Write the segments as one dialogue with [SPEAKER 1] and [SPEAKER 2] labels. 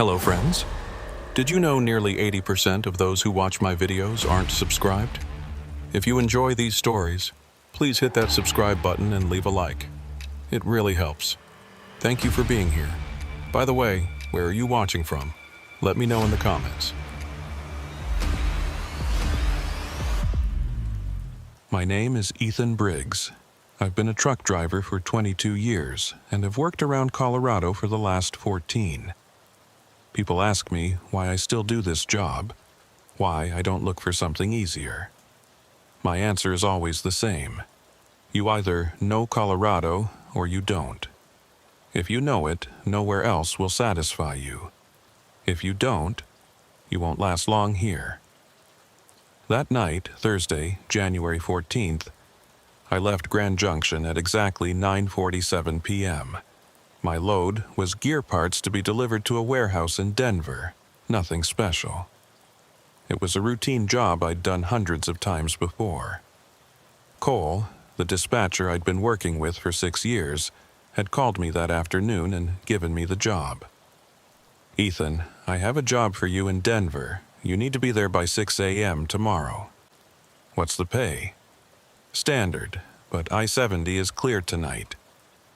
[SPEAKER 1] Hello friends. Did you know nearly 80% of those who watch my videos aren't subscribed? If you enjoy these stories, please hit that subscribe button and leave a like. It really helps. Thank you for being here. By the way, where are you watching from? Let me know in the comments. My name is Ethan Briggs. I've been a truck driver for 22 years and have worked around Colorado for the last 14. People ask me why I still do this job, why I don't look for something easier. My answer is always the same. You either know Colorado or you don't. If you know it, nowhere else will satisfy you. If you don't, you won't last long here. That night, Thursday, January 14th, I left Grand Junction at exactly 9:47 p.m. My load was gear parts to be delivered to a warehouse in Denver, nothing special. It was a routine job I'd done hundreds of times before. Cole, the dispatcher I'd been working with for 6 years, had called me that afternoon and given me the job. "Ethan, I have a job for you in Denver. You need to be there by 6 a.m. tomorrow." "What's the pay?" "Standard, but I-70 is cleared tonight.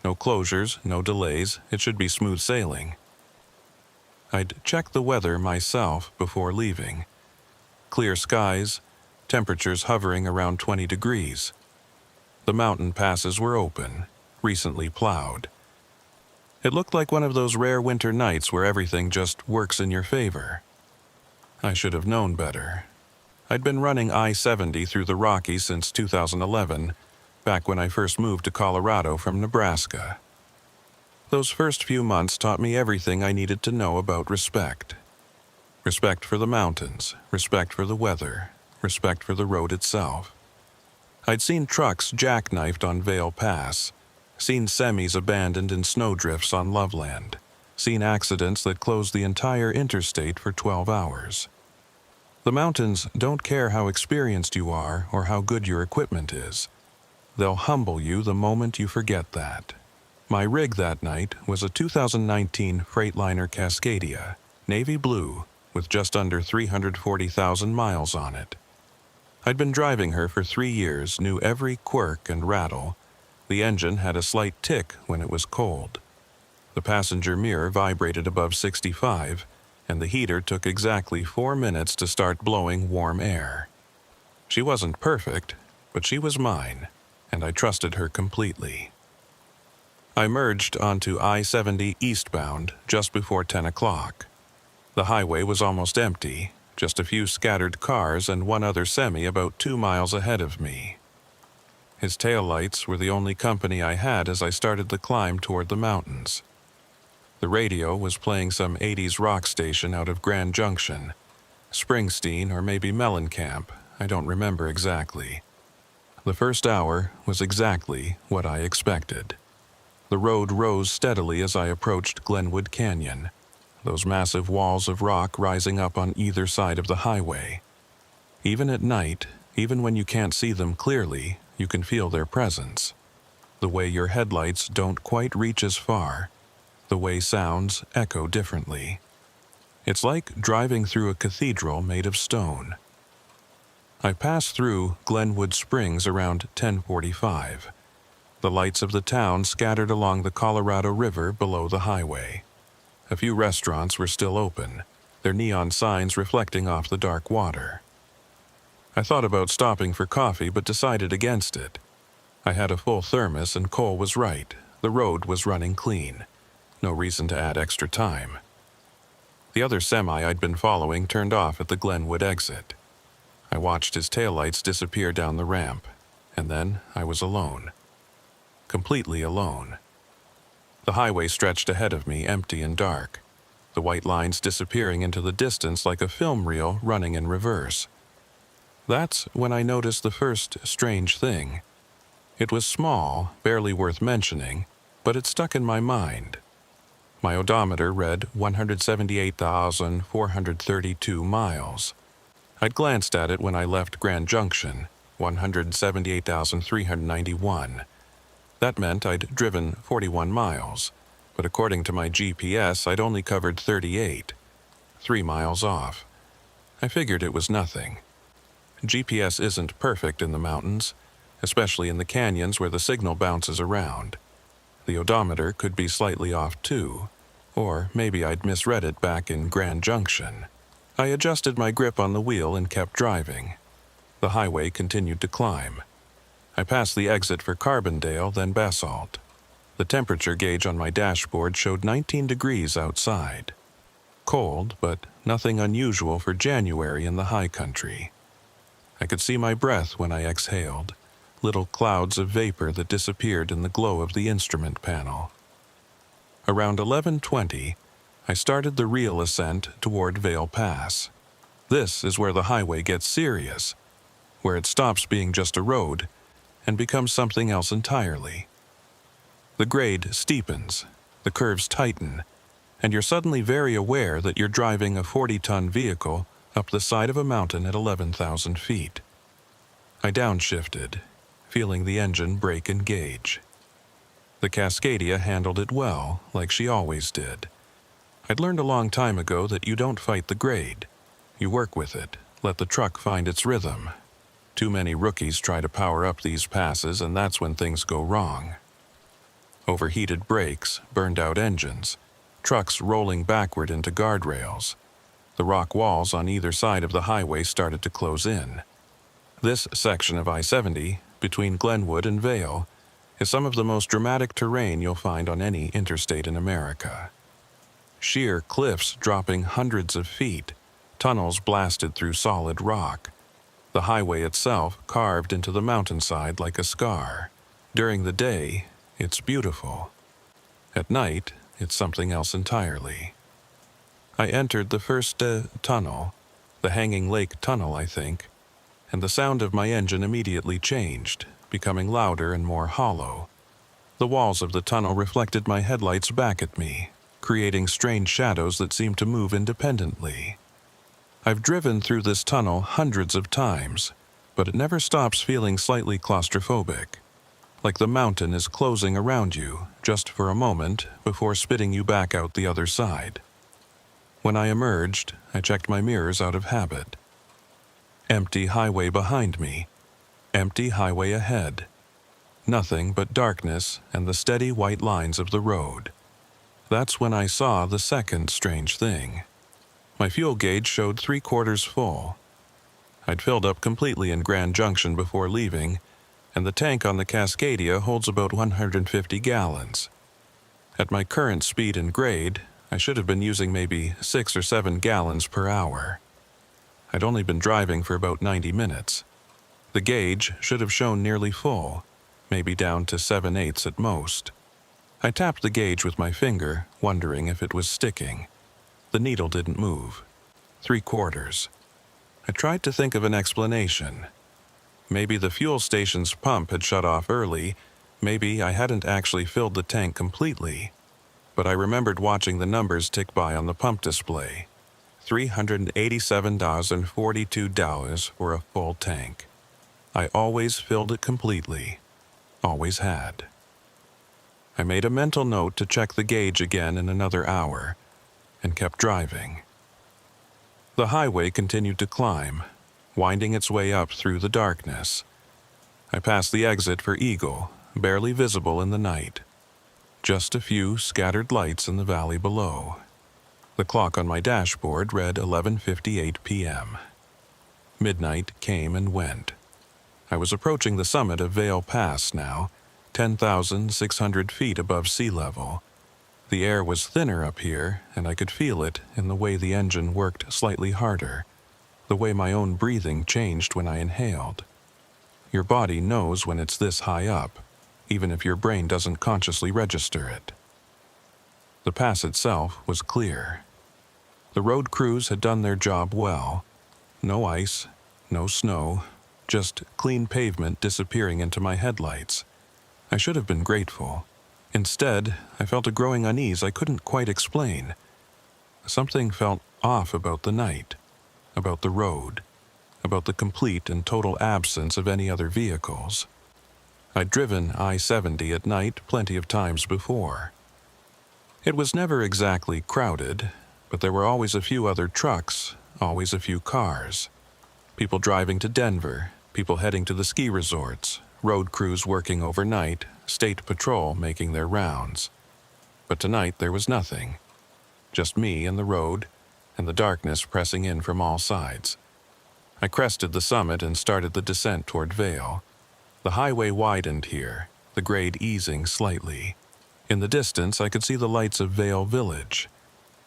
[SPEAKER 1] No closures, no delays, it should be smooth sailing." I'd checked the weather myself before leaving. Clear skies, temperatures hovering around 20 degrees. The mountain passes were open, recently plowed. It looked like one of those rare winter nights where everything just works in your favor. I should have known better. I'd been running I-70 through the Rockies since 2011, back when I first moved to Colorado from Nebraska. Those first few months taught me everything I needed to know about respect. Respect for the mountains, respect for the weather, respect for the road itself. I'd seen trucks jackknifed on Vail Pass, seen semis abandoned in snowdrifts on Loveland, seen accidents that closed the entire interstate for 12 hours. The mountains don't care how experienced you are or how good your equipment is. They'll humble you the moment you forget that. My rig that night was a 2019 Freightliner Cascadia, navy blue, with just under 340,000 miles on it. I'd been driving her for 3 years, knew every quirk and rattle. The engine had a slight tick when it was cold. The passenger mirror vibrated above 65, and the heater took exactly 4 minutes to start blowing warm air. She wasn't perfect, but she was mine, and I trusted her completely. I merged onto I-70 eastbound just before 10 o'clock. The highway was almost empty, just a few scattered cars and one other semi about 2 miles ahead of me. His taillights were the only company I had as I started the climb toward the mountains. The radio was playing some 80s rock station out of Grand Junction, Springsteen or maybe Mellencamp, I don't remember exactly. The first hour was exactly what I expected. The road rose steadily as I approached Glenwood Canyon, those massive walls of rock rising up on either side of the highway. Even at night, even when you can't see them clearly, you can feel their presence. The way your headlights don't quite reach as far, the way sounds echo differently. It's like driving through a cathedral made of stone. I passed through Glenwood Springs around 10:45. The lights of the town scattered along the Colorado River below the highway. A few restaurants were still open, their neon signs reflecting off the dark water. I thought about stopping for coffee but decided against it. I had a full thermos and Cole was right. The road was running clean. No reason to add extra time. The other semi I'd been following turned off at the Glenwood exit. I watched his taillights disappear down the ramp, and then I was alone. Completely alone. The highway stretched ahead of me, empty and dark, the white lines disappearing into the distance like a film reel running in reverse. That's when I noticed the first strange thing. It was small, barely worth mentioning, but it stuck in my mind. My odometer read 178,432 miles. I'd glanced at it when I left Grand Junction, 178,391. That meant I'd driven 41 miles. but according to my GPS, I'd only covered 38, 3 miles off. I figured it was nothing. GPS isn't perfect in the mountains, especially in the canyons where the signal bounces around. The odometer could be slightly off too, or maybe I'd misread it back in Grand Junction. I adjusted my grip on the wheel and kept driving. The highway continued to climb. I passed the exit for Carbondale, then Basalt. The temperature gauge on my dashboard showed 19 degrees outside. Cold, but nothing unusual for January in the high country. I could see my breath when I exhaled, little clouds of vapor that disappeared in the glow of the instrument panel. Around 11:20, I started the real ascent toward Vail Pass. This is where the highway gets serious, where it stops being just a road and becomes something else entirely. The grade steepens, the curves tighten, and you're suddenly very aware that you're driving a 40-ton vehicle up the side of a mountain at 11,000 feet. I downshifted, feeling the engine brake and gauge. The Cascadia handled it well, like she always did. I'd learned a long time ago that you don't fight the grade. You work with it, let the truck find its rhythm. Too many rookies try to power up these passes, and that's when things go wrong. Overheated brakes, burned-out engines, trucks rolling backward into guardrails. The rock walls on either side of the highway started to close in. This section of I-70, between Glenwood and Vail, is some of the most dramatic terrain you'll find on any interstate in America. Sheer cliffs dropping hundreds of feet, tunnels blasted through solid rock. The highway itself carved into the mountainside like a scar. During the day, it's beautiful. At night, it's something else entirely. I entered the first tunnel, the Hanging Lake Tunnel, I think, and the sound of my engine immediately changed, becoming louder and more hollow. The walls of the tunnel reflected my headlights back at me, creating strange shadows that seemed to move independently. I've driven through this tunnel hundreds of times, but it never stops feeling slightly claustrophobic, like the mountain is closing around you just for a moment before spitting you back out the other side. When I emerged, I checked my mirrors out of habit. Empty highway behind me, empty highway ahead. Nothing but darkness and the steady white lines of the road. That's when I saw the second strange thing. My fuel gauge showed 3/4 full. I'd filled up completely in Grand Junction before leaving, and the tank on the Cascadia holds about 150 gallons. At my current speed and grade, I should have been using maybe 6 or 7 gallons per hour. I'd only been driving for about 90 minutes. The gauge should have shown nearly full, maybe down to 7/8 at most. I tapped the gauge with my finger, wondering if it was sticking. The needle didn't move. 3/4. I tried to think of an explanation. Maybe the fuel station's pump had shut off early, maybe I hadn't actually filled the tank completely. But I remembered watching the numbers tick by on the pump display. $387.42 for a full tank. I always filled it completely. Always had. I made a mental note to check the gauge again in another hour, and kept driving. The highway continued to climb, winding its way up through the darkness. I passed the exit for Eagle, barely visible in the night. Just a few scattered lights in the valley below. The clock on my dashboard read 11:58 p.m. Midnight came and went. I was approaching the summit of Vail Pass now, 10,600 feet above sea level. The air was thinner up here, and I could feel it in the way the engine worked slightly harder, the way my own breathing changed when I inhaled. Your body knows when it's this high up, even if your brain doesn't consciously register it. The pass itself was clear. The road crews had done their job well. No ice, no snow, just clean pavement disappearing into my headlights. I should have been grateful. Instead, I felt a growing unease I couldn't quite explain. Something felt off about the night, about the road, about the complete and total absence of any other vehicles. I'd driven I-70 at night plenty of times before. It was never exactly crowded, but there were always a few other trucks, always a few cars. People driving to Denver, people heading to the ski resorts, road crews working overnight, state patrol making their rounds. But tonight there was nothing. Just me and the road, and the darkness pressing in from all sides. I crested the summit and started the descent toward Vail. The highway widened here, the grade easing slightly. In the distance, I could see the lights of Vail Village,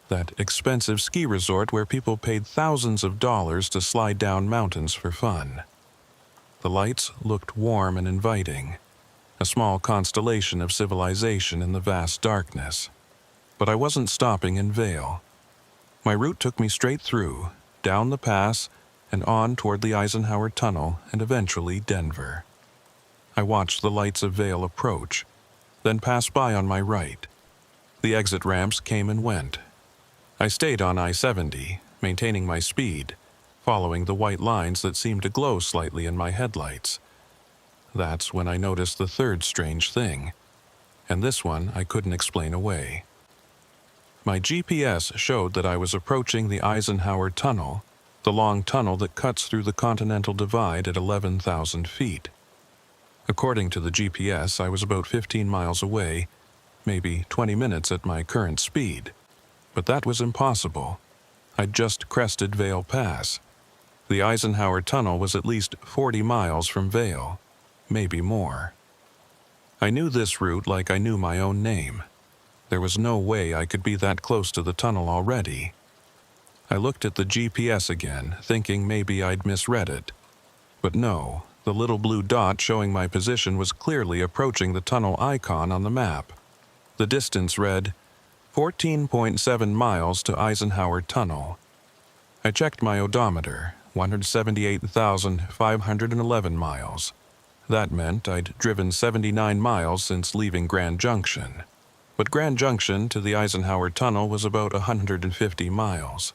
[SPEAKER 1] that expensive ski resort where people paid thousands of dollars to slide down mountains for fun. The lights looked warm and inviting, a small constellation of civilization in the vast darkness. But I wasn't stopping in Vail. My route took me straight through, down the pass, and on toward the Eisenhower Tunnel and eventually Denver. I watched the lights of Vail approach, then pass by on my right. The exit ramps came and went. I stayed on I-70, maintaining my speed, following the white lines that seemed to glow slightly in my headlights. That's when I noticed the third strange thing, and this one I couldn't explain away. My GPS showed that I was approaching the Eisenhower Tunnel, the long tunnel that cuts through the Continental Divide at 11,000 feet. According to the GPS, I was about 15 miles away, maybe 20 minutes at my current speed. But that was impossible. I'd just crested Vail Pass. The Eisenhower Tunnel was at least 40 miles from Vail, maybe more. I knew this route like I knew my own name. There was no way I could be that close to the tunnel already. I looked at the GPS again, thinking maybe I'd misread it. But no, the little blue dot showing my position was clearly approaching the tunnel icon on the map. The distance read 14.7 miles to Eisenhower Tunnel. I checked my odometer, 178,511 miles. That meant I'd driven 79 miles since leaving Grand Junction. But Grand Junction to the Eisenhower Tunnel was about 150 miles.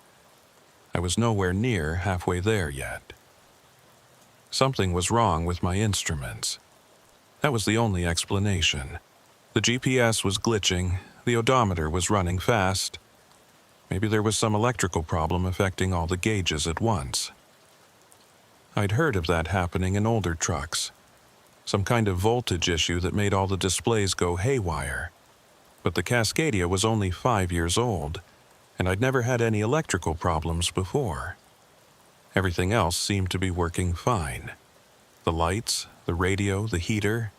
[SPEAKER 1] I was nowhere near halfway there yet. Something was wrong with my instruments. That was the only explanation. The GPS was glitching, the odometer was running fast. Maybe there was some electrical problem affecting all the gauges at once. I'd heard of that happening in older trucks. Some kind of voltage issue that made all the displays go haywire. But the Cascadia was only 5 years old, and I'd never had any electrical problems before. Everything else seemed to be working fine. The lights, the radio, the heater.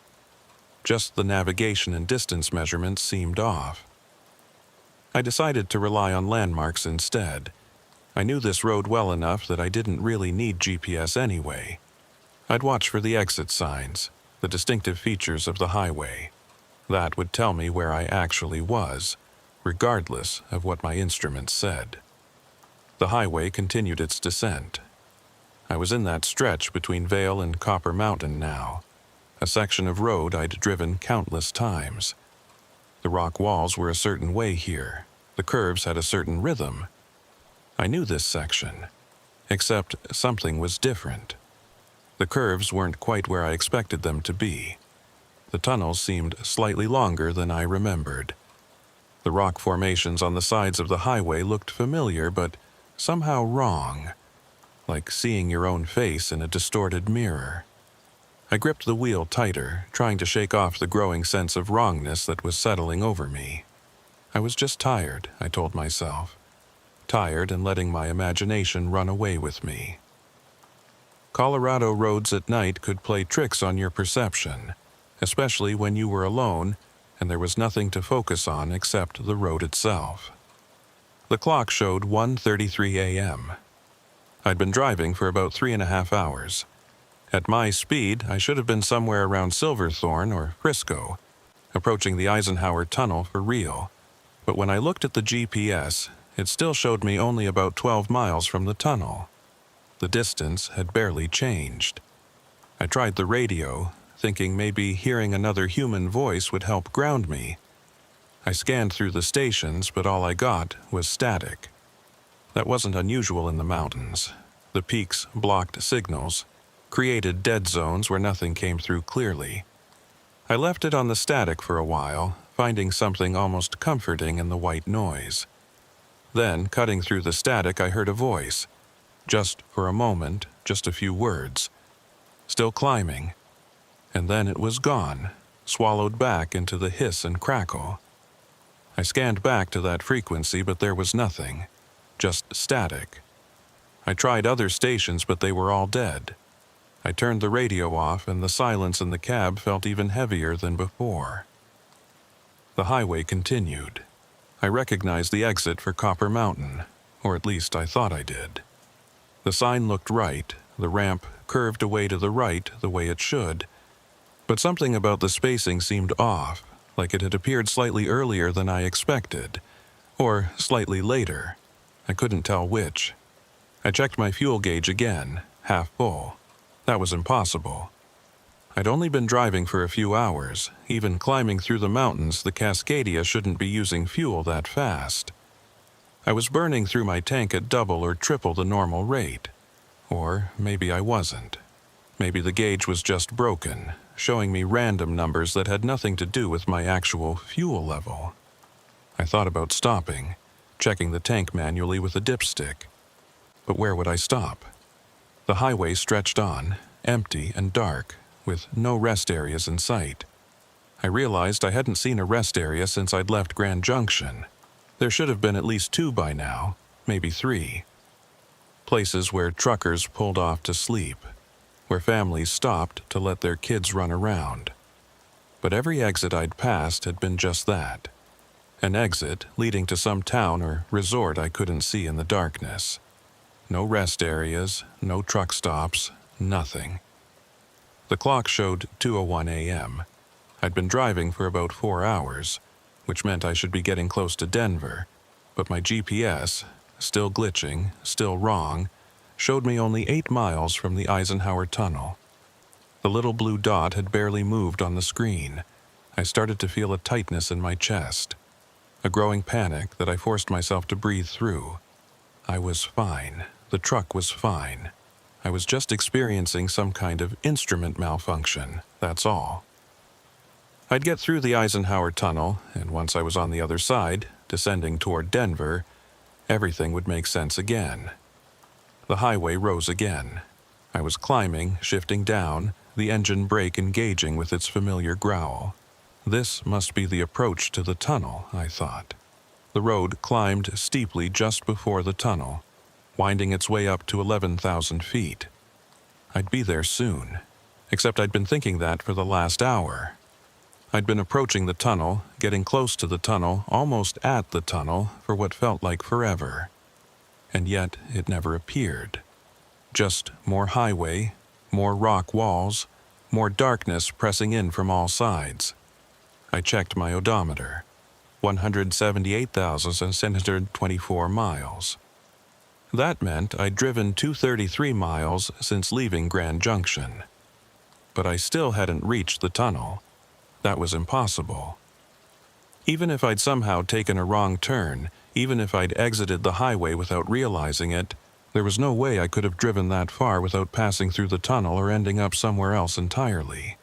[SPEAKER 1] Just the navigation and distance measurements seemed off. I decided to rely on landmarks instead. I knew this road well enough that I didn't really need GPS anyway. I'd watch for the exit signs, the distinctive features of the highway. That would tell me where I actually was, regardless of what my instruments said. The highway continued its descent. I was in that stretch between Vail and Copper Mountain now, a section of road I'd driven countless times. The rock walls were a certain way here. The curves had a certain rhythm. I knew this section, except something was different. The curves weren't quite where I expected them to be. The tunnels seemed slightly longer than I remembered. The rock formations on the sides of the highway looked familiar, but somehow wrong, like seeing your own face in a distorted mirror. I gripped the wheel tighter, trying to shake off the growing sense of wrongness that was settling over me. I was just tired, I told myself. Tired and letting my imagination run away with me. Colorado roads at night could play tricks on your perception, especially when you were alone and there was nothing to focus on except the road itself. The clock showed 1:33 a.m. I'd been driving for about 3.5 hours. At my speed, I should have been somewhere around Silverthorne or Frisco, approaching the Eisenhower Tunnel for real. But when I looked at the GPS, it still showed me only about 12 miles from the tunnel. The distance had barely changed. I tried the radio, thinking maybe hearing another human voice would help ground me. I scanned through the stations, but all I got was static. That wasn't unusual in the mountains. The peaks blocked signals, created dead zones where nothing came through clearly. I left it on the static for a while, finding something almost comforting in the white noise. Then, cutting through the static, I heard a voice. Just for a moment, just a few words. Still climbing. And then it was gone, swallowed back into the hiss and crackle. I scanned back to that frequency, but there was nothing. Just static. I tried other stations, but they were all dead. I turned the radio off, and the silence in the cab felt even heavier than before. The highway continued. I recognized the exit for Copper Mountain, or at least I thought I did. The sign looked right, the ramp curved away to the right the way it should, but something about the spacing seemed off, like it had appeared slightly earlier than I expected, or slightly later. I couldn't tell which. I checked my fuel gauge again, half full. That was impossible. I'd only been driving for a few hours. Even climbing through the mountains, the Cascadia shouldn't be using fuel that fast. I was burning through my tank at double or triple the normal rate. Or maybe I wasn't. Maybe the gauge was just broken, showing me random numbers that had nothing to do with my actual fuel level. I thought about stopping, checking the tank manually with a dipstick. But where would I stop? The highway stretched on, empty and dark, with no rest areas in sight. I realized I hadn't seen a rest area since I'd left Grand Junction. There should have been at least 2 by now, maybe 3. Places where truckers pulled off to sleep, where families stopped to let their kids run around. But every exit I'd passed had been just that. An exit leading to some town or resort I couldn't see in the darkness. No rest areas, no truck stops, nothing. The clock showed 2:01 a.m. I'd been driving for about 4 hours, which meant I should be getting close to Denver, but my GPS, still glitching, still wrong, showed me only 8 miles from the Eisenhower Tunnel. The little blue dot had barely moved on the screen. I started to feel a tightness in my chest, a growing panic that I forced myself to breathe through. I was fine. The truck was fine. I was just experiencing some kind of instrument malfunction, that's all. I'd get through the Eisenhower Tunnel, and once I was on the other side, descending toward Denver, everything would make sense again. The highway rose again. I was climbing, shifting down, the engine brake engaging with its familiar growl. This must be the approach to the tunnel, I thought. The road climbed steeply just before the tunnel, winding its way up to 11,000 feet. I'd be there soon, except I'd been thinking that for the last hour. I'd been approaching the tunnel, getting close to the tunnel, almost at the tunnel, for what felt like forever. And yet it never appeared. Just more highway, more rock walls, more darkness pressing in from all sides. I checked my odometer. 178,724 miles. That meant I'd driven 233 miles since leaving Grand Junction. But I still hadn't reached the tunnel. That was impossible. Even if I'd somehow taken a wrong turn, even if I'd exited the highway without realizing it, there was no way I could have driven that far without passing through the tunnel or ending up somewhere else entirely.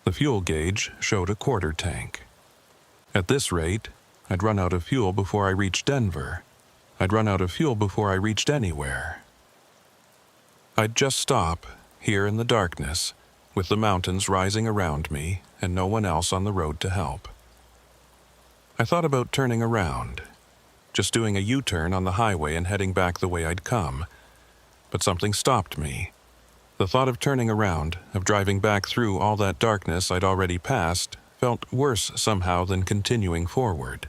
[SPEAKER 1] The fuel gauge showed a quarter tank. At this rate, I'd run out of fuel before I reached Denver. I'd run out of fuel before I reached anywhere. I'd just stop, here in the darkness, with the mountains rising around me and no one else on the road to help. I thought about turning around, just doing a U-turn on the highway and heading back the way I'd come, but something stopped me. The thought of turning around, of driving back through all that darkness I'd already passed, felt worse somehow than continuing forward.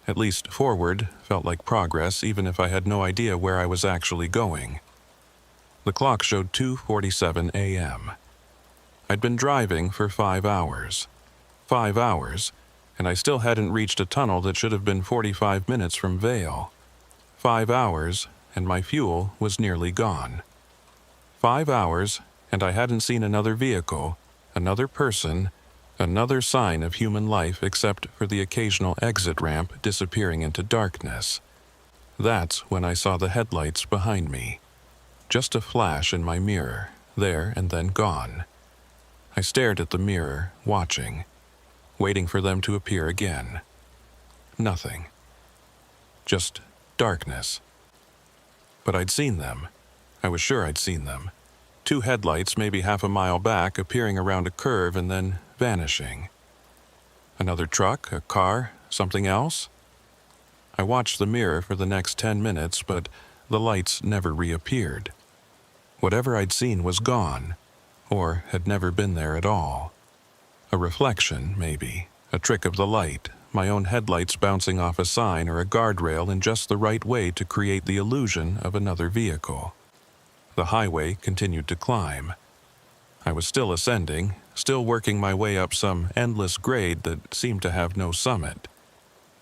[SPEAKER 1] At least forward felt like progress, even if I had no idea where I was actually going. The clock showed 2:47 a.m. I'd been driving for 5 hours. 5 hours, and I still hadn't reached a tunnel that should have been 45 minutes from Vail. 5 hours, and my fuel was nearly gone. 5 hours, and I hadn't seen another vehicle, another person, another sign of human life except for the occasional exit ramp disappearing into darkness. That's when I saw the headlights behind me. Just a flash in my mirror, there and then gone. I stared at the mirror, watching. waiting for them to appear again. Nothing. Just darkness. But I'd seen them. I was sure I'd seen them. 2 headlights maybe half a mile back appearing around a curve and then vanishing. Another truck, a car, something else? I watched the mirror for the next 10 minutes, but the lights never reappeared. Whatever I'd seen was gone, or had never been there at all. A reflection, maybe, a trick of the light, my own headlights bouncing off a sign or a guardrail in just the right way to create the illusion of another vehicle. The highway continued to climb. I was still ascending, still working my way up some endless grade that seemed to have no summit.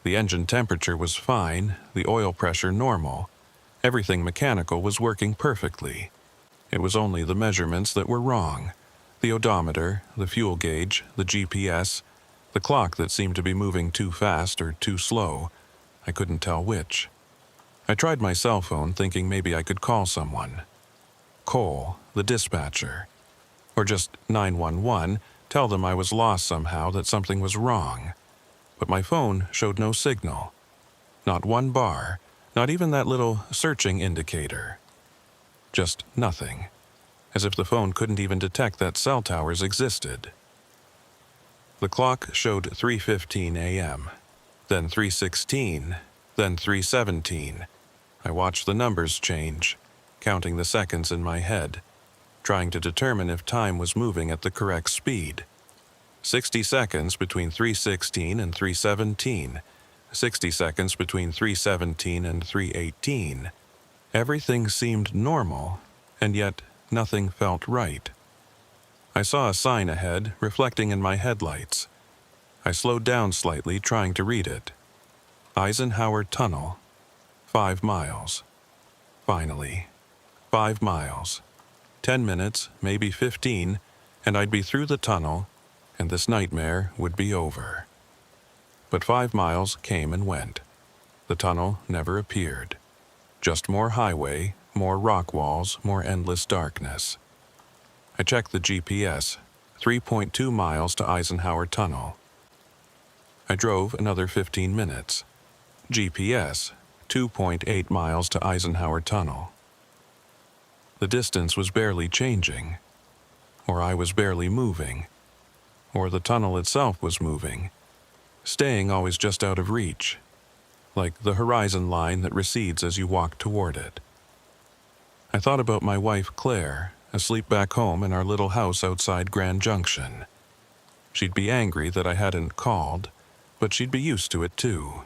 [SPEAKER 1] The engine temperature was fine, the oil pressure normal. Everything mechanical was working perfectly. It was only the measurements that were wrong. The odometer, the fuel gauge, the GPS, the clock that seemed to be moving too fast or too slow. I couldn't tell which. I tried my cell phone thinking maybe I could call someone. Cole, the dispatcher. Or just 911, tell them I was lost somehow, that something was wrong. But my phone showed no signal. Not one bar, not even that little searching indicator. Just nothing. As if the phone couldn't even detect that cell towers existed. The clock showed 3:15 a.m., then 3:16, then 3:17. I watched the numbers change, counting the seconds in my head, trying to determine if time was moving at the correct speed. 60 seconds between 3:16 and 3:17, 60 seconds between 3:17 and 3:18. Everything seemed normal, and yet nothing felt right. I saw a sign ahead, reflecting in my headlights. I slowed down slightly, trying to read it. Eisenhower Tunnel, 5 miles. Finally, 5 miles. 10 minutes, maybe 15, and I'd be through the tunnel, and this nightmare would be over. But 5 miles came and went. The tunnel never appeared. Just more highway, more rock walls, more endless darkness. I checked the GPS, 3.2 miles to Eisenhower Tunnel. I drove another 15 minutes. GPS, 2.8 miles to Eisenhower Tunnel. The distance was barely changing, or I was barely moving, or the tunnel itself was moving, staying always just out of reach, like the horizon line that recedes as you walk toward it. I thought about my wife Claire, asleep back home in our little house outside Grand Junction. She'd be angry that I hadn't called, but she'd be used to it too.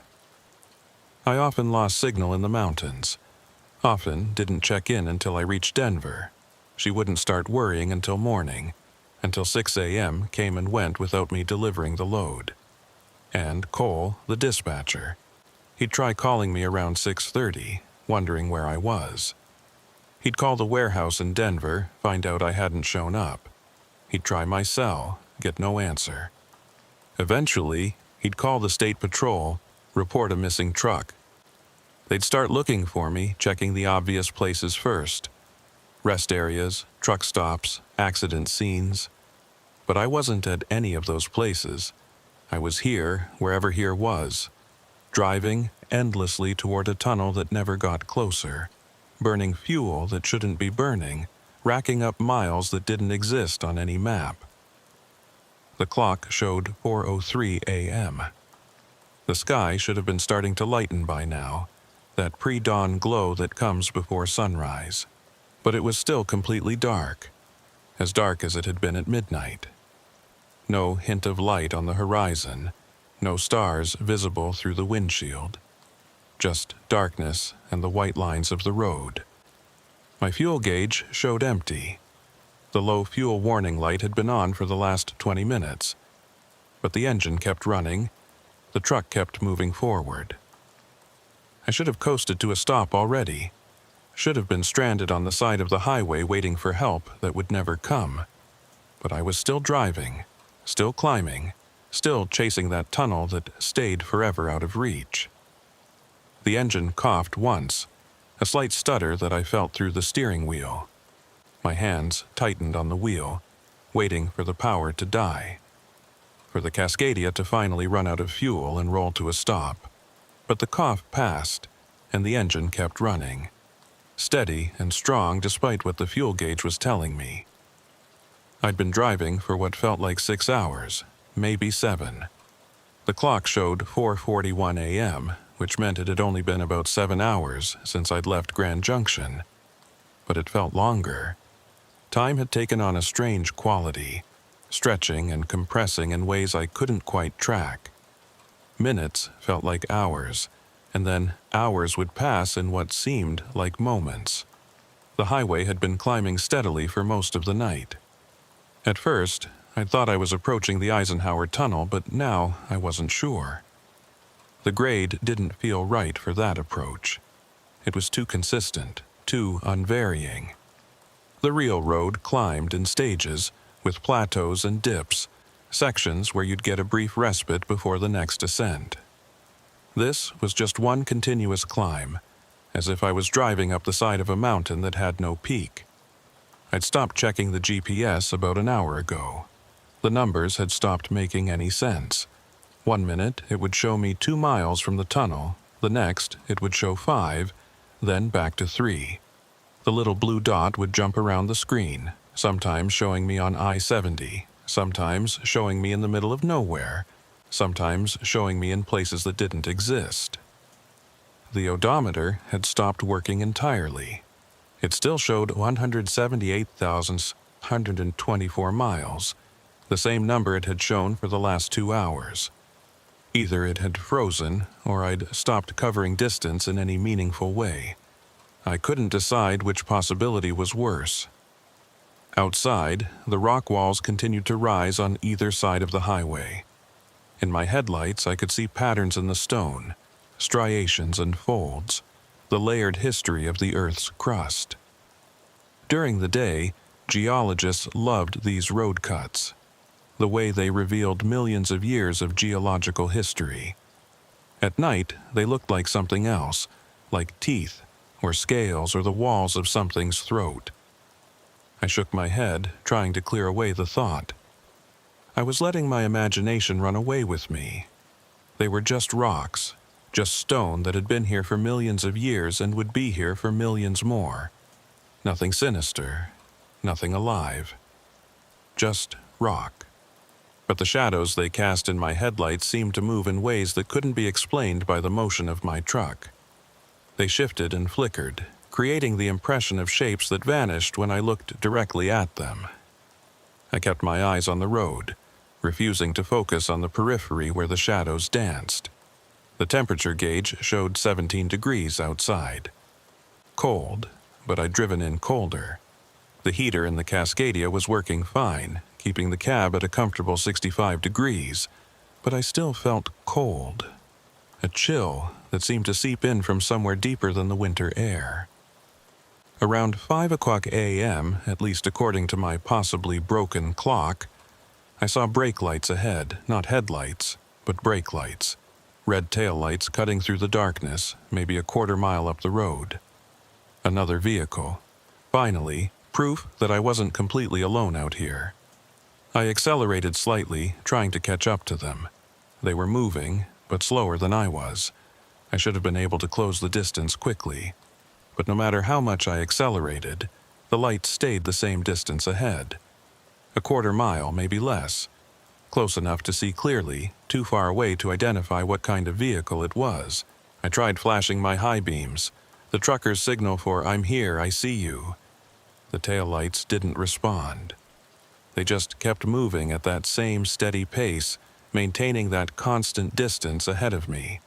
[SPEAKER 1] I often lost signal in the mountains. Often didn't check in until I reached Denver. She wouldn't start worrying until morning, until 6 a.m. came and went without me delivering the load. And Cole, the dispatcher. He'd try calling me around 6:30, wondering where I was. He'd call the warehouse in Denver, find out I hadn't shown up. He'd try my cell, get no answer. Eventually, he'd call the state patrol, report a missing truck. They'd start looking for me, checking the obvious places first. Rest areas, truck stops, accident scenes. But I wasn't at any of those places. I was here, wherever here was, driving endlessly toward a tunnel that never got closer, burning fuel that shouldn't be burning, racking up miles that didn't exist on any map. The clock showed 4:03 a.m. The sky should have been starting to lighten by now, that pre-dawn glow that comes before sunrise. But it was still completely dark as it had been at midnight. No hint of light on the horizon, no stars visible through the windshield. Just darkness and the white lines of the road. My fuel gauge showed empty. The low fuel warning light had been on for the last 20 minutes. But the engine kept running. The truck kept moving forward. I should have coasted to a stop already. Should have been stranded on the side of the highway waiting for help that would never come. But I was still driving, still climbing, still chasing that tunnel that stayed forever out of reach. The engine coughed once, a slight stutter that I felt through the steering wheel. My hands tightened on the wheel, waiting for the power to die. for the Cascadia to finally run out of fuel and roll to a stop. But the cough passed, and the engine kept running, steady and strong despite what the fuel gauge was telling me. I'd been driving for what felt like 6 hours, maybe 7. The clock showed 4:41 a.m., which meant it had only been about 7 hours since I'd left Grand Junction. But it felt longer. Time had taken on a strange quality, stretching and compressing in ways I couldn't quite track. Minutes felt like hours, and then hours would pass in what seemed like moments. The highway had been climbing steadily for most of the night. At first, I'd thought I was approaching the Eisenhower Tunnel, but now I wasn't sure. The grade didn't feel right for that approach. It was too consistent, too unvarying. The real road climbed in stages, with plateaus and dips, sections where you'd get a brief respite before the next ascent. This was just one continuous climb, as if I was driving up the side of a mountain that had no peak. I'd stopped checking the GPS about an hour ago. The numbers had stopped making any sense. 1 minute it would show me 2 miles from the tunnel, the next it would show 5, then back to 3. The little blue dot would jump around the screen, sometimes showing me on I-70, sometimes showing me in the middle of nowhere, sometimes showing me in places that didn't exist. The odometer had stopped working entirely. It still showed 178,124 miles, the same number it had shown for the last 2 hours. Either it had frozen, or I'd stopped covering distance in any meaningful way. I couldn't decide which possibility was worse. Outside, the rock walls continued to rise on either side of the highway. In my headlights, I could see patterns in the stone, striations and folds, the layered history of the Earth's crust. During the day, geologists loved these road cuts, the way they revealed millions of years of geological history. At night, they looked like something else, like teeth, or scales, or the walls of something's throat. I shook my head, trying to clear away the thought. I was letting my imagination run away with me. They were just rocks, just stone that had been here for millions of years and would be here for millions more. Nothing sinister, nothing alive. Just rock. But the shadows they cast in my headlights seemed to move in ways that couldn't be explained by the motion of my truck. They shifted and flickered, creating the impression of shapes that vanished when I looked directly at them. I kept my eyes on the road, refusing to focus on the periphery where the shadows danced. The temperature gauge showed 17 degrees outside. Cold, but I'd driven in colder. The heater in the Cascadia was working fine, keeping the cab at a comfortable 65 degrees, but I still felt cold. A chill that seemed to seep in from somewhere deeper than the winter air. Around 5 o'clock a.m., at least according to my possibly broken clock, I saw brake lights ahead, not headlights, but brake lights. Red taillights cutting through the darkness, maybe a quarter mile up the road. Another vehicle. Finally, proof that I wasn't completely alone out here. I accelerated slightly, trying to catch up to them. They were moving, but slower than I was. I should have been able to close the distance quickly. But no matter how much I accelerated, the lights stayed the same distance ahead. A quarter mile, maybe less. Close enough to see clearly, too far away to identify what kind of vehicle it was. I tried flashing my high beams, the trucker's signal for "I'm here, I see you." The taillights didn't respond. They just kept moving at that same steady pace, maintaining that constant distance ahead of me.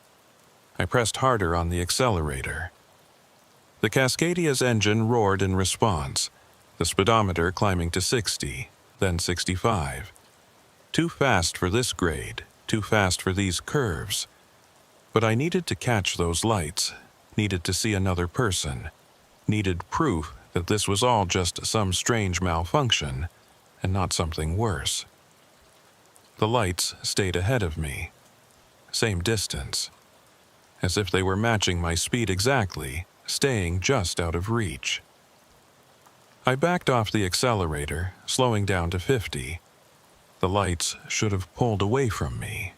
[SPEAKER 1] I pressed harder on the accelerator. The Cascadia's engine roared in response, the speedometer climbing to 60, then 65. Too fast for this grade, too fast for these curves. But I needed to catch those lights, needed to see another person, needed proof that this was all just some strange malfunction, and not something worse. The lights stayed ahead of me. Same distance. As if they were matching my speed exactly, staying just out of reach. I backed off the accelerator, slowing down to 50. The lights should have pulled away from me.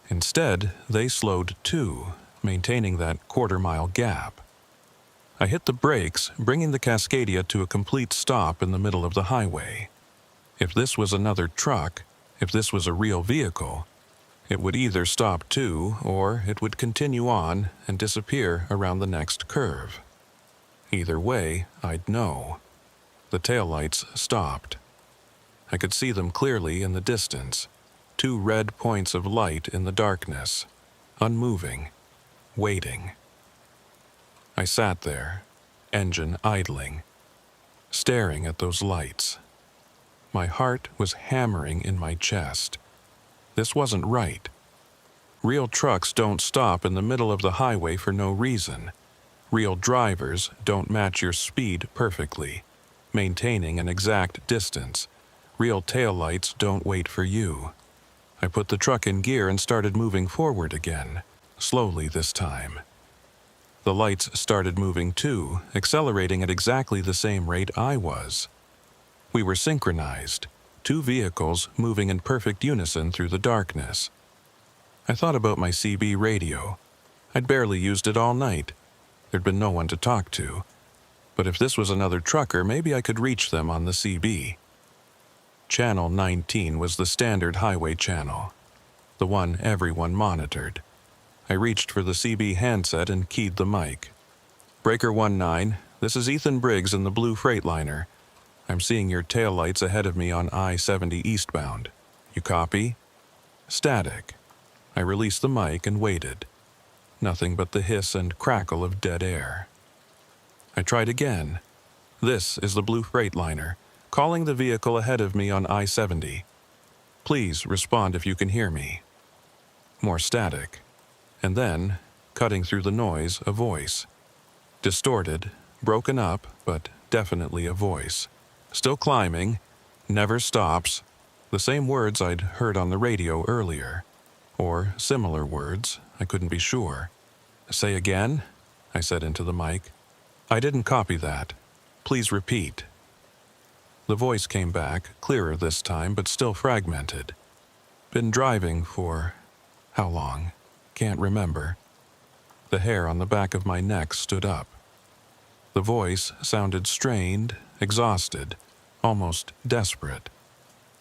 [SPEAKER 1] Instead, they slowed too, maintaining that quarter-mile gap. I hit the brakes, bringing the Cascadia to a complete stop in the middle of the highway. If this was another truck, if this was a real vehicle, it would either stop too, or it would continue on and disappear around the next curve. Either way, I'd know. The taillights stopped. I could see them clearly in the distance, 2 red points of light in the darkness, unmoving, waiting. I sat there, engine idling, staring at those lights. My heart was hammering in my chest. This wasn't right. Real trucks don't stop in the middle of the highway for no reason. Real drivers don't match your speed perfectly, maintaining an exact distance. Real taillights don't wait for you. I put the truck in gear and started moving forward again, slowly this time. The lights started moving too, accelerating at exactly the same rate I was. We were synchronized, 2 vehicles moving in perfect unison through the darkness. I thought about my CB radio. I'd barely used it all night. There'd been no one to talk to. But if this was another trucker, maybe I could reach them on the CB. Channel 19 was the standard highway channel, the one everyone monitored. I reached for the CB handset and keyed the mic. Breaker 19, this is Ethan Briggs in the blue Freightliner. I'm seeing your taillights ahead of me on I-70 eastbound. You copy? Static. I released the mic and waited. Nothing but the hiss and crackle of dead air. I tried again. This is the blue Freightliner, calling the vehicle ahead of me on I-70. Please respond if you can hear me. More static. And then, cutting through the noise, a voice. Distorted, broken up, but definitely a voice. Still climbing, never stops, the same words I'd heard on the radio earlier. Or similar words, I couldn't be sure. Say again? I said into the mic. I didn't copy that. Please repeat. The voice came back, clearer this time, but still fragmented. Been driving for how long? Can't remember. The hair on the back of my neck stood up. The voice sounded strained, exhausted, almost desperate.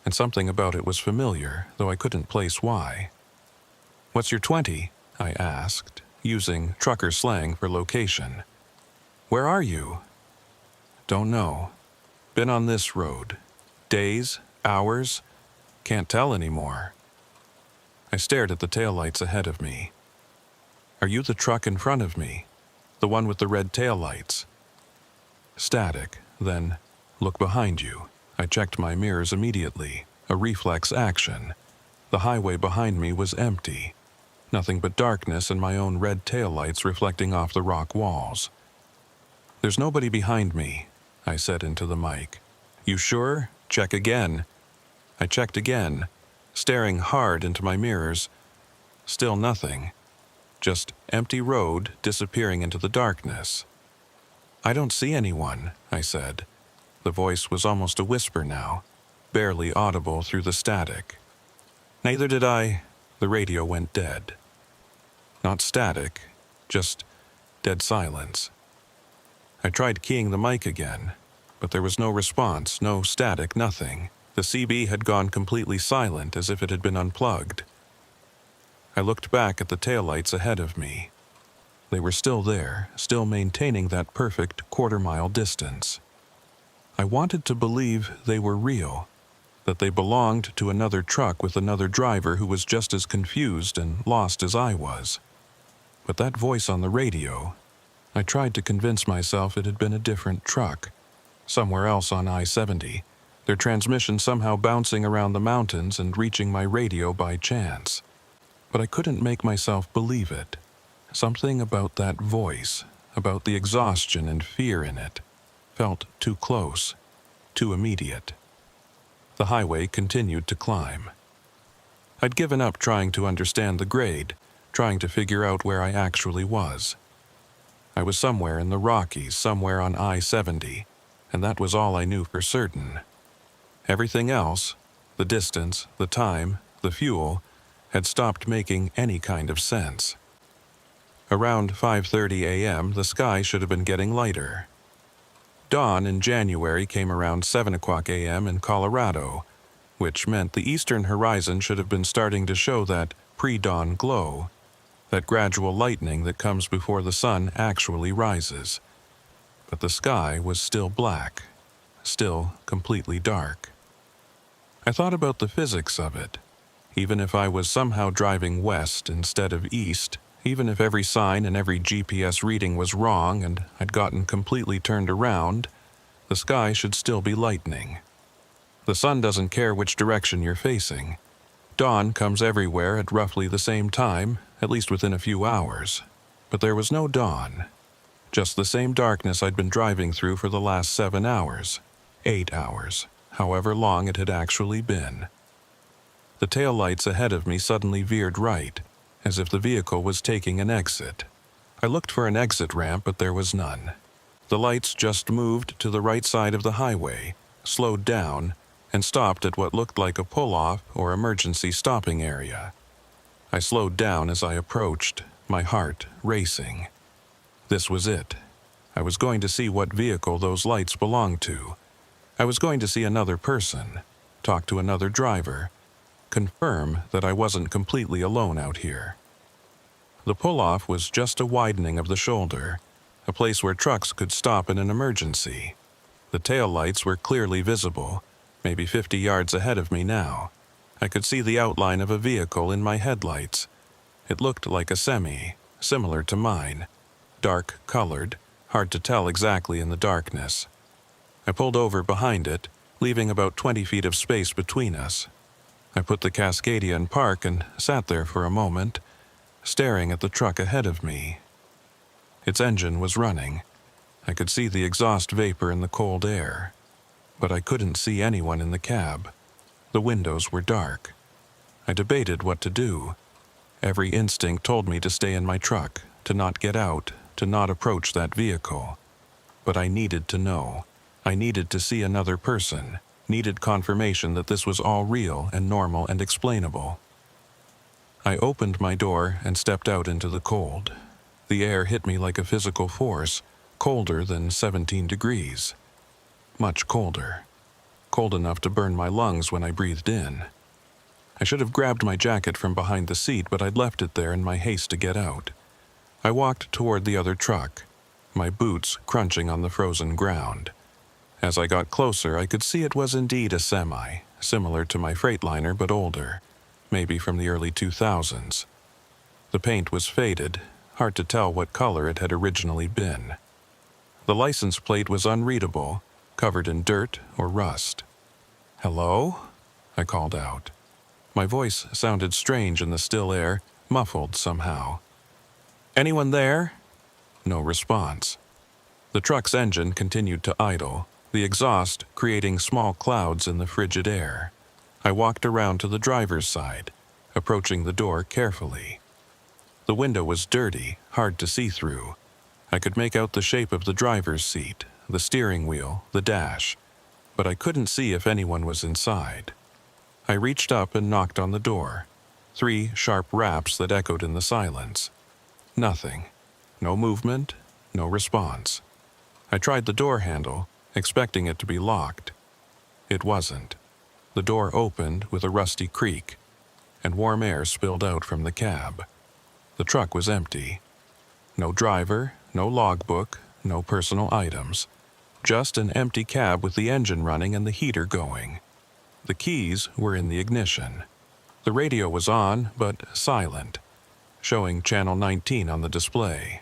[SPEAKER 1] And something about it was familiar, though I couldn't place why. What's your 20? I asked, using trucker slang for location. Where are you? Don't know. Been on this road. Days, hours, can't tell anymore. I stared at the taillights ahead of me. Are you the truck in front of me? The one with the red taillights? Static, then, look behind you. I checked my mirrors immediately, a reflex action. The highway behind me was empty. Nothing but darkness and my own red taillights reflecting off the rock walls. There's nobody behind me, I said into the mic. You sure? Check again. I checked again, staring hard into my mirrors. Still nothing. Just empty road disappearing into the darkness. I don't see anyone, I said. The voice was almost a whisper now, barely audible through the static. Neither did I. The radio went dead. Not static, just dead silence. I tried keying the mic again, but there was no response, no static, nothing. The CB had gone completely silent, as if it had been unplugged. I looked back at the taillights ahead of me. They were still there, still maintaining that perfect quarter-mile distance. I wanted to believe they were real, that they belonged to another truck with another driver who was just as confused and lost as I was. But that voice on the radio, I tried to convince myself it had been a different truck, somewhere else on I-70, their transmission somehow bouncing around the mountains and reaching my radio by chance. But I couldn't make myself believe it. Something about that voice, about the exhaustion and fear in it, felt too close, too immediate. The highway continued to climb. I'd given up trying to understand the grade, trying to figure out where I actually was. I was somewhere in the Rockies, somewhere on I-70, and that was all I knew for certain. Everything else, The distance, the time, the fuel had stopped making any kind of sense. Around 5:30 a.m., the sky should have been getting lighter. Dawn in January came around 7 o'clock a.m. in Colorado, which meant the eastern horizon should have been starting to show that pre-dawn glow, that gradual lightening that comes before the sun actually rises. But the sky was still black, still completely dark. I thought about the physics of it. Even if I was somehow driving west instead of east, even if every sign and every GPS reading was wrong and I'd gotten completely turned around, the sky should still be lightening. The sun doesn't care which direction you're facing. Dawn comes everywhere at roughly the same time, at least within a few hours. But there was no dawn. Just the same darkness I'd been driving through for the last 7 hours, 8 hours, however long it had actually been. The taillights ahead of me suddenly veered right, as if the vehicle was taking an exit. I looked for an exit ramp, but there was none. The lights just moved to the right side of the highway, slowed down, and stopped at what looked like a pull-off or emergency stopping area. I slowed down as I approached, my heart racing. This was it. I was going to see what vehicle those lights belonged to. I was going to see another person, talk to another driver, confirm that I wasn't completely alone out here. The pull-off was just a widening of the shoulder, a place where trucks could stop in an emergency. The tail lights were clearly visible, maybe 50 yards ahead of me now. I could see the outline of a vehicle in my headlights. It looked like a semi, similar to mine, dark-colored, hard to tell exactly in the darkness. I pulled over behind it, leaving about 20 feet of space between us. I put the Cascadia in park and sat there for a moment, staring at the truck ahead of me. Its engine was running. I could see the exhaust vapor in the cold air, but I couldn't see anyone in the cab. The windows were dark. I debated what to do. Every instinct told me to stay in my truck, to not get out, to not approach that vehicle. But I needed to know. I needed to see another person, needed confirmation that this was all real and normal and explainable. I opened my door and stepped out into the cold. The air hit me like a physical force, colder than 17 degrees. Much colder. Cold enough to burn my lungs when I breathed in. I should have grabbed my jacket from behind the seat, but I'd left it there in my haste to get out. I walked toward the other truck, my boots crunching on the frozen ground. As I got closer, I could see it was indeed a semi, similar to my Freightliner but older, maybe from the early 2000s. The paint was faded, hard to tell what color it had originally been. The license plate was unreadable, covered in dirt or rust. "Hello?" I called out. My voice sounded strange in the still air, muffled somehow. "Anyone there?" No response. The truck's engine continued to idle, the exhaust creating small clouds in the frigid air. I walked around to the driver's side, approaching the door carefully. The window was dirty, hard to see through. I could make out the shape of the driver's seat, the steering wheel, the dash, but I couldn't see if anyone was inside. I reached up and knocked on the door. 3 sharp raps that echoed in the silence. Nothing. No movement, no response. I tried the door handle, expecting it to be locked. It wasn't. The door opened with a rusty creak, and warm air spilled out from the cab. The truck was empty. No driver, no logbook, no personal items. Just an empty cab with the engine running and the heater going. The keys were in the ignition. The radio was on, but silent, showing channel 19 on the display.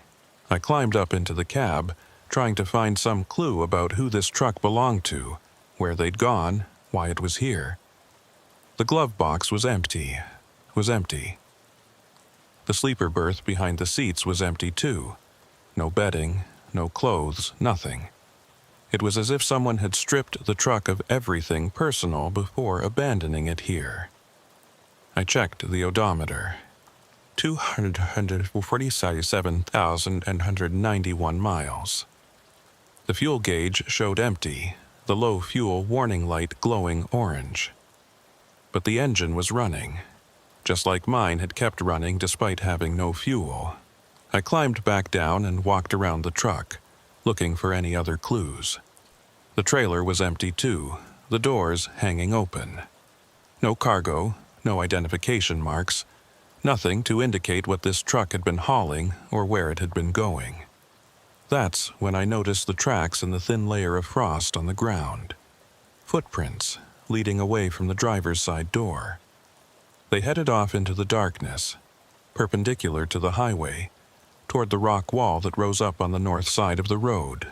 [SPEAKER 1] I climbed up into the cab, trying to find some clue about who this truck belonged to, where they'd gone, why it was here. The glove box was empty. The sleeper berth behind the seats was empty too. No bedding, no clothes, nothing. It was as if someone had stripped the truck of everything personal before abandoning it here. I checked the odometer. 247,191 miles. The fuel gauge showed empty, the low fuel warning light glowing orange. But the engine was running, just like mine had kept running despite having no fuel. I climbed back down and walked around the truck, looking for any other clues. The trailer was empty too, the doors hanging open. No cargo, no identification marks, nothing to indicate what this truck had been hauling or where it had been going. That's when I noticed the tracks in the thin layer of frost on the ground. Footprints leading away from the driver's side door. They headed off into the darkness, perpendicular to the highway, toward the rock wall that rose up on the north side of the road.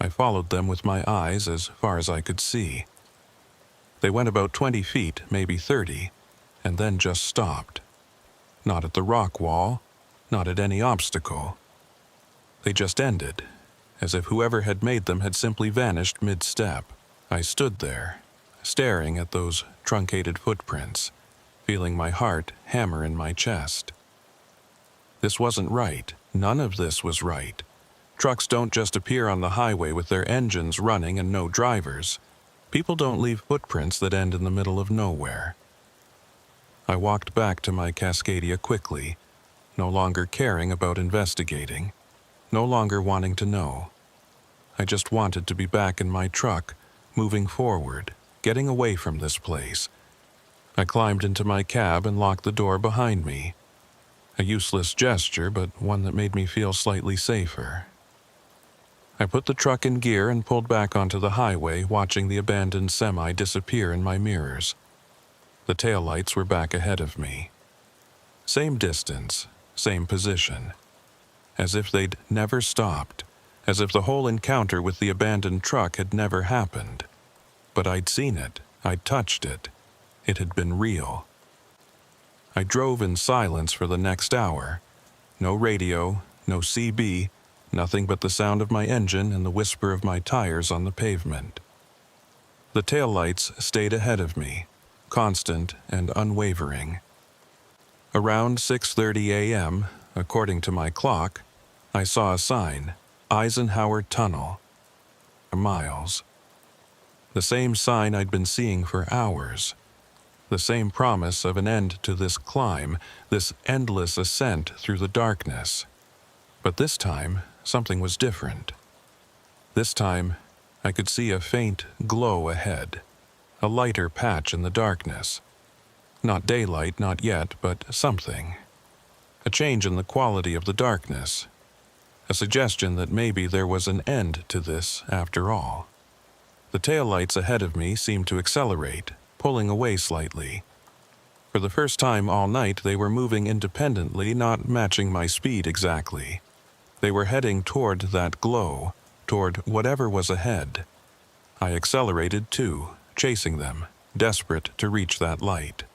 [SPEAKER 1] I followed them with my eyes as far as I could see. They went about 20 feet, maybe 30, and then just stopped. Not at the rock wall, not at any obstacle. They just ended, as if whoever had made them had simply vanished mid-step. I stood there, staring at those truncated footprints, feeling my heart hammer in my chest. This wasn't right. None of this was right. Trucks don't just appear on the highway with their engines running and no drivers. People don't leave footprints that end in the middle of nowhere. I walked back to my Cascadia quickly, no longer caring about investigating, no longer wanting to know. I just wanted to be back in my truck, moving forward, getting away from this place. I climbed into my cab and locked the door behind me. A useless gesture, but one that made me feel slightly safer. I put the truck in gear and pulled back onto the highway, watching the abandoned semi disappear in my mirrors. The taillights were back ahead of me. Same distance, same position. As if they'd never stopped, as if the whole encounter with the abandoned truck had never happened. But I'd seen it, I'd touched it. It had been real. I drove in silence for the next hour. No radio, no CB, nothing but the sound of my engine and the whisper of my tires on the pavement. The taillights stayed ahead of me, constant and unwavering. Around 6:30 a.m., according to my clock, I saw a sign, Eisenhower Tunnel. Miles. The same sign I'd been seeing for hours. The same promise of an end to this climb, this endless ascent through the darkness. But this time, something was different. This time, I could see a faint glow ahead, a lighter patch in the darkness. Not daylight, not yet, but something. A change in the quality of the darkness. A suggestion that maybe there was an end to this after all. The taillights ahead of me seemed to accelerate, pulling away slightly. For the first time all night, they were moving independently, not matching my speed exactly. They were heading toward that glow, toward whatever was ahead. I accelerated too, chasing them, desperate to reach that light.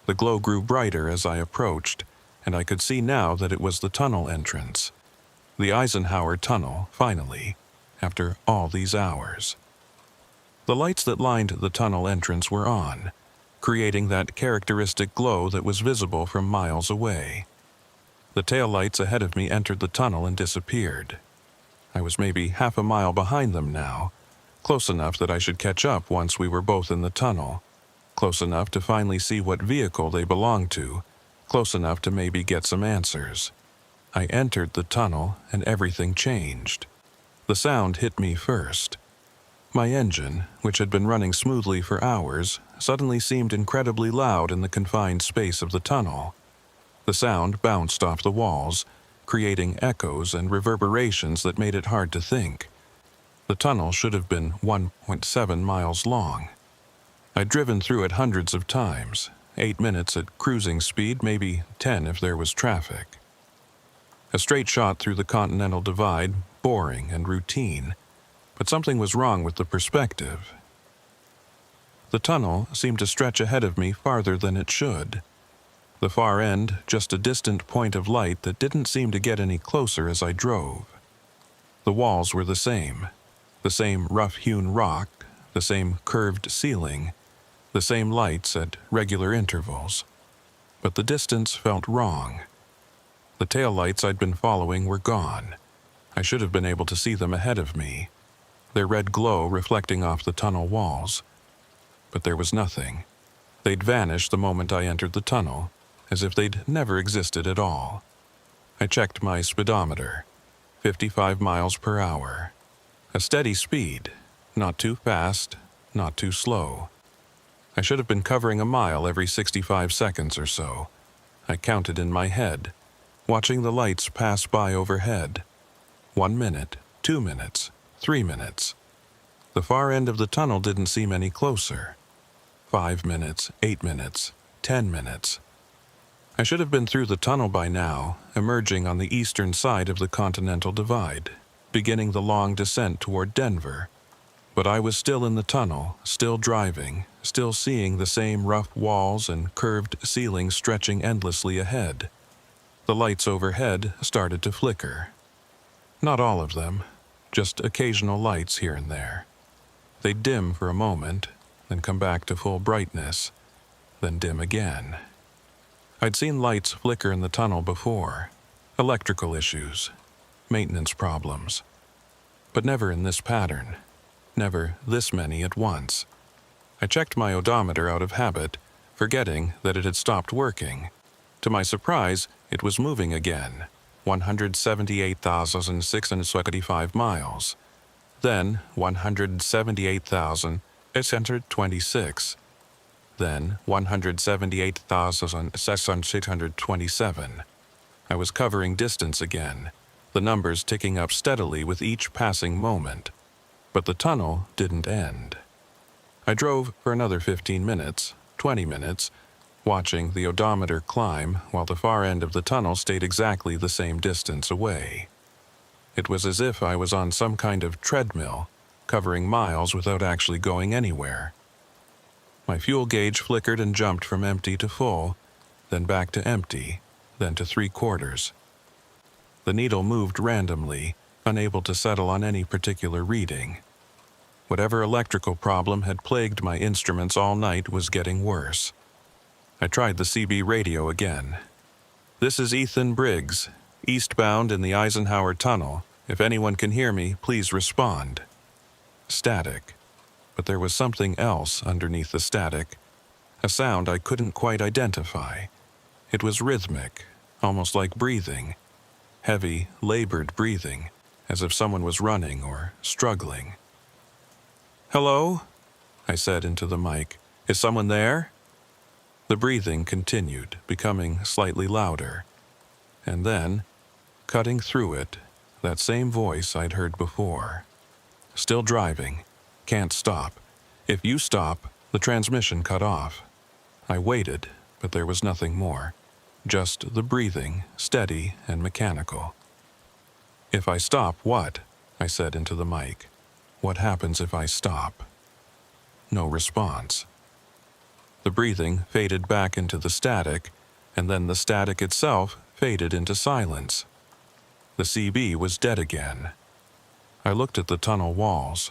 [SPEAKER 1] The glow grew brighter as I approached, and I could see now that it was the tunnel entrance. The Eisenhower Tunnel, finally, after all these hours. The lights that lined the tunnel entrance were on, creating that characteristic glow that was visible from miles away. The taillights ahead of me entered the tunnel and disappeared. I was maybe half a mile behind them now, close enough that I should catch up once we were both in the tunnel, close enough to finally see what vehicle they belonged to, close enough to maybe get some answers. I entered the tunnel and everything changed. The sound hit me first. My engine, which had been running smoothly for hours, suddenly seemed incredibly loud in the confined space of the tunnel. The sound bounced off the walls, creating echoes and reverberations that made it hard to think. The tunnel should have been 1.7 miles long. I'd driven through it hundreds of times, 8 minutes at cruising speed, maybe 10 if there was traffic. A straight shot through the Continental Divide, boring and routine, but something was wrong with the perspective. The tunnel seemed to stretch ahead of me farther than it should. The far end, just a distant point of light that didn't seem to get any closer as I drove. The walls were the same rough-hewn rock, the same curved ceiling, the same lights at regular intervals. But the distance felt wrong. The taillights I'd been following were gone. I should have been able to see them ahead of me, their red glow reflecting off the tunnel walls. But there was nothing. They'd vanish the moment I entered the tunnel, as if they'd never existed at all. I checked my speedometer. 55 miles per hour. A steady speed, not too fast, not too slow. I should have been covering a mile every 65 seconds or so. I counted in my head, watching the lights pass by overhead. 1 minute, 2 minutes, 3 minutes. The far end of the tunnel didn't seem any closer. 5 minutes, 8 minutes, 10 minutes. I should have been through the tunnel by now, emerging on the eastern side of the Continental Divide, beginning the long descent toward Denver. But I was still in the tunnel, still driving, still seeing the same rough walls and curved ceilings stretching endlessly ahead. The lights overhead started to flicker. Not all of them, just occasional lights here and there. They'd dim for a moment, then come back to full brightness, then dim again. I'd seen lights flicker in the tunnel before. Electrical issues, maintenance problems. But never in this pattern. Never this many at once. I checked my odometer out of habit, forgetting that it had stopped working. To my surprise, it was moving again. 178,675 miles. Then 178,826. Then 178,627. I was covering distance again, the numbers ticking up steadily with each passing moment. But the tunnel didn't end. I drove for another 15 minutes, 20 minutes, watching the odometer climb while the far end of the tunnel stayed exactly the same distance away. It was as if I was on some kind of treadmill, covering miles without actually going anywhere. My fuel gauge flickered and jumped from empty to full, then back to empty, then to 3/4. The needle moved randomly, unable to settle on any particular reading. Whatever electrical problem had plagued my instruments all night was getting worse. I tried the CB radio again. "This is Ethan Briggs, eastbound in the Eisenhower Tunnel. If anyone can hear me, please respond." Static. But there was something else underneath the static, a sound I couldn't quite identify. It was rhythmic, almost like breathing, heavy, labored breathing, as if someone was running or struggling. "Hello?" I said into the mic. "Is someone there?" The breathing continued, becoming slightly louder. And then, cutting through it, that same voice I'd heard before. "Still driving. Can't stop. If you stop, the transmission cut off." I waited, but there was nothing more. Just the breathing, steady and mechanical. "If I stop, what?" I said into the mic. "What happens if I stop?" No response. The breathing faded back into the static, and then the static itself faded into silence. The CB was dead again. I looked at the tunnel walls.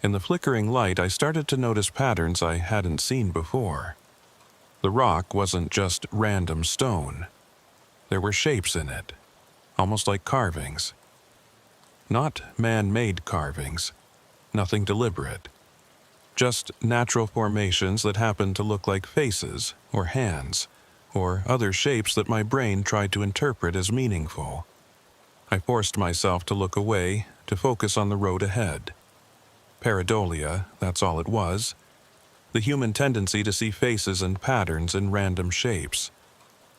[SPEAKER 1] In the flickering light, I started to notice patterns I hadn't seen before. The rock wasn't just random stone. There were shapes in it, almost like carvings. Not man-made carvings, nothing deliberate. Just natural formations that happened to look like faces or hands, or other shapes that my brain tried to interpret as meaningful. I forced myself to look away, to focus on the road ahead. Pareidolia, that's all it was. The human tendency to see faces and patterns in random shapes.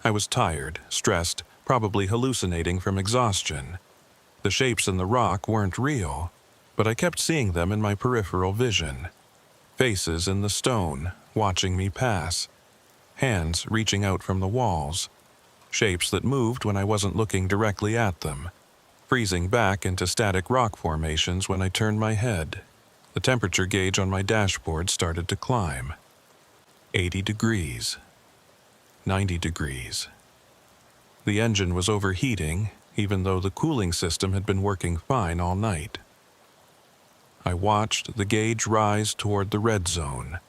[SPEAKER 1] I was tired, stressed, probably hallucinating from exhaustion. The shapes in the rock weren't real, but I kept seeing them in my peripheral vision. Faces in the stone, watching me pass. Hands reaching out from the walls. Shapes that moved when I wasn't looking directly at them. Freezing back into static rock formations when I turned my head. The temperature gauge on my dashboard started to climb. 80 degrees. 90 degrees. The engine was overheating, even though the cooling system had been working fine all night. I watched the gauge rise toward the red zone,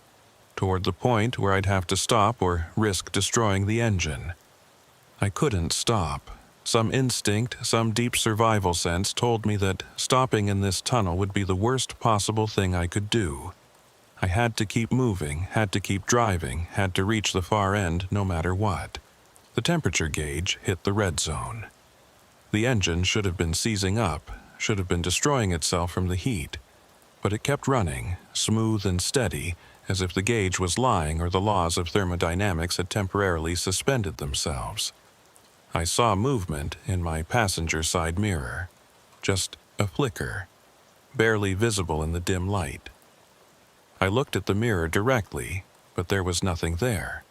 [SPEAKER 1] toward the point where I'd have to stop or risk destroying the engine. I couldn't stop. Some instinct, some deep survival sense told me that stopping in this tunnel would be the worst possible thing I could do. I had to keep moving, had to keep driving, had to reach the far end no matter what. The temperature gauge hit the red zone. The engine should have been seizing up, should have been destroying itself from the heat, but it kept running, smooth and steady, as if the gauge was lying or the laws of thermodynamics had temporarily suspended themselves. I saw movement in my passenger side mirror, just a flicker, barely visible in the dim light. I looked at the mirror directly, but there was nothing there,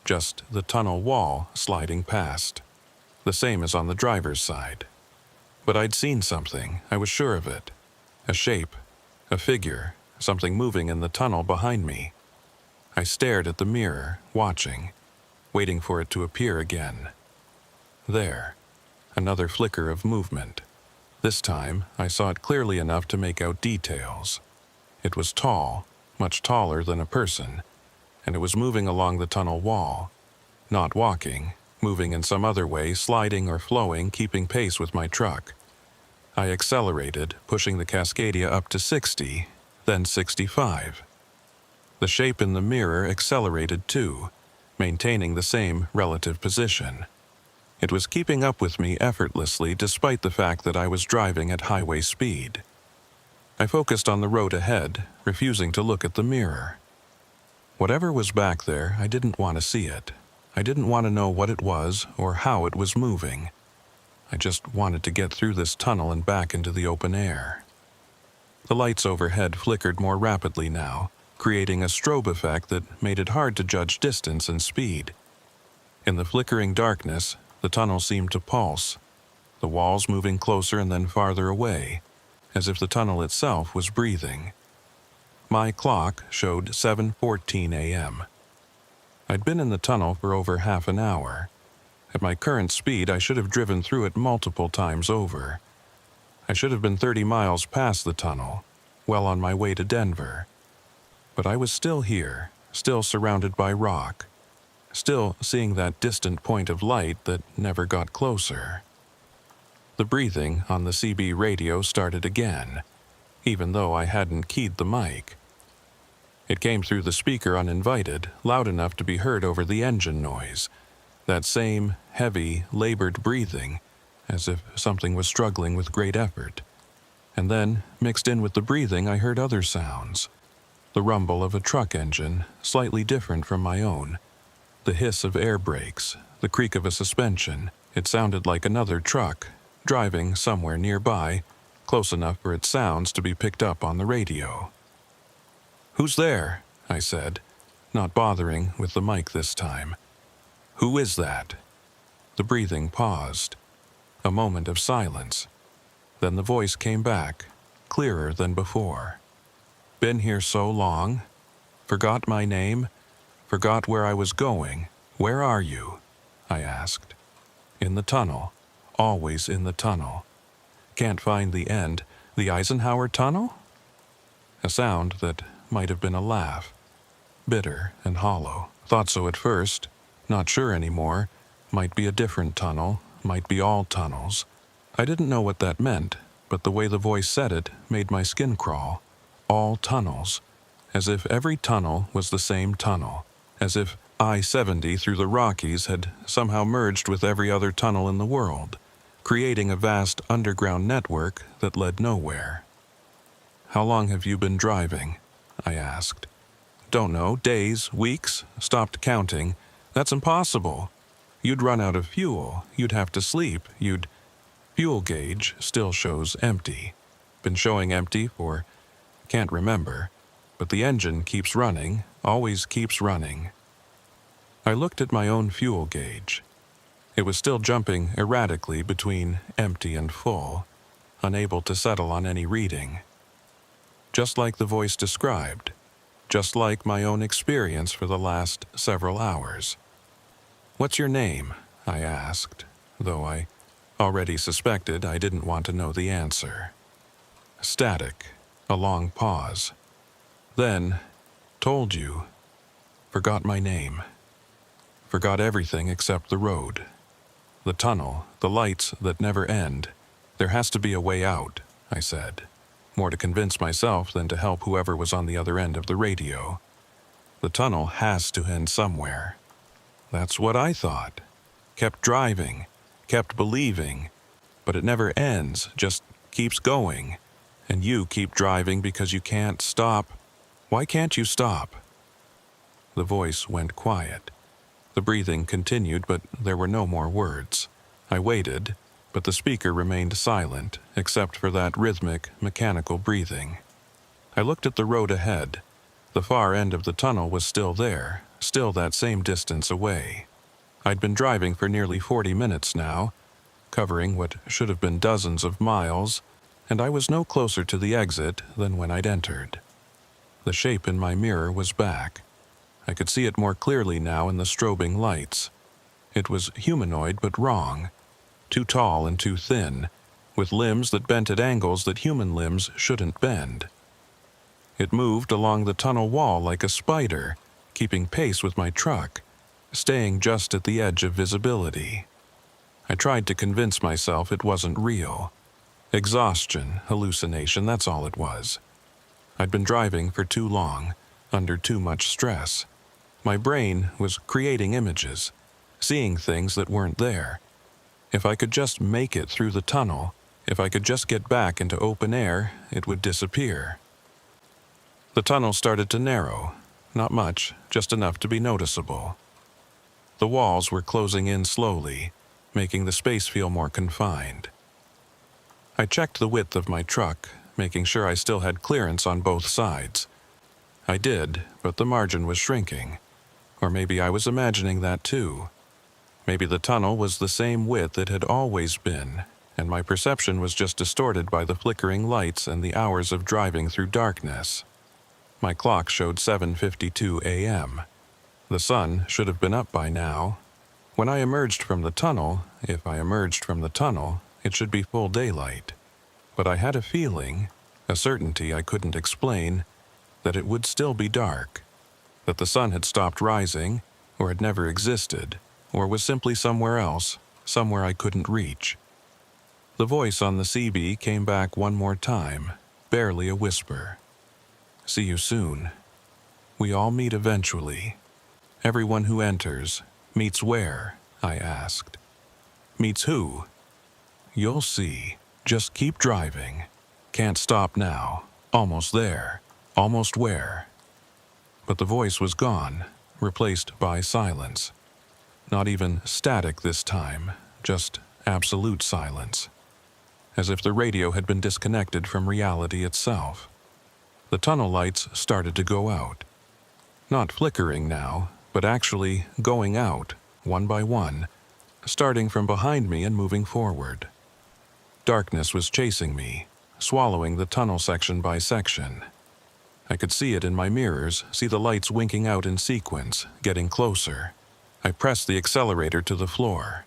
[SPEAKER 1] just the tunnel wall sliding past, the same as on the driver's side. But I'd seen something, I was sure of it. A shape, a figure, something moving in the tunnel behind me. I stared at the mirror, watching, waiting for it to appear again. There, another flicker of movement. This time, I saw it clearly enough to make out details. It was tall, much taller than a person, and it was moving along the tunnel wall, not walking, moving in some other way, sliding or flowing, keeping pace with my truck. I accelerated, pushing the Cascadia up to 60, then 65. The shape in the mirror accelerated too, maintaining the same relative position. It was keeping up with me effortlessly despite the fact that I was driving at highway speed. I focused on the road ahead, refusing to look at the mirror. Whatever was back there, I didn't want to see it. I didn't want to know what it was or how it was moving. I just wanted to get through this tunnel and back into the open air. The lights overhead flickered more rapidly now, creating a strobe effect that made it hard to judge distance and speed. In the flickering darkness, the tunnel seemed to pulse, the walls moving closer and then farther away, as if the tunnel itself was breathing. My clock showed 7:14 a.m. I'd been in the tunnel for over half an hour. At my current speed, I should have driven through it multiple times over. I should have been 30 miles past the tunnel, well on my way to Denver. But I was still here, still surrounded by rock, still seeing that distant point of light that never got closer. The breathing on the CB radio started again, even though I hadn't keyed the mic. It came through the speaker uninvited, loud enough to be heard over the engine noise, that same heavy, labored breathing, as if something was struggling with great effort. And then, mixed in with the breathing, I heard other sounds. The rumble of a truck engine, slightly different from my own. The hiss of air brakes, the creak of a suspension. It sounded like another truck, driving somewhere nearby, close enough for its sounds to be picked up on the radio. "Who's there?" I said, not bothering with the mic this time. "Who is that?" The breathing paused. A moment of silence. Then the voice came back, clearer than before. "Been here so long? Forgot my name? Forgot where I was going? Where are you?" I asked. "In the tunnel. Always in the tunnel. Can't find the end. The Eisenhower Tunnel?" A sound that might have been a laugh. Bitter and hollow. Thought so at first. Not sure anymore. Might be a different tunnel. Might be all tunnels. I didn't know what that meant, but the way the voice said it made my skin crawl. All tunnels. As if every tunnel was the same tunnel. As if I-70 through the Rockies had somehow merged with every other tunnel in the world, creating a vast underground network that led nowhere. "How long have you been driving?" I asked. "Don't know, days, weeks, stopped counting. That's impossible. You'd run out of fuel, you'd have to sleep, Fuel gauge still shows empty. Been showing empty for, can't remember, but the engine keeps running, always keeps running." I looked at my own fuel gauge. It was still jumping erratically between empty and full, unable to settle on any reading. Just like the voice described, just like my own experience for the last several hours. "What's your name?" I asked, though I already suspected I didn't want to know the answer. Static, a long pause. Then, "Told you. Forgot my name. Forgot everything except the road. The tunnel, the lights that never end. There has to be a way out," I said. more to convince myself than to help whoever was on the other end of the radio. The tunnel has to end somewhere. That's what I thought. Kept driving, kept believing, but it never ends, just keeps going. And you keep driving because you can't stop. Why can't you stop? The voice went quiet. The breathing continued, but there were no more words. I waited, but the speaker remained silent, except for that rhythmic, mechanical breathing. I looked at the road ahead. The far end of the tunnel was still there, still that same distance away. I'd been driving for nearly 40 minutes now, covering what should have been dozens of miles, and I was no closer to the exit than when I'd entered. The shape in my mirror was back. I could see it more clearly now in the strobing lights. It was humanoid but wrong, too tall and too thin, with limbs that bent at angles that human limbs shouldn't bend. It moved along the tunnel wall like a spider, keeping pace with my truck, staying just at the edge of visibility. I tried to convince myself it wasn't real. Exhaustion, hallucination, that's all it was. I'd been driving for too long, under too much stress. My brain was creating images, seeing things that weren't there. If I could just make it through the tunnel, if I could just get back into open air, it would disappear. The tunnel started to narrow, not much, just enough to be noticeable. The walls were closing in slowly, making the space feel more confined. I checked the width of my truck, making sure I still had clearance on both sides. I did, but the margin was shrinking. Or maybe I was imagining that too. Maybe the tunnel was the same width it had always been, and my perception was just distorted by the flickering lights and the hours of driving through darkness. My clock showed 7:52 a.m. The sun should have been up by now. When I emerged from the tunnel, if I emerged from the tunnel, it should be full daylight. But I had a feeling, a certainty I couldn't explain, that it would still be dark, that the sun had stopped rising, or had never existed, or was simply somewhere else, somewhere I couldn't reach. The voice on the CB came back one more time, barely a whisper. See you soon. We all meet eventually. Everyone who enters meets where? I asked. Meets who? You'll see. Just keep driving. Can't stop now. Almost there. Almost where? But the voice was gone, replaced by silence. Not even static this time, just absolute silence. As if the radio had been disconnected from reality itself. The tunnel lights started to go out. Not flickering now, but actually going out, one by one, starting from behind me and moving forward. Darkness was chasing me, swallowing the tunnel section by section. I could see it in my mirrors, see the lights winking out in sequence, getting closer. I pressed the accelerator to the floor.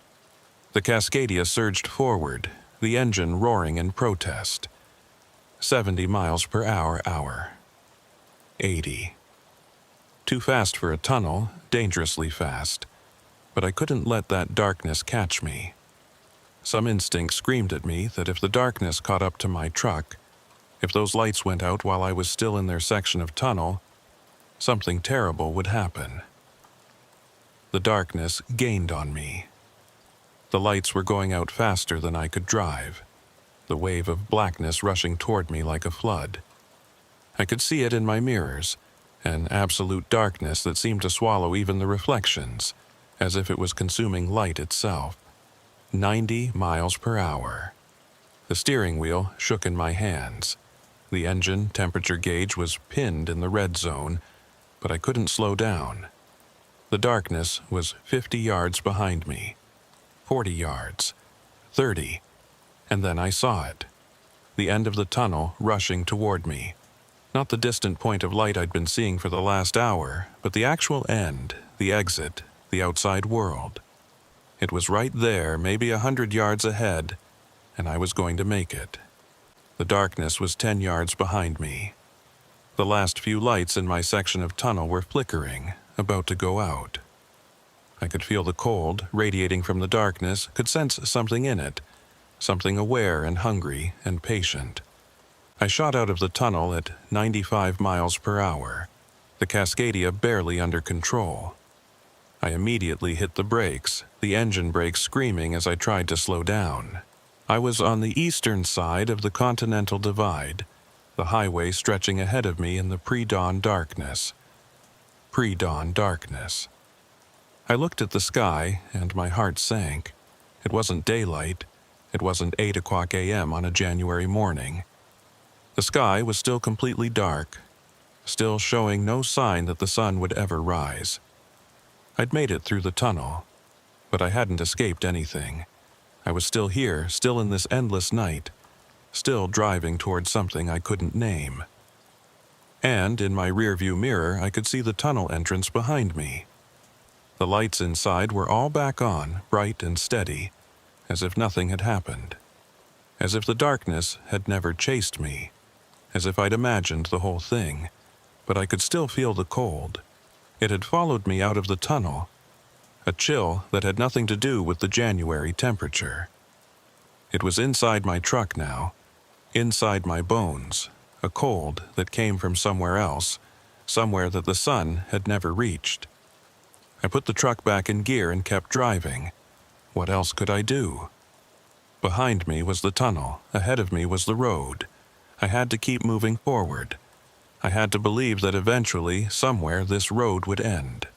[SPEAKER 1] The Cascadia surged forward, the engine roaring in protest. 70 miles per hour. 80. Too fast for a tunnel, dangerously fast. But I couldn't let that darkness catch me. Some instinct screamed at me that if the darkness caught up to my truck, if those lights went out while I was still in their section of tunnel, something terrible would happen. The darkness gained on me. The lights were going out faster than I could drive, the wave of blackness rushing toward me like a flood. I could see it in my mirrors, an absolute darkness that seemed to swallow even the reflections, as if it was consuming light itself. 90 miles per hour. The steering wheel shook in my hands. The engine temperature gauge was pinned in the red zone, but I couldn't slow down. The darkness was 50 yards behind me, 40 yards, 30, and then I saw it. The end of the tunnel rushing toward me. Not the distant point of light I'd been seeing for the last hour, but the actual end, the exit, the outside world. It was right there, maybe 100 yards ahead, and I was going to make it. The darkness was 10 yards behind me. The last few lights in my section of tunnel were flickering, about to go out. I could feel the cold radiating from the darkness, could sense something in it, something aware and hungry and patient. I shot out of the tunnel at 95 miles per hour, the Cascadia barely under control. I immediately hit the brakes, the engine brakes screaming as I tried to slow down. I was on the eastern side of the Continental Divide, the highway stretching ahead of me in the pre-dawn darkness. Pre-dawn darkness. I looked at the sky, and my heart sank. It wasn't daylight. It wasn't 8 o'clock a.m. on a January morning. The sky was still completely dark, still showing no sign that the sun would ever rise. I'd made it through the tunnel, but I hadn't escaped anything. I was still here, still in this endless night, still driving towards something I couldn't name. And in my rearview mirror, I could see the tunnel entrance behind me. The lights inside were all back on, bright and steady, as if nothing had happened. As if the darkness had never chased me. As if I'd imagined the whole thing, but I could still feel the cold. It had followed me out of the tunnel, a chill that had nothing to do with the January temperature. It was inside my truck now, inside my bones, a cold that came from somewhere else, somewhere that the sun had never reached. I put the truck back in gear and kept driving. What else could I do? Behind me was the tunnel, ahead of me was the road. I had to keep moving forward. I had to believe that eventually, somewhere, this road would end.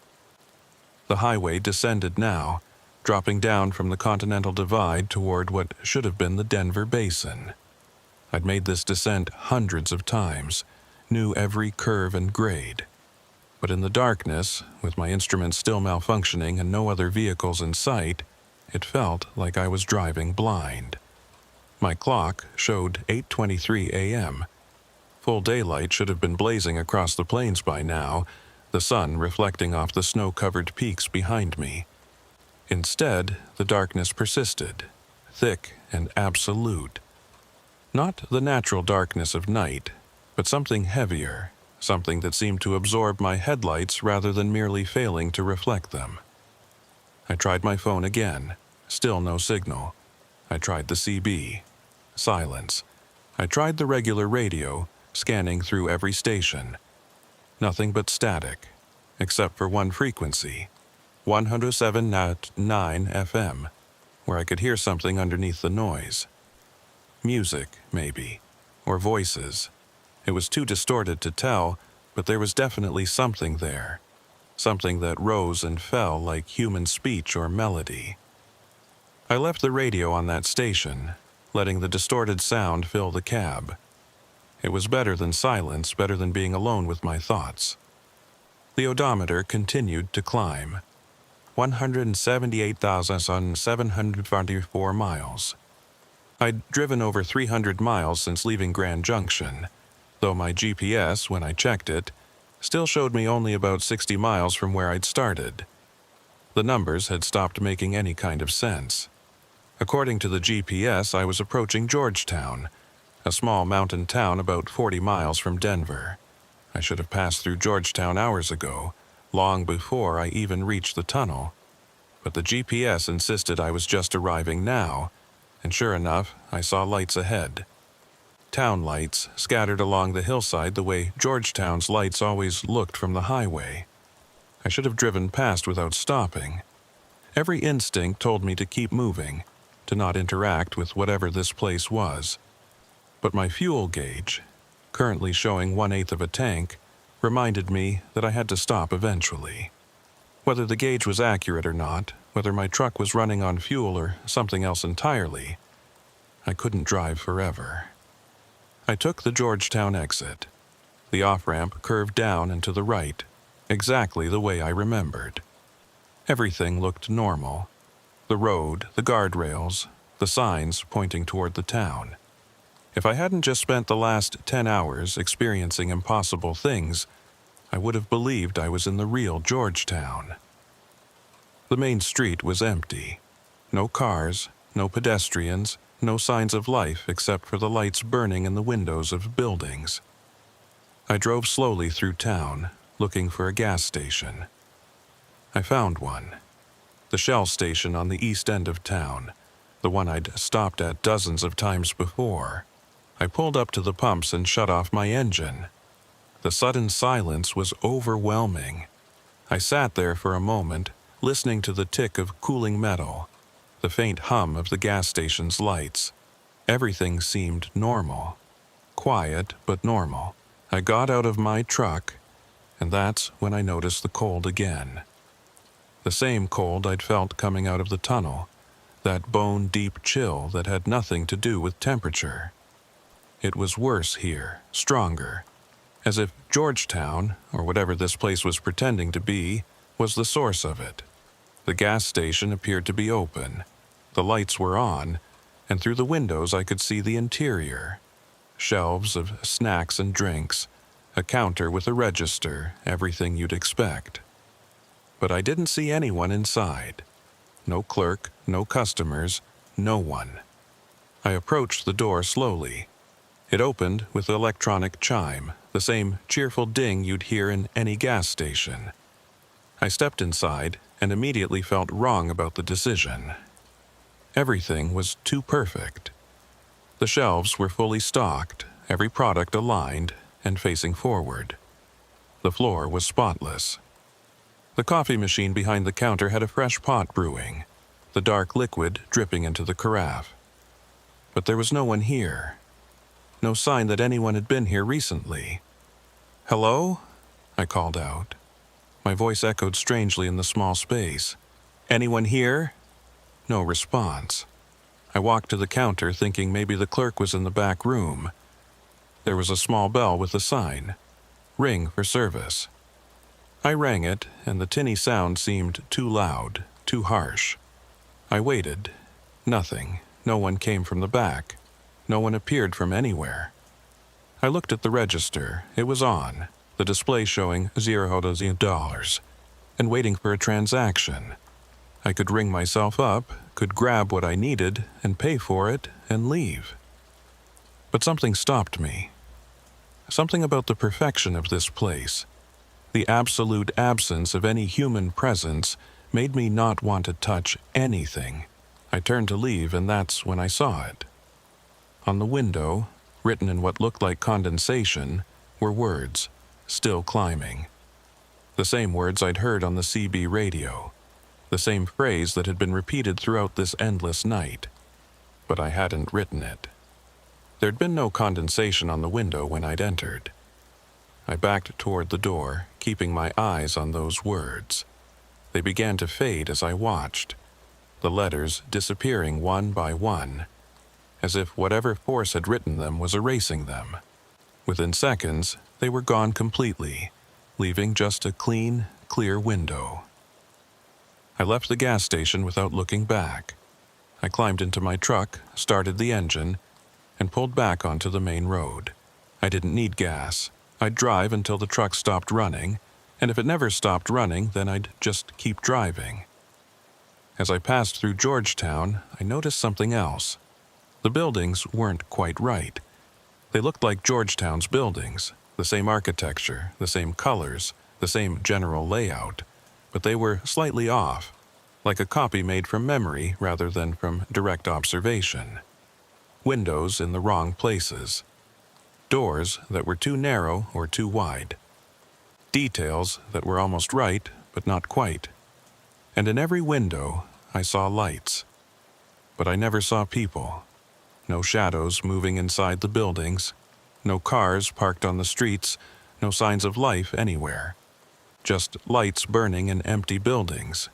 [SPEAKER 1] The highway descended now, dropping down from the Continental Divide toward what should have been the Denver Basin. I'd made this descent hundreds of times, knew every curve and grade. But in the darkness, with my instruments still malfunctioning and no other vehicles in sight, it felt like I was driving blind. My clock showed 8:23 a.m. Full daylight should have been blazing across the plains by now, the sun reflecting off the snow-covered peaks behind me. Instead, the darkness persisted, thick and absolute. Not the natural darkness of night, but something heavier, something that seemed to absorb my headlights rather than merely failing to reflect them. I tried my phone again, still no signal. I tried the CB. Silence. I tried the regular radio, scanning through every station. Nothing but static, except for one frequency, 107.9 FM, where I could hear something underneath the noise. Music, maybe, or voices. It was too distorted to tell, but there was definitely something there, something that rose and fell like human speech or melody. I left the radio on that station, letting the distorted sound fill the cab. It was better than silence, better than being alone with my thoughts. The odometer continued to climb. 178,744 miles. I'd driven over 300 miles since leaving Grand Junction, though my GPS, when I checked it, still showed me only about 60 miles from where I'd started. The numbers had stopped making any kind of sense. According to the GPS, I was approaching Georgetown, a small mountain town about 40 miles from Denver. I should have passed through Georgetown hours ago, long before I even reached the tunnel. But the GPS insisted I was just arriving now, and sure enough, I saw lights ahead. Town lights scattered along the hillside the way Georgetown's lights always looked from the highway. I should have driven past without stopping. Every instinct told me to keep moving, to not interact with whatever this place was. But my fuel gauge, currently showing 1/8 of a tank, reminded me that I had to stop eventually. Whether the gauge was accurate or not, whether my truck was running on fuel or something else entirely, I couldn't drive forever. I took the Georgetown exit. The off-ramp curved down and to the right, exactly the way I remembered. Everything looked normal. The road, the guardrails, the signs pointing toward the town. If I hadn't just spent the last 10 hours experiencing impossible things, I would have believed I was in the real Georgetown. The main street was empty. No cars, no pedestrians, no signs of life except for the lights burning in the windows of buildings. I drove slowly through town, looking for a gas station. I found one. The Shell station on the east end of town, the one I'd stopped at dozens of times before. I pulled up to the pumps and shut off my engine. The sudden silence was overwhelming. I sat there for a moment, listening to the tick of cooling metal, the faint hum of the gas station's lights. Everything seemed normal. Quiet, but normal. I got out of my truck, and that's when I noticed the cold again. The same cold I'd felt coming out of the tunnel, that bone-deep chill that had nothing to do with temperature. It was worse here, stronger, as if Georgetown, or whatever this place was pretending to be, was the source of it. The gas station appeared to be open. The lights were on, and through the windows I could see the interior. Shelves of snacks and drinks, a counter with a register, everything you'd expect. But I didn't see anyone inside. No clerk, no customers, no one. I approached the door slowly. It opened with electronic chime, the same cheerful ding you'd hear in any gas station. I stepped inside and immediately felt wrong about the decision. Everything was too perfect. The shelves were fully stocked, every product aligned and facing forward. The floor was spotless. The coffee machine behind the counter had a fresh pot brewing, the dark liquid dripping into the carafe. But there was no one here. No sign that anyone had been here recently. "Hello?" I called out. My voice echoed strangely in the small space. "Anyone here?" No response. I walked to the counter thinking maybe the clerk was in the back room. There was a small bell with a sign, "Ring for service." I rang it, and the tinny sound seemed too loud, too harsh. I waited. Nothing. No one came from the back. No one appeared from anywhere. I looked at the register. It was on, the display showing $0, and waiting for a transaction. I could ring myself up, could grab what I needed, and pay for it, and leave. But something stopped me. Something about the perfection of this place, the absolute absence of any human presence, made me not want to touch anything. I turned to leave, and that's when I saw it. On the window, written in what looked like condensation, were words, "Still climbing." The same words I'd heard on the CB radio. The same phrase that had been repeated throughout this endless night. But I hadn't written it. There'd been no condensation on the window when I'd entered. I backed toward the door, keeping my eyes on those words. They began to fade as I watched, the letters disappearing one by one, as if whatever force had written them was erasing them. Within seconds, they were gone completely, leaving just a clean, clear window. I left the gas station without looking back. I climbed into my truck, started the engine, and pulled back onto the main road. I didn't need gas. I'd drive until the truck stopped running, and if it never stopped running, then I'd just keep driving. As I passed through Georgetown, I noticed something else. The buildings weren't quite right. They looked like Georgetown's buildings, the same architecture, the same colors, the same general layout, but they were slightly off, like a copy made from memory rather than from direct observation. Windows in the wrong places. Doors that were too narrow or too wide. Details that were almost right, but not quite. And in every window, I saw lights. But I never saw people. No shadows moving inside the buildings. No cars parked on the streets. No signs of life anywhere. Just lights burning in empty buildings,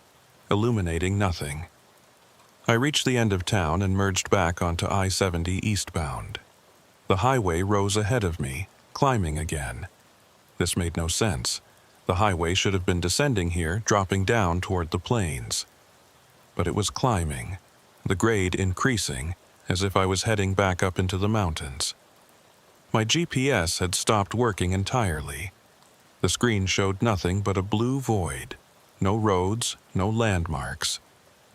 [SPEAKER 1] illuminating nothing. I reached the end of town and merged back onto I-70 eastbound. The highway rose ahead of me, climbing again. This made no sense. The highway should have been descending here, dropping down toward the plains. But it was climbing, the grade increasing, as if I was heading back up into the mountains. My GPS had stopped working entirely. The screen showed nothing but a blue void. No roads, no landmarks.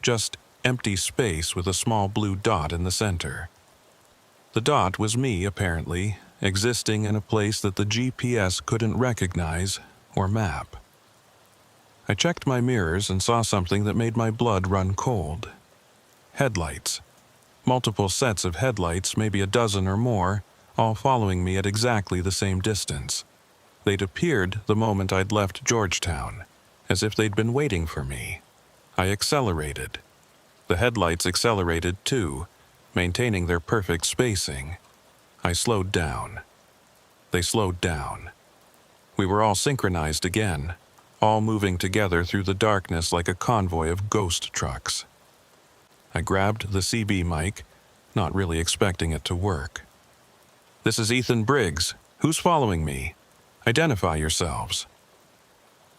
[SPEAKER 1] Just empty space with a small blue dot in the center. The dot was me, apparently, existing in a place that the GPS couldn't recognize or map. I checked my mirrors and saw something that made my blood run cold. Headlights. Multiple sets of headlights, maybe a dozen or more, all following me at exactly the same distance. They'd appeared the moment I'd left Georgetown, as if they'd been waiting for me. I accelerated. The headlights accelerated too, maintaining their perfect spacing. I slowed down. They slowed down. We were all synchronized again, all moving together through the darkness like a convoy of ghost trucks. I grabbed the CB mic, not really expecting it to work. "This is Ethan Briggs. Who's following me? Identify yourselves."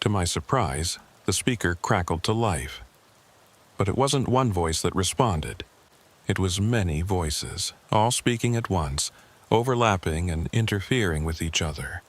[SPEAKER 1] To my surprise, the speaker crackled to life. But it wasn't one voice that responded. It was many voices, all speaking at once, overlapping and interfering with each other.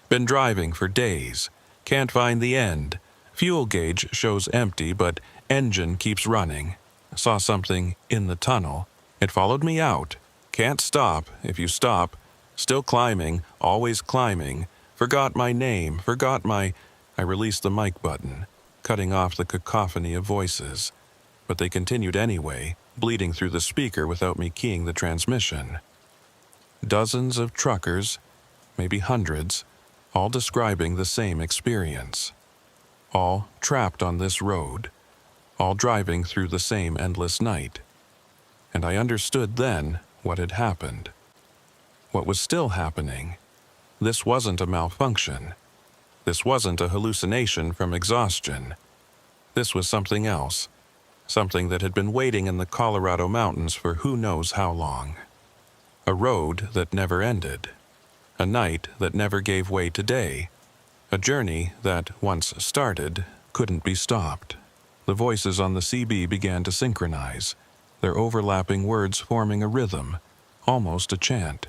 [SPEAKER 1] "Been driving for days. Can't find the end. Fuel gauge shows empty, but engine keeps running. Saw something in the tunnel. It followed me out. Can't stop if you stop. Still climbing, always climbing. Forgot my name, forgot my..." I released the mic button, cutting off the cacophony of voices. But they continued anyway, bleeding through the speaker without me keying the transmission. Dozens of truckers, maybe hundreds, all describing the same experience. All trapped on this road, all driving through the same endless night. And I understood then what had happened. What was still happening. This wasn't a malfunction. This wasn't a hallucination from exhaustion. This was something else. Something that had been waiting in the Colorado mountains for who knows how long. A road that never ended. A night that never gave way to day. A journey that, once started, couldn't be stopped. The voices on the CB began to synchronize, their overlapping words forming a rhythm, almost a chant.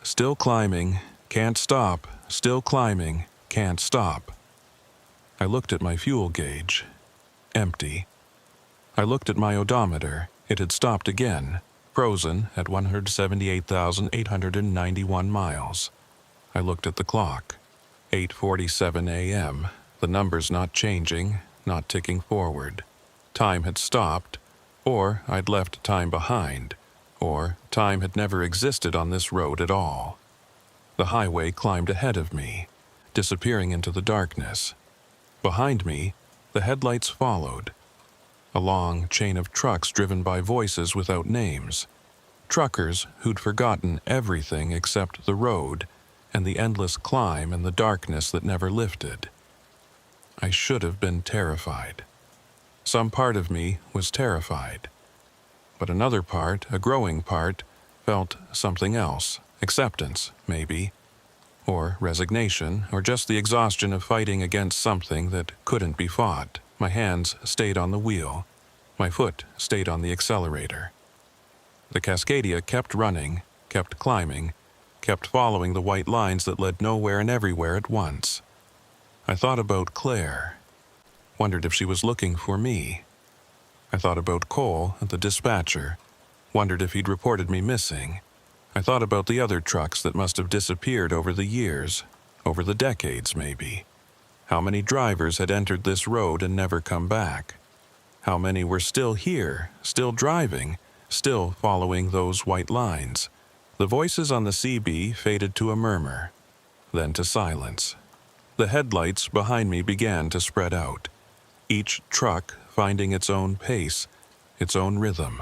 [SPEAKER 1] Still climbing, can't stop, still climbing, can't stop. I looked at my fuel gauge. Empty. I looked at my odometer. It had stopped again, frozen at 178,891 miles. I looked at the clock. 8:47 a.m., the numbers not changing, not ticking forward. Time had stopped, or I'd left time behind, or time had never existed on this road at all. The highway climbed ahead of me, disappearing into the darkness. Behind me, the headlights followed. A long chain of trucks driven by voices without names. Truckers who'd forgotten everything except the road and the endless climb and the darkness that never lifted. I should have been terrified. Some part of me was terrified. But another part, a growing part, felt something else. Acceptance, maybe. Or resignation, or just the exhaustion of fighting against something that couldn't be fought. My hands stayed on the wheel. My foot stayed on the accelerator. The Cascadia kept running, kept climbing, kept following the white lines that led nowhere and everywhere at once. I thought about Claire. Wondered if she was looking for me. I thought about Cole, the dispatcher. Wondered if he'd reported me missing. I thought about the other trucks that must have disappeared over the years, over the decades maybe. How many drivers had entered this road and never come back? How many were still here, still driving, still following those white lines? The voices on the CB faded to a murmur, then to silence. The headlights behind me began to spread out, each truck finding its own pace, its own rhythm.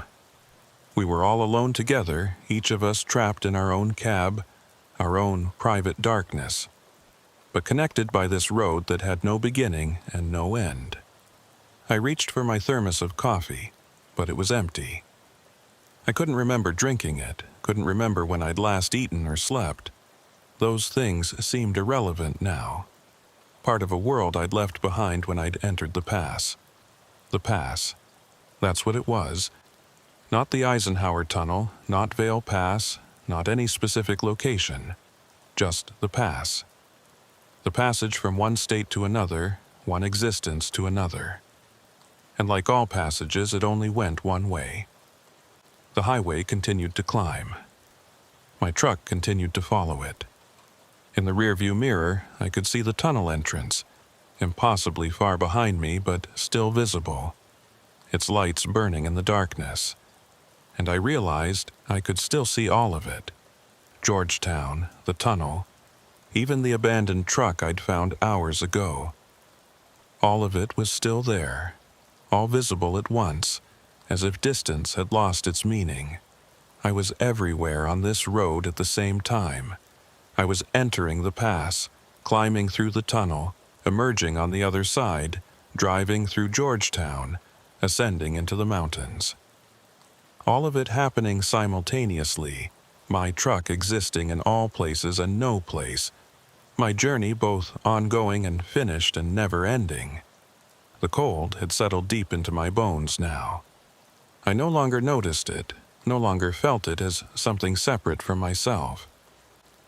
[SPEAKER 1] We were all alone together, each of us trapped in our own cab, our own private darkness, but connected by this road that had no beginning and no end. I reached for my thermos of coffee, but it was empty. I couldn't remember drinking it, couldn't remember when I'd last eaten or slept. Those things seemed irrelevant now. Part of a world I'd left behind when I'd entered the pass. The pass. That's what it was. Not the Eisenhower Tunnel, not Vail Pass, not any specific location. Just the pass. The passage from one state to another, one existence to another. And like all passages, it only went one way. The highway continued to climb. My truck continued to follow it. In the rearview mirror, I could see the tunnel entrance, impossibly far behind me, but still visible, its lights burning in the darkness. And I realized I could still see all of it. Georgetown, the tunnel, even the abandoned truck I'd found hours ago. All of it was still there, all visible at once, as if distance had lost its meaning. I was everywhere on this road at the same time. I was entering the pass, climbing through the tunnel, emerging on the other side, driving through Georgetown, ascending into the mountains. All of it happening simultaneously, my truck existing in all places and no place, my journey both ongoing and finished and never ending. The cold had settled deep into my bones now. I no longer noticed it, no longer felt it as something separate from myself.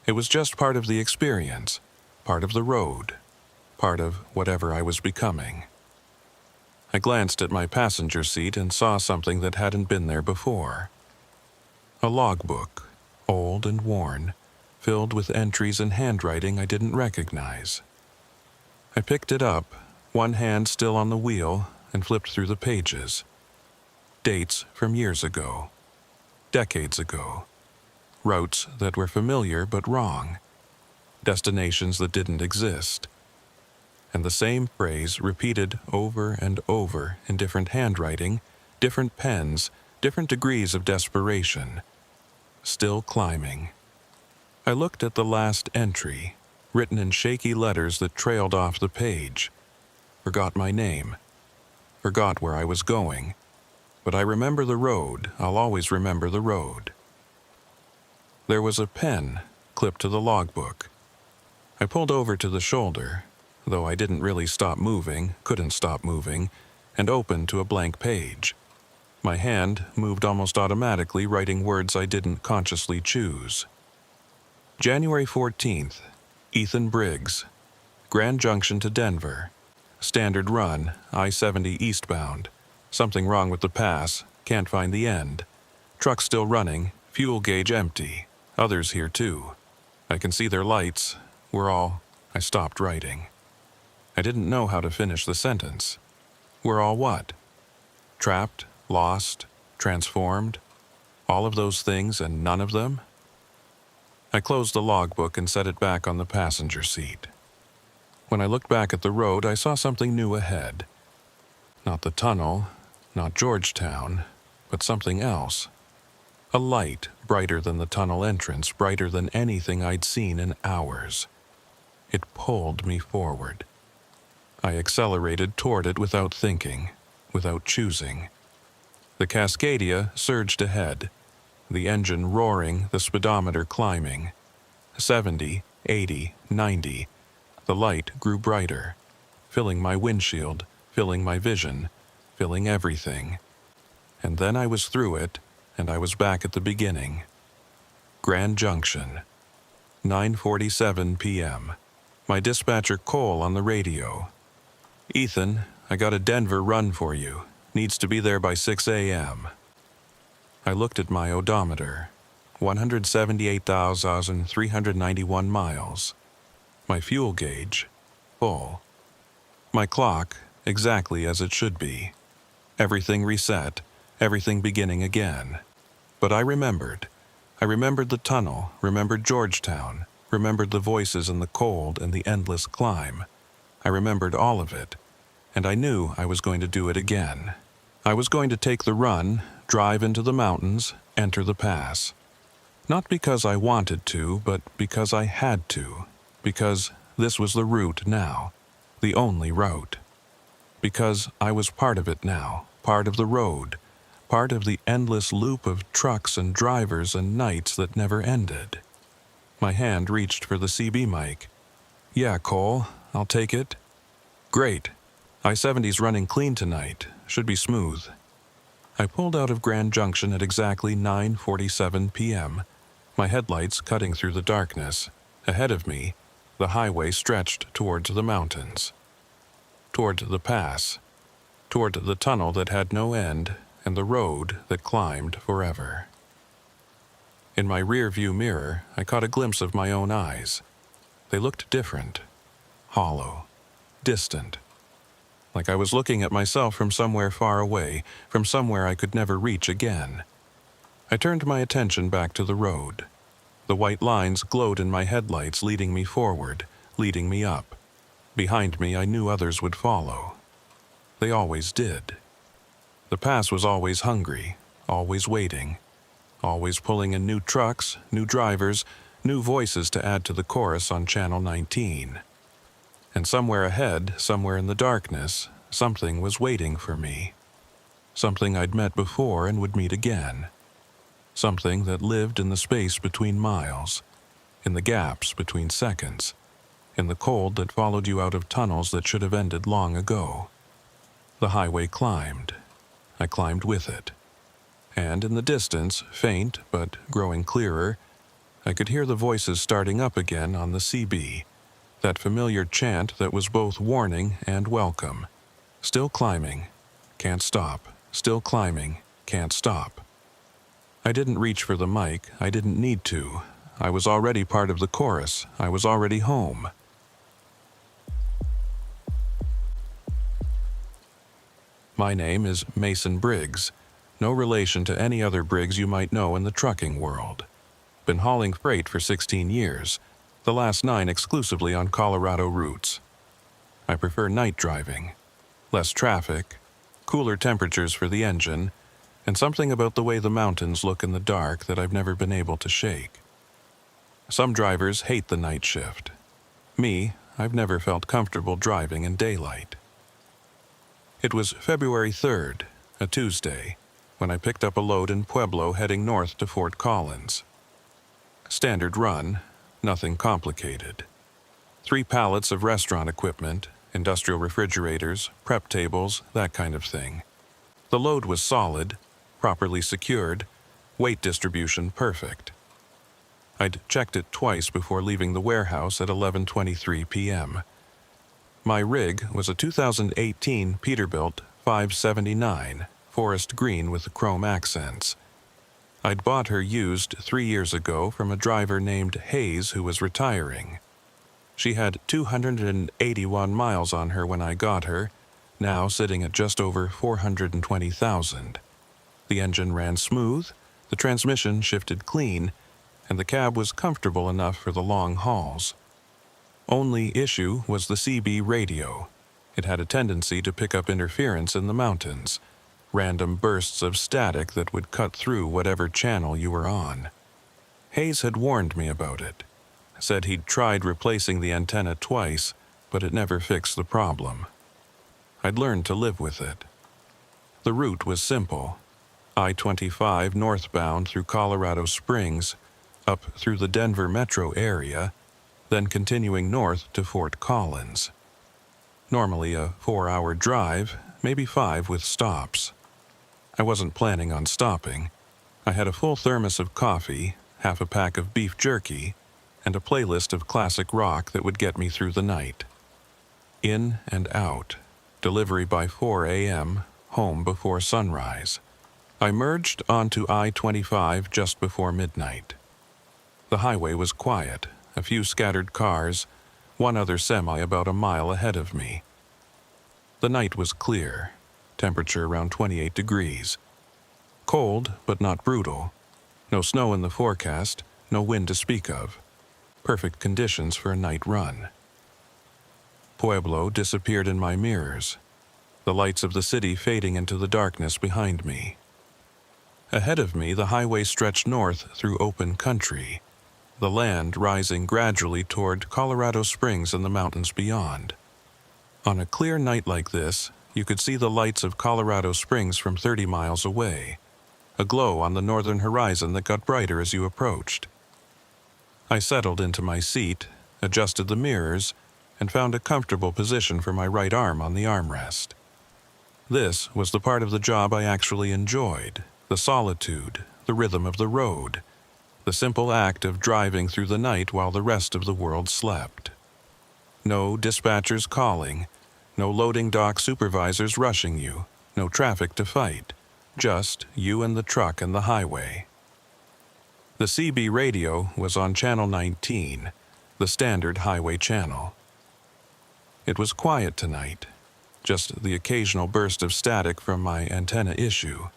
[SPEAKER 1] It was just part of the experience, part of the road, part of whatever I was becoming. I glanced at my passenger seat and saw something that hadn't been there before. A logbook, old and worn, filled with entries and handwriting I didn't recognize. I picked it up, one hand still on the wheel, and flipped through the pages. Dates from years ago, decades ago, routes that were familiar but wrong, destinations that didn't exist, and the same phrase repeated over and over in different handwriting, different pens, different degrees of desperation. Still climbing. I looked at the last entry, written in shaky letters that trailed off the page. Forgot my name. Forgot where I was going. But I remember the road. I'll always remember the road. There was a pen clipped to the logbook. I pulled over to the shoulder, though I didn't really stop moving, couldn't stop moving, and opened to a blank page. My hand moved almost automatically, writing words I didn't consciously choose. January 14th, Ethan Briggs, Grand Junction to Denver. Standard run, I-70 eastbound. Something wrong with the pass, can't find the end. Truck still running, fuel gauge empty. Others here too. I can see their lights. I stopped writing. I didn't know how to finish the sentence. We're all what? Trapped, lost, transformed? All of those things and none of them? I closed the logbook and set it back on the passenger seat. When I looked back at the road, I saw something new ahead. Not the tunnel, not Georgetown, but something else. A light brighter than the tunnel entrance, brighter than anything I'd seen in hours. It pulled me forward. I accelerated toward it without thinking, without choosing. The Cascadia surged ahead, the engine roaring, the speedometer climbing. 70, 80, 90. The light grew brighter, filling my windshield, filling my vision, filling everything. And then I was through it, and I was back at the beginning. Grand Junction. 9:47 p.m. My dispatcher Cole on the radio. Ethan, I got a Denver run for you. Needs to be there by 6 a.m. I looked at my odometer. 178,391 miles. My fuel gauge, full. My clock, exactly as it should be. Everything reset, everything beginning again. But I remembered. I remembered the tunnel, remembered Georgetown, remembered the voices in the cold and the endless climb. I remembered all of it, and I knew I was going to do it again. I was going to take the run, drive into the mountains, enter the pass. Not because I wanted to, but because I had to. Because this was the route now, the only route. Because I was part of it now, part of the road, part of the endless loop of trucks and drivers and nights that never ended. My hand reached for the CB mic. Yeah, Cole, I'll take it. Great. I-70's running clean tonight. Should be smooth. I pulled out of Grand Junction at exactly 9:47 p.m., my headlights cutting through the darkness. Ahead of me, the highway stretched towards the mountains. Toward the pass. Toward the tunnel that had no end and the road that climbed forever. In my rear-view mirror, I caught a glimpse of my own eyes. They looked different. Hollow. Distant. Like I was looking at myself from somewhere far away, from somewhere I could never reach again. I turned my attention back to the road. The white lines glowed in my headlights, leading me forward, leading me up. Behind me, I knew others would follow. They always did. The pass was always hungry, always waiting, always pulling in new trucks, new drivers, new voices to add to the chorus on Channel 19. And somewhere ahead, somewhere in the darkness, something was waiting for me. Something I'd met before and would meet again. Something that lived in the space between miles, in the gaps between seconds, in the cold that followed you out of tunnels that should have ended long ago. The highway climbed. I climbed with it. And in the distance, faint but growing clearer, I could hear the voices starting up again on the CB, that familiar chant that was both warning and welcome. Still climbing, can't stop. Still climbing, can't stop. I didn't reach for the mic. I didn't need to. I was already part of the chorus. I was already home. My name is Mason Briggs, no relation to any other Briggs you might know in the trucking world. Been hauling freight for 16 years, the last 9 exclusively on Colorado routes. I prefer night driving, less traffic, cooler temperatures for the engine, and something about the way the mountains look in the dark that I've never been able to shake. Some drivers hate the night shift. Me, I've never felt comfortable driving in daylight. It was February 3rd, a Tuesday, when I picked up a load in Pueblo heading north to Fort Collins. Standard run, nothing complicated. 3 pallets of restaurant equipment, industrial refrigerators, prep tables, that kind of thing. The load was solid, properly secured, weight distribution perfect. I'd checked it twice before leaving the warehouse at 11:23 p.m. My rig was a 2018 Peterbilt 579, forest green with chrome accents. I'd bought her used 3 years ago from a driver named Hayes who was retiring. She had 281 miles on her when I got her, now sitting at just over 420,000. The engine ran smooth, the transmission shifted clean, and the cab was comfortable enough for the long hauls. Only issue was the CB radio. It had a tendency to pick up interference in the mountains, random bursts of static that would cut through whatever channel you were on. Hayes had warned me about it, said he'd tried replacing the antenna twice, but it never fixed the problem. I'd learned to live with it. The route was simple. I-25 northbound through Colorado Springs, up through the Denver metro area, then continuing north to Fort Collins. Normally a 4-hour drive, maybe 5 with stops. I wasn't planning on stopping. I had a full thermos of coffee, half a pack of beef jerky, and a playlist of classic rock that would get me through the night. In and out, delivery by 4 a.m., home before sunrise. I merged onto I-25 just before midnight. The highway was quiet, a few scattered cars, one other semi about a mile ahead of me. The night was clear, temperature around 28 degrees. Cold, but not brutal. No snow in the forecast, no wind to speak of. Perfect conditions for a night run. Pueblo disappeared in my mirrors, the lights of the city fading into the darkness behind me. Ahead of me, the highway stretched north through open country, the land rising gradually toward Colorado Springs and the mountains beyond. On a clear night like this, you could see the lights of Colorado Springs from 30 miles away, a glow on the northern horizon that got brighter as you approached. I settled into my seat, adjusted the mirrors, and found a comfortable position for my right arm on the armrest. This was the part of the job I actually enjoyed, the solitude, the rhythm of the road, the simple act of driving through the night while the rest of the world slept. No dispatchers calling, no loading dock supervisors rushing you, no traffic to fight, just you and the truck and the highway. The CB radio was on Channel 19, the standard highway channel. It was quiet tonight, just the occasional burst of static from my antenna issue.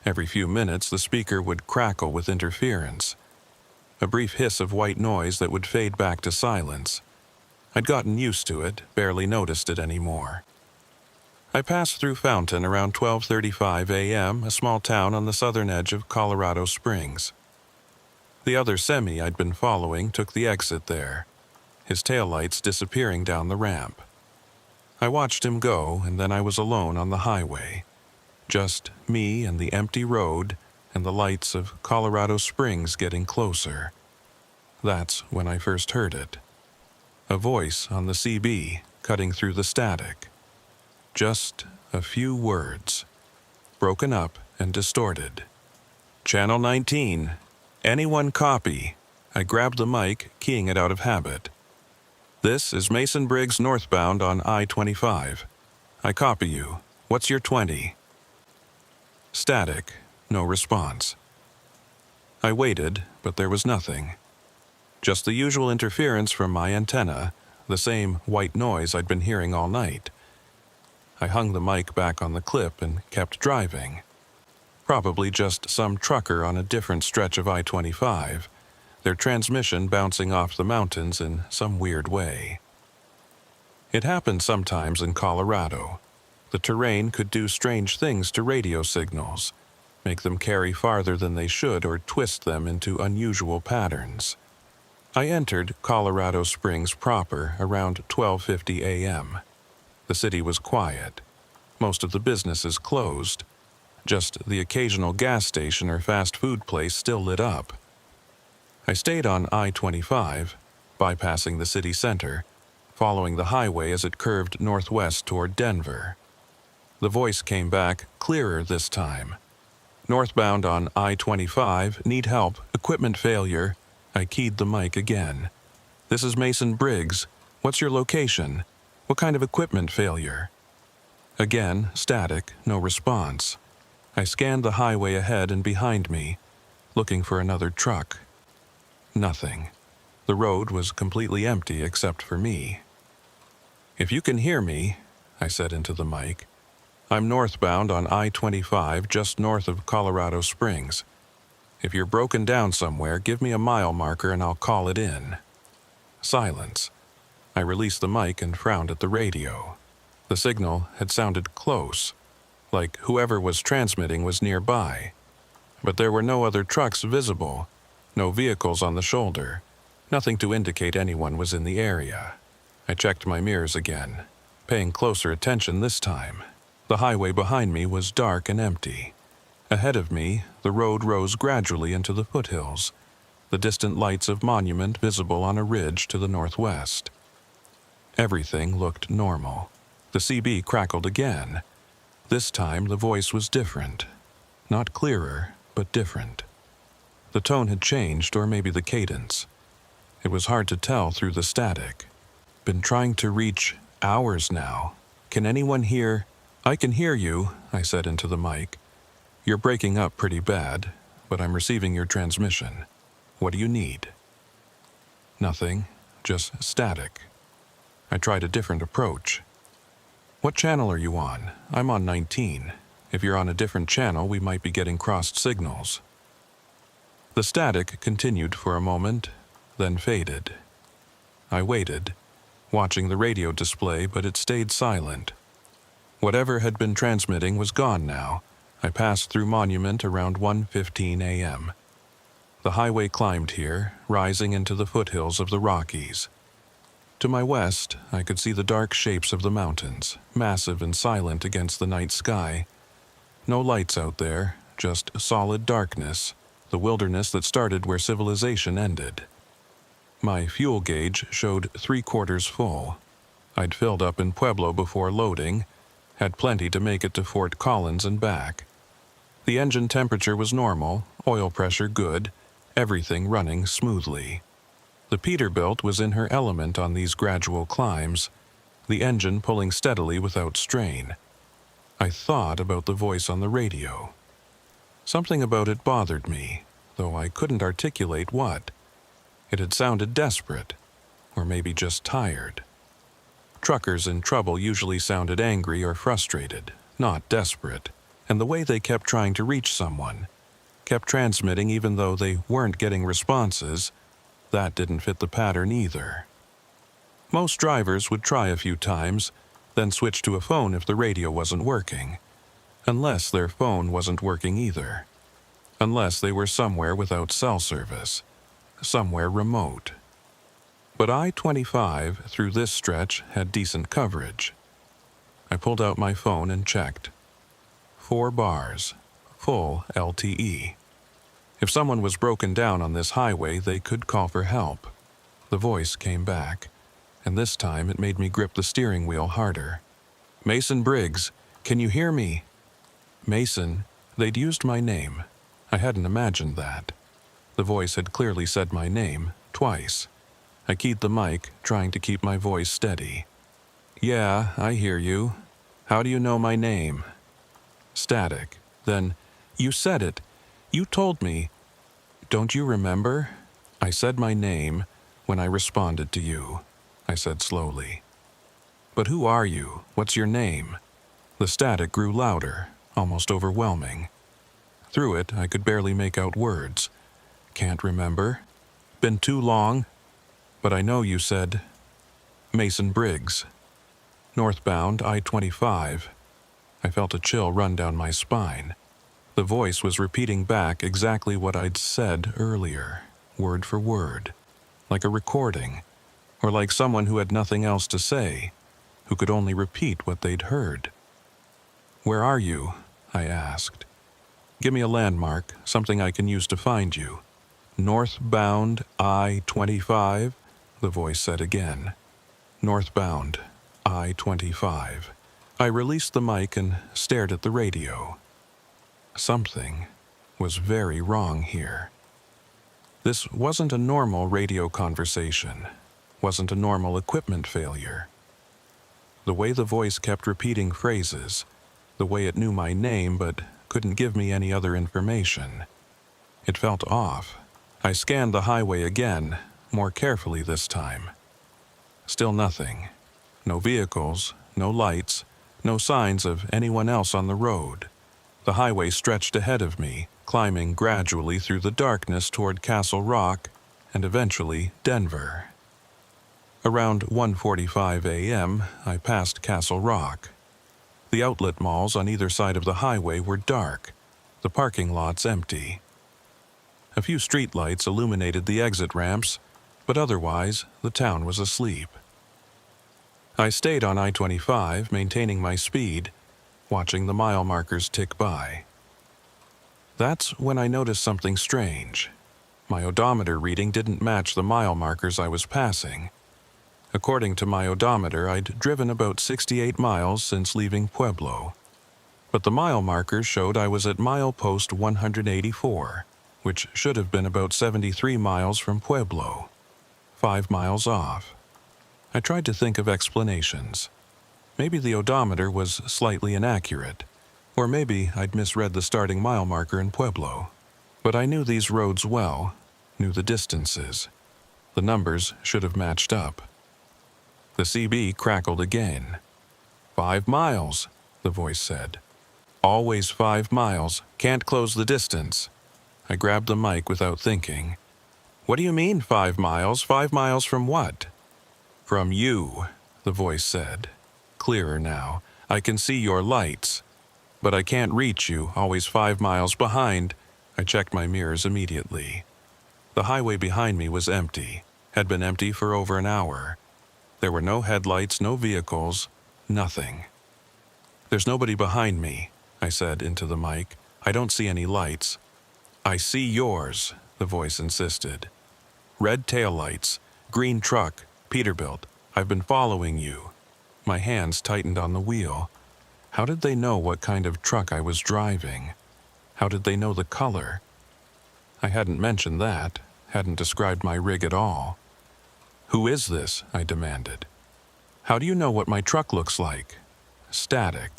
[SPEAKER 1] Every few minutes the speaker would crackle with interference. a brief hiss of white noise that would fade back to silence. I'd gotten used to it, barely noticed it anymore. I passed through Fountain around 12:35 a.m., a small town on the southern edge of Colorado Springs. The other semi I'd been following took the exit there, his taillights disappearing down the ramp. I watched him go, and then I was alone on the highway. Just me and the empty road and the lights of Colorado Springs getting closer. That's when I first heard it. A voice on the CB cutting through the static. Just a few words, broken up and distorted. Channel 19. Anyone copy? I grabbed the mic, keying it out of habit. This is Mason Briggs northbound on I-25. I copy you. What's your 20? Static. No response. I waited, but there was nothing. Just the usual interference from my antenna, the same white noise I'd been hearing all night. I hung the mic back on the clip and kept driving. Probably just some trucker on a different stretch of I-25, their transmission bouncing off the mountains in some weird way. It happened sometimes in Colorado. The terrain could do strange things to radio signals, make them carry farther than they should or twist them into unusual patterns. I entered Colorado Springs proper around 12:50 a.m. The city was quiet. Most of the businesses closed. Just the occasional gas station or fast food place still lit up. I stayed on I-25, bypassing the city center, following the highway as it curved northwest toward Denver. The voice came back clearer this time. Northbound on I-25, need help, equipment failure. I keyed the mic again. This is Mason Briggs. What's your location? What kind of equipment failure? Again, static, no response. I scanned the highway ahead and behind me, looking for another truck. Nothing. The road was completely empty except for me. If you can hear me, I said into the mic, I'm northbound on I-25 just north of Colorado Springs. If you're broken down somewhere, give me a mile marker and I'll call it in. Silence. I released the mic and frowned at the radio. The signal had sounded close, like whoever was transmitting was nearby. But there were no other trucks visible, no vehicles on the shoulder, nothing to indicate anyone was in the area. I checked my mirrors again, paying closer attention this time. The highway behind me was dark and empty. Ahead of me, the road rose gradually into the foothills, the distant lights of Monument visible on a ridge to the northwest. Everything looked normal. The CB crackled again. This time the voice was different. Not clearer, but different. The tone had changed, or maybe the cadence. It was hard to tell through the static. Been trying to reach hours now. Can anyone hear? I can hear you, I said into the mic. You're breaking up pretty bad, but I'm receiving your transmission. What do you need? Nothing, just static. I tried a different approach. What channel are you on? I'm on 19. If you're on a different channel, we might be getting crossed signals. The static continued for a moment, then faded. I waited, watching the radio display, but it stayed silent. Whatever had been transmitting was gone now. I passed through Monument around 1:15 a.m. The highway climbed here, rising into the foothills of the Rockies. To my west, I could see the dark shapes of the mountains, massive and silent against the night sky. No lights out there, just solid darkness, the wilderness that started where civilization ended. My fuel gauge showed 3/4 full. I'd filled up in Pueblo before loading, had plenty to make it to Fort Collins and back. The engine temperature was normal, oil pressure good, everything running smoothly. The Peterbilt was in her element on these gradual climbs, the engine pulling steadily without strain. I thought about the voice on the radio. Something about it bothered me, though I couldn't articulate what. It had sounded desperate, or maybe just tired. Truckers in trouble usually sounded angry or frustrated, not desperate, and the way they kept trying to reach someone. kept transmitting even though they weren't getting responses. That didn't fit the pattern either. Most drivers would try a few times, then switch to a phone if the radio wasn't working. Unless their phone wasn't working either. Unless they were somewhere without cell service. Somewhere remote. But I-25 through this stretch had decent coverage. I pulled out my phone and checked. 4 bars. Full LTE. If someone was broken down on this highway, they could call for help. The voice came back, and this time it made me grip the steering wheel harder. "Mason Briggs, can you hear me?" Mason, they'd used my name. I hadn't imagined that. The voice had clearly said my name, twice. I keyed the mic, trying to keep my voice steady. "Yeah, I hear you. How do you know my name?" Static. Then, "You said it. You told me. Don't you remember? I said my name when I responded to you," I said slowly. "But who are you? What's your name?" The static grew louder, almost overwhelming. Through it, I could barely make out words. "Can't remember. Been too long. But I know you said..." "Mason Briggs. Northbound I-25. I felt a chill run down my spine. The voice was repeating back exactly what I'd said earlier, word for word, like a recording, or like someone who had nothing else to say, who could only repeat what they'd heard. "Where are you?" I asked. "Give me a landmark, something I can use to find you." "Northbound I-25, the voice said again. Northbound I-25. I released the mic and stared at the radio. Something was very wrong here. This wasn't a normal radio conversation, wasn't a normal equipment failure. The way the voice kept repeating phrases, the way it knew my name but couldn't give me any other information. It felt off. I scanned the highway again, more carefully this time. Still nothing. No vehicles, no lights, no signs of anyone else on the road. The highway stretched ahead of me, climbing gradually through the darkness toward Castle Rock and eventually Denver. Around 1:45 a.m., I passed Castle Rock. The outlet malls on either side of the highway were dark, the parking lots empty. A few streetlights illuminated the exit ramps, but otherwise the town was asleep. I stayed on I-25, maintaining my speed, watching the mile markers tick by. That's when I noticed something strange. My odometer reading didn't match the mile markers I was passing. According to my odometer, I'd driven about 68 miles since leaving Pueblo. But the mile markers showed I was at milepost 184, which should have been about 73 miles from Pueblo. 5 miles off. I tried to think of explanations. Maybe the odometer was slightly inaccurate, or maybe I'd misread the starting mile marker in Pueblo. But I knew these roads well, knew the distances. The numbers should have matched up. The CB crackled again. 5 miles, the voice said. Always 5 miles, can't close the distance. I grabbed the mic without thinking. What do you mean 5 miles? 5 miles from what? From you, the voice said. Clearer now. I can see your lights. But I can't reach you, always 5 miles behind. I checked my mirrors immediately. The highway behind me was empty, had been empty for over an hour. There were no headlights, no vehicles, nothing. There's nobody behind me, I said into the mic. I don't see any lights. I see yours, the voice insisted. Red taillights, green truck, Peterbilt. I've been following you. My hands tightened on the wheel. How did they know what kind of truck I was driving? How did they know the color? I hadn't mentioned that, hadn't described my rig at all. Who is this? I demanded. How do you know what my truck looks like? Static.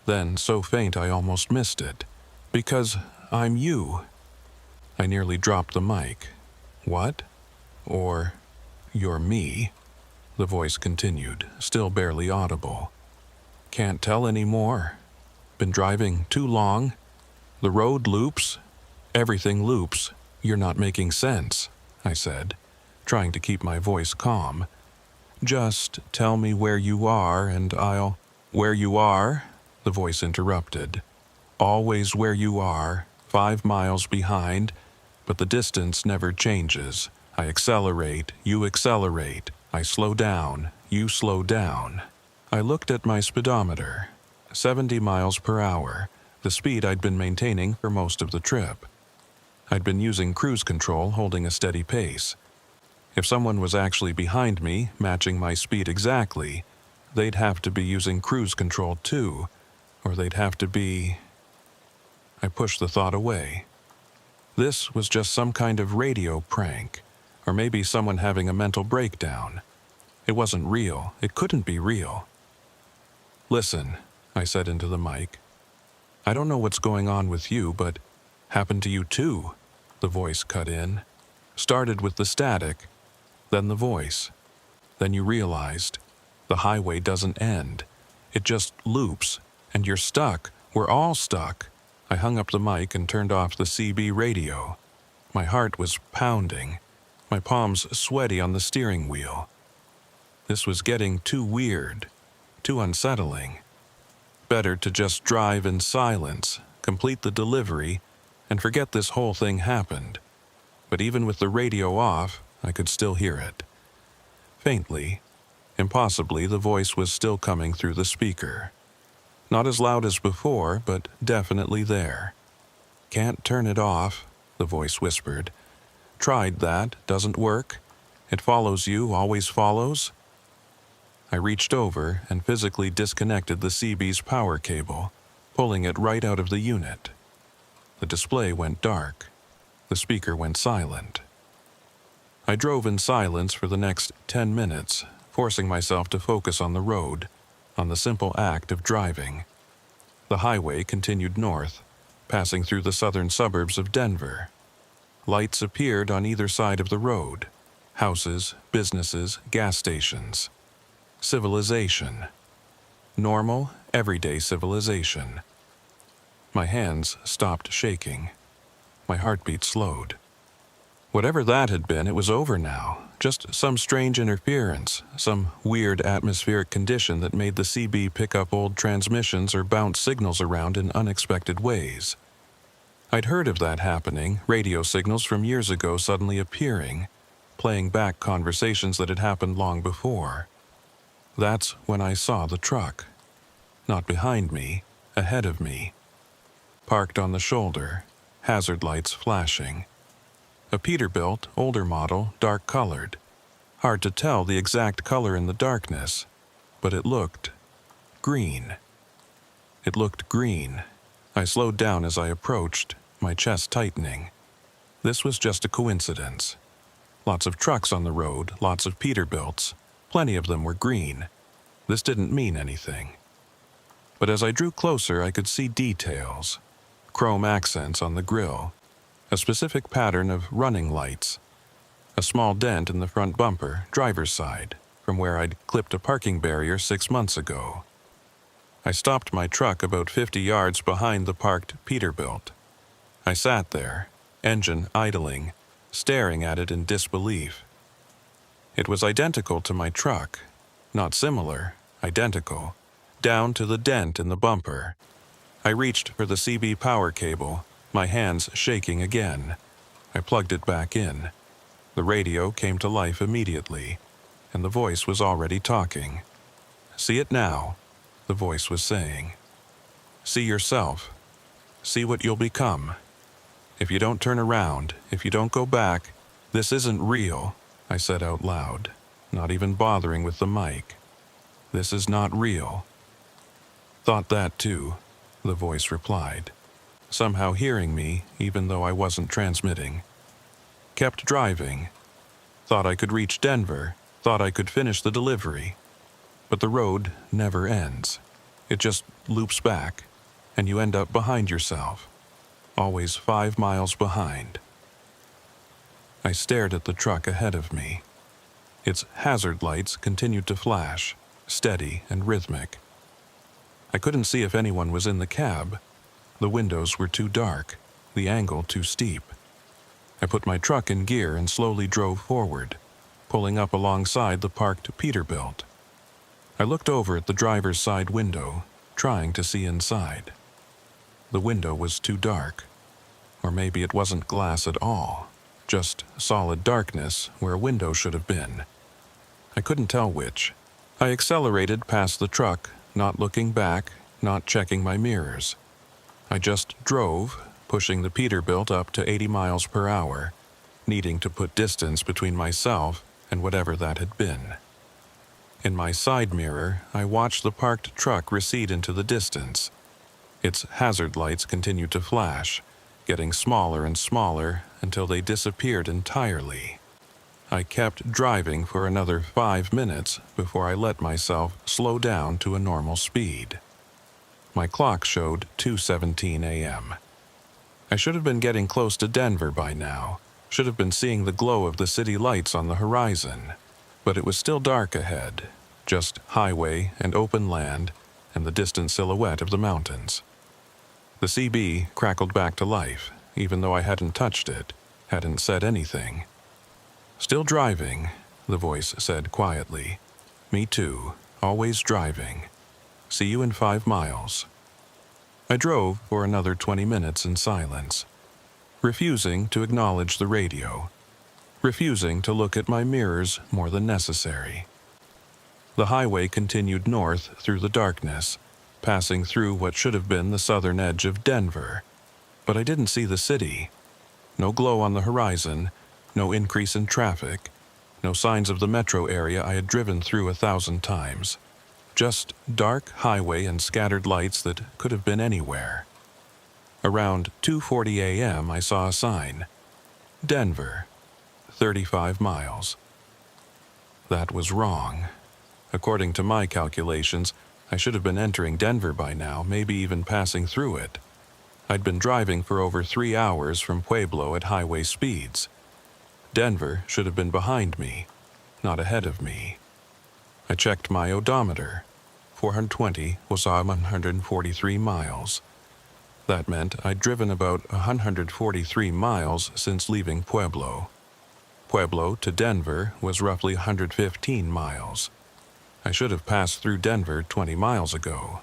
[SPEAKER 1] Then so faint I almost missed it. Because I'm you. I nearly dropped the mic. What? Or, you're me? The voice continued, still barely audible. Can't tell any more. Been driving too long. The road loops. Everything loops. You're not making sense, I said, trying to keep my voice calm. Just tell me where you are and I'll... Where you are? The voice interrupted. Always where you are, 5 miles behind, but the distance never changes. I accelerate, you accelerate. I slow down, you slow down. I looked at my speedometer. 70 miles per hour, the speed I'd been maintaining for most of the trip. I'd been using cruise control, holding a steady pace. If someone was actually behind me, matching my speed exactly, they'd have to be using cruise control too, or they'd have to be... I pushed the thought away. This was just some kind of radio prank, or maybe someone having a mental breakdown. It wasn't real. It couldn't be real. Listen, I said into the mic. I don't know what's going on with you, but happened to you too, the voice cut in. Started with the static, then the voice. Then you realized the highway doesn't end. It just loops, and you're stuck. We're all stuck. I hung up the mic and turned off the CB radio. My heart was pounding, my palms sweaty on the steering wheel. This was getting too weird, too unsettling. Better to just drive in silence, complete the delivery, and forget this whole thing happened. But even with the radio off, I could still hear it. Faintly, impossibly, the voice was still coming through the speaker. Not as loud as before, but definitely there. Can't turn it off, the voice whispered. Tried that, doesn't work. It follows you, always follows. I reached over and physically disconnected the CB's power cable, pulling it right out of the unit. The display went dark. The speaker went silent. I drove in silence for the next 10 minutes, forcing myself to focus on the road, on the simple act of driving. The highway continued north, passing through the southern suburbs of Denver. Lights appeared on either side of the road. Houses, businesses, gas stations. Civilization. Normal, everyday civilization. My hands stopped shaking. My heartbeat slowed. Whatever that had been, it was over now. Just some strange interference, some weird atmospheric condition that made the CB pick up old transmissions or bounce signals around in unexpected ways. I'd heard of that happening, radio signals from years ago suddenly appearing, playing back conversations that had happened long before. That's when I saw the truck. Not behind me, ahead of me. Parked on the shoulder, hazard lights flashing. A Peterbilt, older model, dark-colored. Hard to tell the exact color in the darkness, but it looked green. It looked green. I slowed down as I approached, my chest tightening. This was just a coincidence. Lots of trucks on the road, lots of Peterbilts. Plenty of them were green. This didn't mean anything. But as I drew closer, I could see details. Chrome accents on the grille. A specific pattern of running lights. A small dent in the front bumper, driver's side, from where I'd clipped a parking barrier 6 months ago. I stopped my truck about 50 yards behind the parked Peterbilt. I sat there, engine idling, staring at it in disbelief. It was identical to my truck. Not similar, identical, down to the dent in the bumper. I reached for the CB power cable, my hands shaking again. I plugged it back in. The radio came to life immediately, and the voice was already talking. See it now, the voice was saying. See yourself. See what you'll become. If you don't turn around, if you don't go back, this isn't real, I said out loud, not even bothering with the mic. This is not real. Thought that too, the voice replied, somehow hearing me even though I wasn't transmitting. Kept driving. Thought I could reach Denver, thought I could finish the delivery. But the road never ends. It just loops back, and you end up behind yourself. Always 5 miles behind. I stared at the truck ahead of me. Its hazard lights continued to flash, steady and rhythmic. I couldn't see if anyone was in the cab. The windows were too dark. the angle too steep. I put my truck in gear and slowly drove forward, pulling up alongside the parked Peterbilt. I looked over at the driver's side window, trying to see inside. The window was too dark. Or maybe it wasn't glass at all, just solid darkness where a window should have been. I couldn't tell which. I accelerated past the truck, not looking back, not checking my mirrors. I just drove, pushing the Peterbilt up to 80 miles per hour, needing to put distance between myself and whatever that had been. In my side mirror, I watched the parked truck recede into the distance. Its hazard lights continued to flash, getting smaller and smaller until they disappeared entirely. I kept driving for another 5 minutes before I let myself slow down to a normal speed. My clock showed 2:17 a.m. I should have been getting close to Denver by now, should have been seeing the glow of the city lights on the horizon, but it was still dark ahead, just highway and open land and the distant silhouette of the mountains. The CB crackled back to life, even though I hadn't touched it, hadn't said anything. "Still driving," the voice said quietly. "Me too, always driving. See you in 5 miles. I drove for another 20 minutes in silence, refusing to acknowledge the radio, refusing to look at my mirrors more than necessary. The highway continued north through the darkness, passing through what should have been the southern edge of Denver, but I didn't see the city. No glow on the horizon, no increase in traffic, no signs of the metro area I had driven through 1,000 times. Just dark highway and scattered lights that could have been anywhere. Around 2:40 a.m. I saw a sign. Denver, 35 miles. That was wrong. According to my calculations, I should have been entering Denver by now, maybe even passing through it. I'd been driving for over 3 hours from Pueblo at highway speeds. Denver should have been behind me, not ahead of me. I checked my odometer. 420 was 143 miles. That meant I'd driven about 143 miles since leaving Pueblo. Pueblo to Denver was roughly 115 miles. I should have passed through Denver 20 miles ago.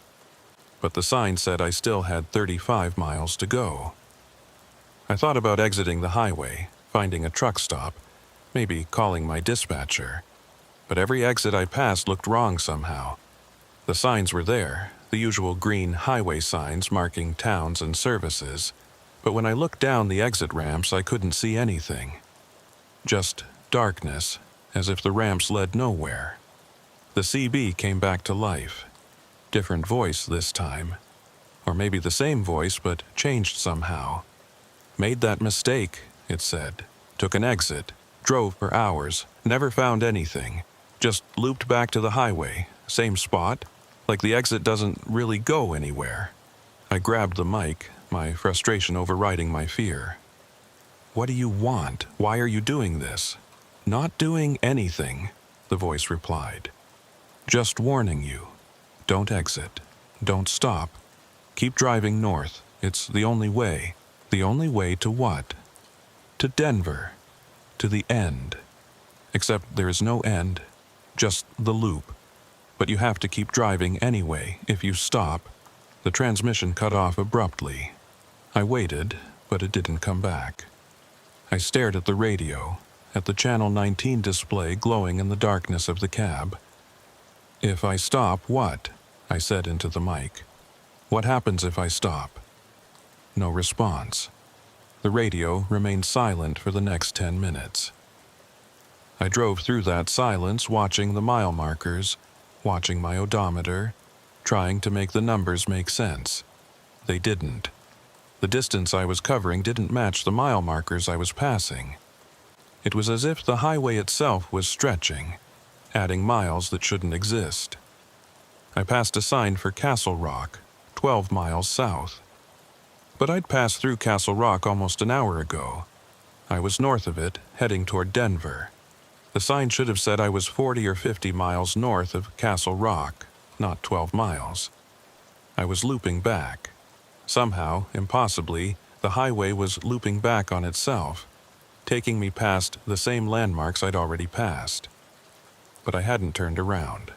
[SPEAKER 1] But the sign said I still had 35 miles to go. I thought about exiting the highway, finding a truck stop, maybe calling my dispatcher. But every exit I passed looked wrong somehow. The signs were there, the usual green highway signs marking towns and services, but when I looked down the exit ramps I couldn't see anything. Just darkness, as if the ramps led nowhere. The CB came back to life. Different voice this time. Or maybe the same voice, but changed somehow. "Made that mistake," it said. "Took an exit. Drove for hours. Never found anything. Just looped back to the highway. Same spot. Like the exit doesn't really go anywhere." I grabbed the mic, my frustration overriding my fear. "What do you want? Why are you doing this?" "Not doing anything," the voice replied. "Just warning you. Don't exit. Don't stop. Keep driving north. It's the only way." "The only way to what?" "To Denver. To the end. Except there is no end. Just the loop. But you have to keep driving anyway if you stop." The transmission cut off abruptly. I waited, but it didn't come back. I stared at the radio, at the Channel 19 display glowing in the darkness of the cab. "If I stop, what?" I said into the mic. "What happens if I stop?" No response. The radio remained silent for the next 10 minutes. I drove through that silence, watching the mile markers, watching my odometer, trying to make the numbers make sense. They didn't. The distance I was covering didn't match the mile markers I was passing. It was as if the highway itself was stretching, adding miles that shouldn't exist. I passed a sign for Castle Rock, 12 miles south. But I'd passed through Castle Rock almost an hour ago. I was north of it, heading toward Denver. The sign should have said I was 40 or 50 miles north of Castle Rock, not 12 miles. I was looping back. Somehow, impossibly, The highway was looping back on itself, taking me past the same landmarks I'd already passed. But I hadn't turned around.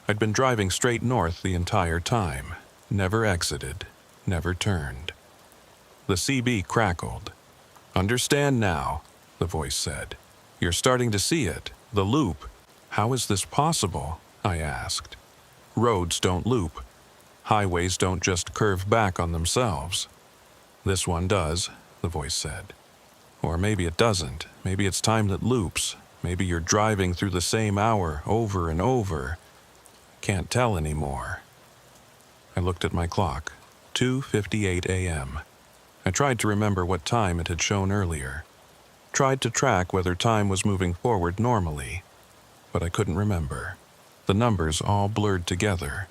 [SPEAKER 1] I'd been driving straight north the entire time, never exited, never turned. The CB crackled. "Understand now," the voice said. "You're starting to see it, the loop." "How is this possible?" I asked. "Roads don't loop. Highways don't just curve back on themselves." "This one does," the voice said. "Or maybe it doesn't. Maybe it's time that loops. Maybe you're driving through the same hour over and over. Can't tell anymore." I looked at my clock. 2:58 a.m. I tried to remember what time it had shown earlier. Tried to track whether time was moving forward normally, but I couldn't remember. The numbers all blurred together.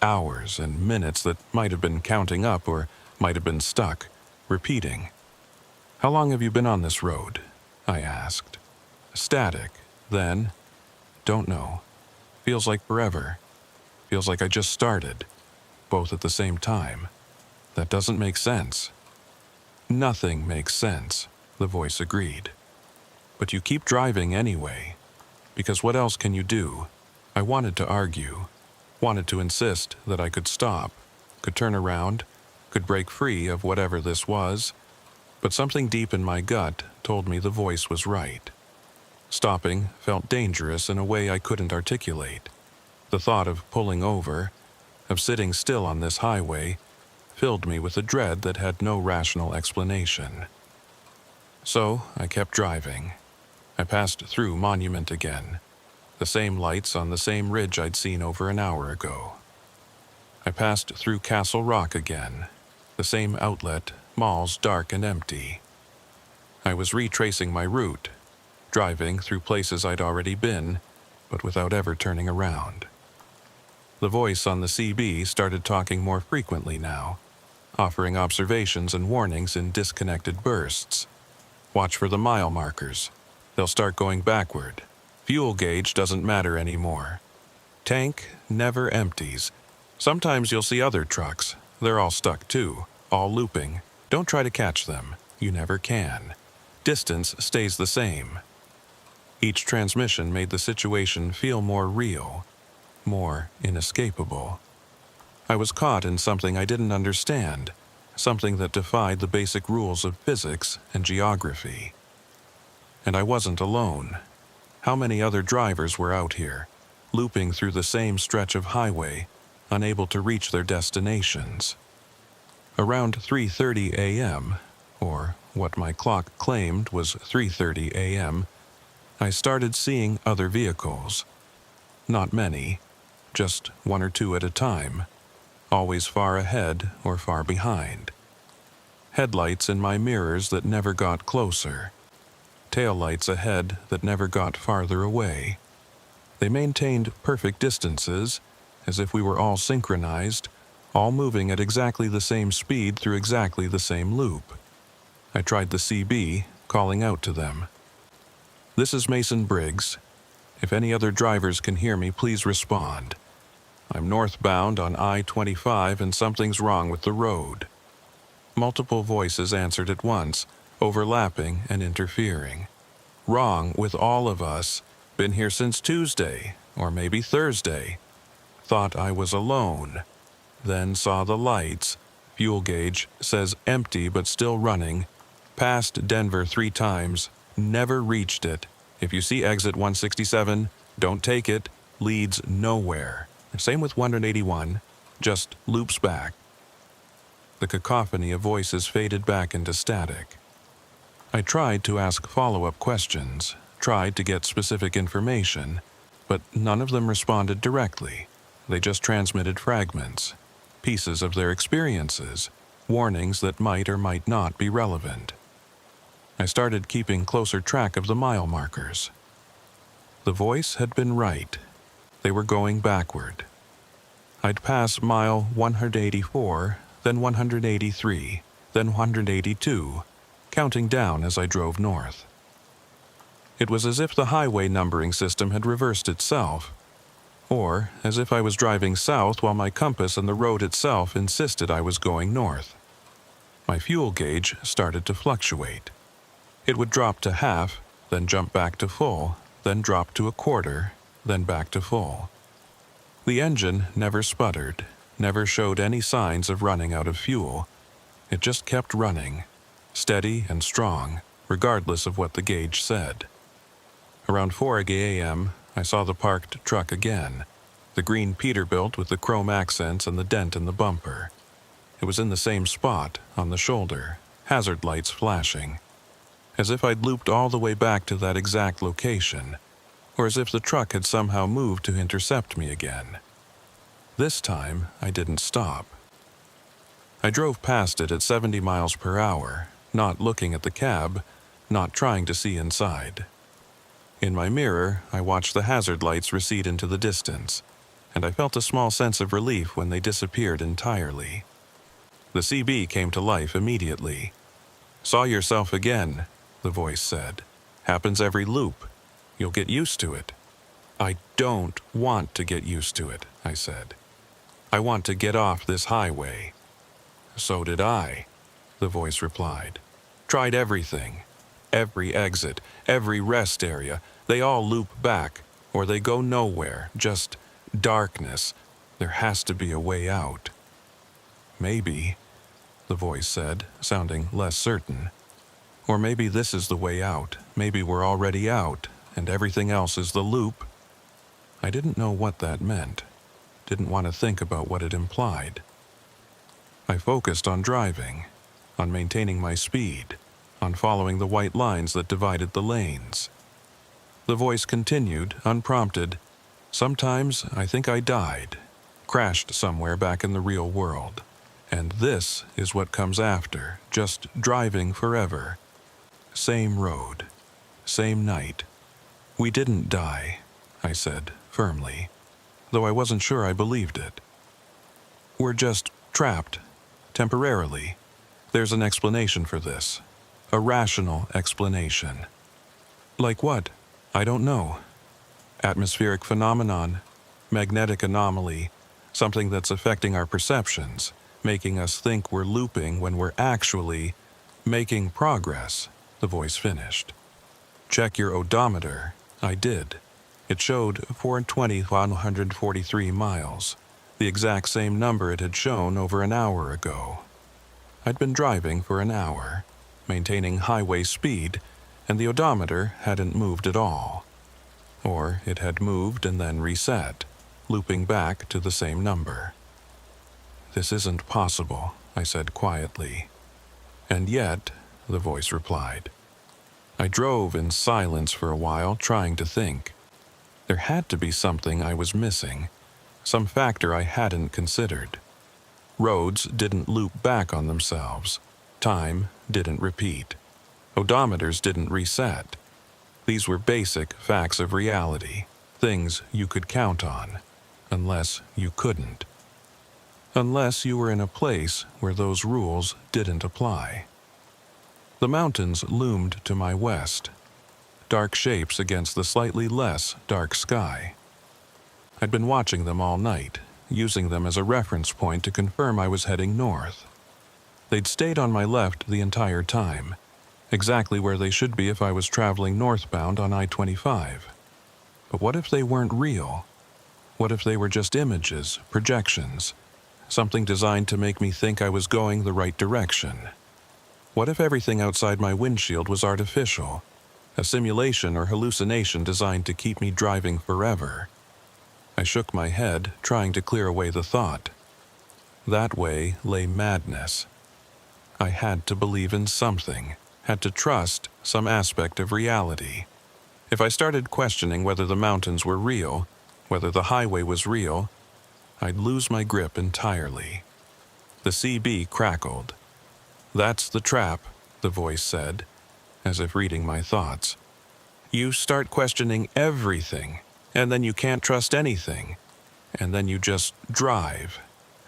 [SPEAKER 1] Hours and minutes that might have been counting up or might have been stuck, repeating. "How long have you been on this road?" I asked. Static. Then, "Don't know. Feels like forever. Feels like I just started. Both at the same time. That doesn't make sense." "Nothing makes sense," the voice agreed. "But you keep driving anyway. Because what else can you do?" I wanted to argue. Wanted to insist that I could stop, could turn around, could break free of whatever this was. But something deep in my gut told me the voice was right. Stopping felt dangerous in a way I couldn't articulate. The thought of pulling over, of sitting still on this highway, filled me with a dread that had no rational explanation. So I kept driving. I passed through Monument again. The same lights on the same ridge I'd seen over an hour ago. I passed through Castle Rock again. The same outlet, malls dark and empty. I was retracing my route, driving through places I'd already been, but without ever turning around. The voice on the CB started talking more frequently now, offering observations and warnings in disconnected bursts. "Watch for the mile markers. They'll start going backward. Fuel gauge doesn't matter anymore. Tank never empties. Sometimes you'll see other trucks. They're all stuck too, all looping. Don't try to catch them. You never can. Distance stays the same." Each transmission made the situation feel more real, more inescapable. I was caught in something I didn't understand, something that defied the basic rules of physics and geography. And I wasn't alone. How many other drivers were out here, looping through the same stretch of highway, unable to reach their destinations? Around 3:30 a.m., or what my clock claimed was 3:30 a.m., I started seeing other vehicles. Not many, just one or two at a time, always far ahead or far behind. Headlights in my mirrors that never got closer. Taillights ahead that never got farther away. They maintained perfect distances, as if we were all synchronized, all moving at exactly the same speed through exactly the same loop. I tried the CB, calling out to them. "This is Mason Briggs. If any other drivers can hear me, please respond. I'm northbound on I-25 and something's wrong with the road." Multiple voices answered at once, overlapping and interfering. "Wrong with all of us. Been here since Tuesday, or maybe Thursday. Thought I was alone. Then saw the lights. Fuel gauge says empty but still running. Passed Denver 3 times. Never reached it. If you see exit 167, don't take it. Leads nowhere. Same with 181. Just loops back." The cacophony of voices faded back into static. I tried to ask follow-up questions, tried to get specific information, but none of them responded directly. They just transmitted fragments, pieces of their experiences, warnings that might or might not be relevant. I started keeping closer track of the mile markers. The voice had been right. They were going backward. I'd pass mile 184, then 183, then 182, counting down as I drove north. It was as if the highway numbering system had reversed itself, or as if I was driving south while my compass and the road itself insisted I was going north. My fuel gauge started to fluctuate. It would drop to half, then jump back to full, then drop to a quarter, then back to full. The engine never sputtered, never showed any signs of running out of fuel. It just kept running, steady and strong, regardless of what the gauge said. Around 4 a.m., I saw the parked truck again, the green Peterbilt with the chrome accents and the dent in the bumper. It was in the same spot, on the shoulder, hazard lights flashing. As if I'd looped all the way back to that exact location, or as if the truck had somehow moved to intercept me again. This time, I didn't stop. I drove past it at 70 miles per hour, not looking at the cab, not trying to see inside. In my mirror, I watched the hazard lights recede into the distance, and I felt a small sense of relief when they disappeared entirely. The CB came to life immediately. "Saw yourself again," the voice said. "Happens every loop. You'll get used to it." "I don't want to get used to it," I said. "I want to get off this highway." "So did I," the voice replied. "Tried everything. Every exit, every rest area, they all loop back, or they go nowhere, just darkness. There has to be a way out." "Maybe," the voice said, sounding less certain. "Or maybe this is the way out. Maybe we're already out, and everything else is the loop." I didn't know what that meant. Didn't want to think about what it implied. I focused on driving, on maintaining my speed, on following the white lines that divided the lanes. The voice continued, unprompted. "Sometimes I think I died, crashed somewhere back in the real world. And this is what comes after, just driving forever. Same road, same night. We didn't die," I said firmly, though I wasn't sure I believed it. "We're just trapped, temporarily. There's an explanation for this. A rational explanation." "Like what?" "I don't know. Atmospheric phenomenon, magnetic anomaly, something that's affecting our perceptions, making us think we're looping when we're actually making progress," the voice finished. "Check your odometer." I did. It showed 420,143 miles, the exact same number it had shown over an hour ago. I'd been driving for an hour, maintaining highway speed, and the odometer hadn't moved at all. Or it had moved and then reset, looping back to the same number. "This isn't possible," I said quietly. "And yet," the voice replied. I drove in silence for a while, trying to think. There had to be something I was missing, some factor I hadn't considered. Roads didn't loop back on themselves. Time didn't repeat. Odometers didn't reset. These were basic facts of reality, things you could count on, unless you couldn't. Unless you were in a place where those rules didn't apply. The mountains loomed to my west, dark shapes against the slightly less dark sky. I'd been watching them all night, using them as a reference point to confirm I was heading north. They'd stayed on my left the entire time, exactly where they should be if I was traveling northbound on I-25. But what if they weren't real? What if they were just images, projections, something designed to make me think I was going the right direction? What if everything outside my windshield was artificial, a simulation or hallucination designed to keep me driving forever? I shook my head, trying to clear away the thought. That way lay madness. I had to believe in something, had to trust some aspect of reality. If I started questioning whether the mountains were real, whether the highway was real, I'd lose my grip entirely. The CB crackled. "That's the trap," the voice said, as if reading my thoughts. "You start questioning everything, and then you can't trust anything, and then you just drive,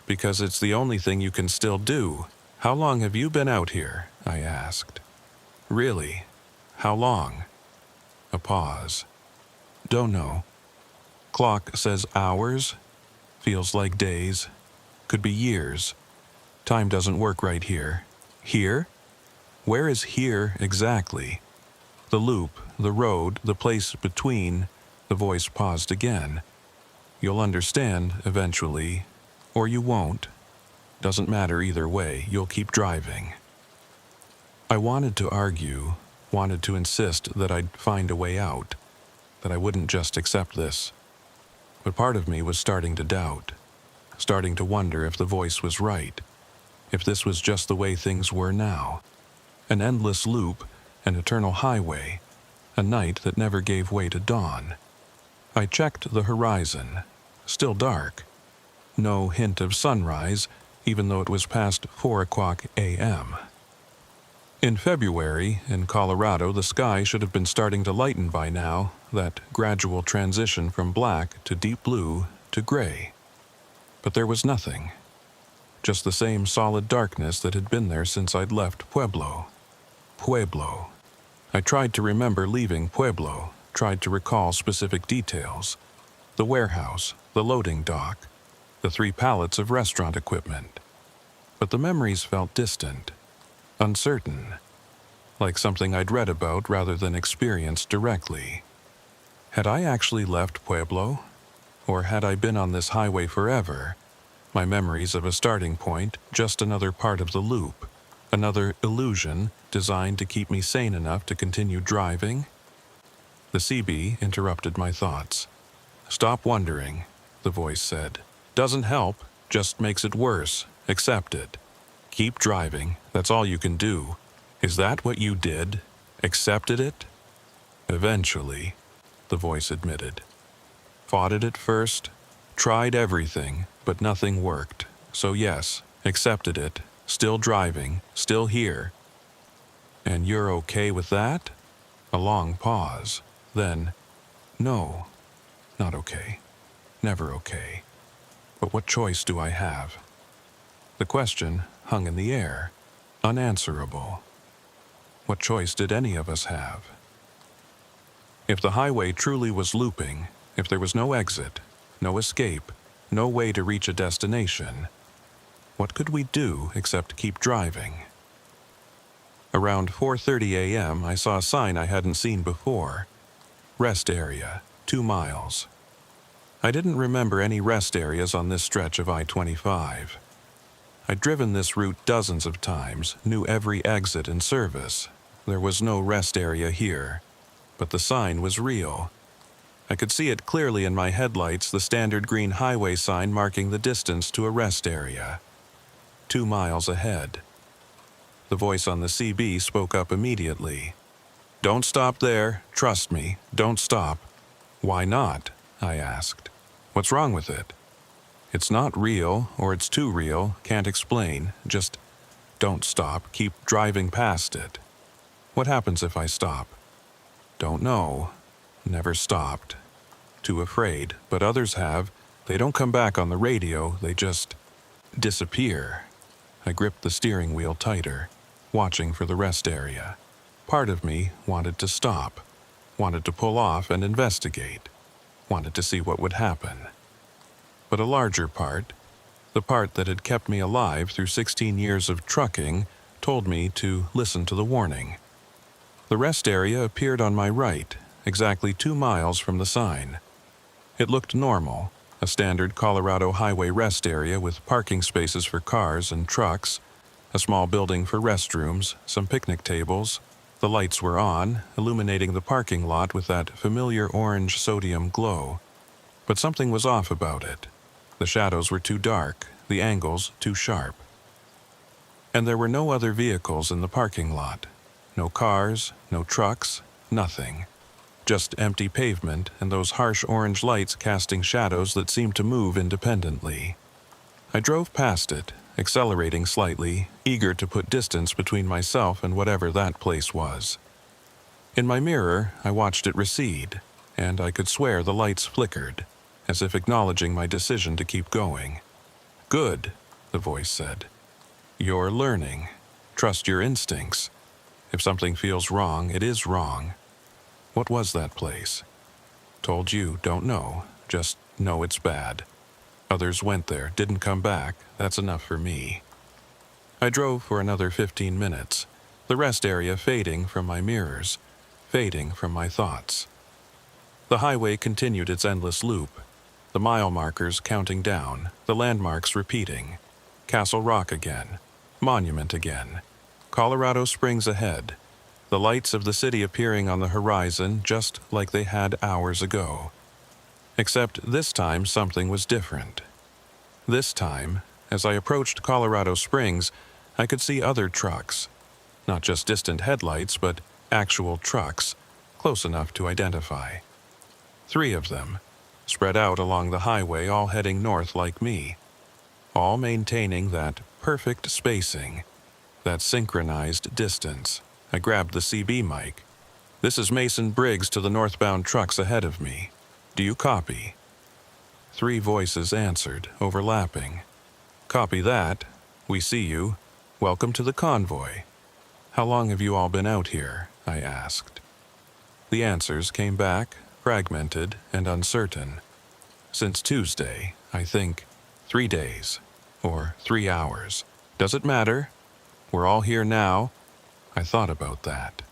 [SPEAKER 1] because it's the only thing you can still do." "How long have you been out here?" I asked. "Really? How long?" A pause. "Don't know. Clock says hours. Feels like days. Could be years. Time doesn't work right here. Here? Where is here exactly? The loop, the road, the place between. The voice paused again. You'll understand eventually, or you won't. Doesn't matter either way, you'll keep driving. I wanted to argue, wanted to insist that I'd find a way out, that I wouldn't just accept this. But part of me was starting to doubt, starting to wonder if the voice was right, if this was just the way things were now. An endless loop, an eternal highway, a night that never gave way to dawn. I checked the horizon, still dark. No hint of sunrise, even though it was past 4:00 a.m. In February, in Colorado, the sky should have been starting to lighten by now, that gradual transition from black to deep blue to gray. But there was nothing. Just the same solid darkness that had been there since I'd left Pueblo. Pueblo. I tried to remember leaving Pueblo, tried to recall specific details. The warehouse, the loading dock, the 3 pallets of restaurant equipment. But the memories felt distant, uncertain, like something I'd read about rather than experienced directly. Had I actually left Pueblo? Or had I been on this highway forever? My memories of a starting point, just another part of the loop, another illusion designed to keep me sane enough to continue driving? The CB interrupted my thoughts. Stop wondering, the voice said. Doesn't help, just makes it worse. Accept it. Keep driving, that's all you can do. Is that what you did? Accepted it? Eventually, the voice admitted. Fought it at first, tried everything, but nothing worked. So yes, accepted it, still driving, still here. And you're okay with that? A long pause. Then, no, not okay. Never okay. But what choice do I have? The question hung in the air, unanswerable. What choice did any of us have? If the highway truly was looping, if there was no exit, no escape, no way to reach a destination, what could we do except keep driving? Around 4:30 a.m., I saw a sign I hadn't seen before. Rest area, 2 miles. I didn't remember any rest areas on this stretch of I-25. I'd driven this route dozens of times, knew every exit and service. There was no rest area here, but the sign was real. I could see it clearly in my headlights, the standard green highway sign marking the distance to a rest area. 2 miles ahead. The voice on the CB spoke up immediately. Don't stop there, trust me, don't stop. Why not? I asked. What's wrong with it? It's not real, or it's too real, can't explain, just don't stop, keep driving past it. What happens if I stop? Don't know. Never stopped. Too afraid, but others have. They don't come back on the radio, they just disappear. I gripped the steering wheel tighter, watching for the rest area. Part of me wanted to stop, wanted to pull off and investigate, wanted to see what would happen. But a larger part, the part that had kept me alive through 16 years of trucking, told me to listen to the warning. The rest area appeared on my right, exactly 2 miles from the sign. It looked normal, a standard Colorado highway rest area with parking spaces for cars and trucks, a small building for restrooms, some picnic tables. The lights were on, illuminating the parking lot with that familiar orange sodium glow. But something was off about it. The shadows were too dark, the angles too sharp. And there were no other vehicles in the parking lot. No cars, no trucks, nothing. Just empty pavement and those harsh orange lights casting shadows that seemed to move independently. I drove past it, accelerating slightly, eager to put distance between myself and whatever that place was. In my mirror, I watched it recede, and I could swear the lights flickered, as if acknowledging my decision to keep going. Good, the voice said. You're learning. Trust your instincts. If something feels wrong, it is wrong. What was that place? Told you, don't know. Just know it's bad. Others went there, didn't come back. That's enough for me. I drove for another 15 minutes, the rest area fading from my mirrors, fading from my thoughts. The highway continued its endless loop, the mile markers counting down, the landmarks repeating. Castle Rock again, Monument again, Colorado Springs ahead, the lights of the city appearing on the horizon just like they had hours ago. Except this time something was different. This time, as I approached Colorado Springs, I could see other trucks. Not just distant headlights, but actual trucks, close enough to identify. 3 of them, spread out along the highway, all heading north like me. All maintaining that perfect spacing, that synchronized distance. I grabbed the CB mic. "This is Mason Briggs to the northbound trucks ahead of me. Do you copy?" 3 voices answered, overlapping. "Copy that. We see you. Welcome to the convoy." "How long have you all been out here?" I asked. The answers came back, fragmented and uncertain. "Since Tuesday, I think. 3 days. Or 3 hours. Does it matter? We're all here now." I thought about that.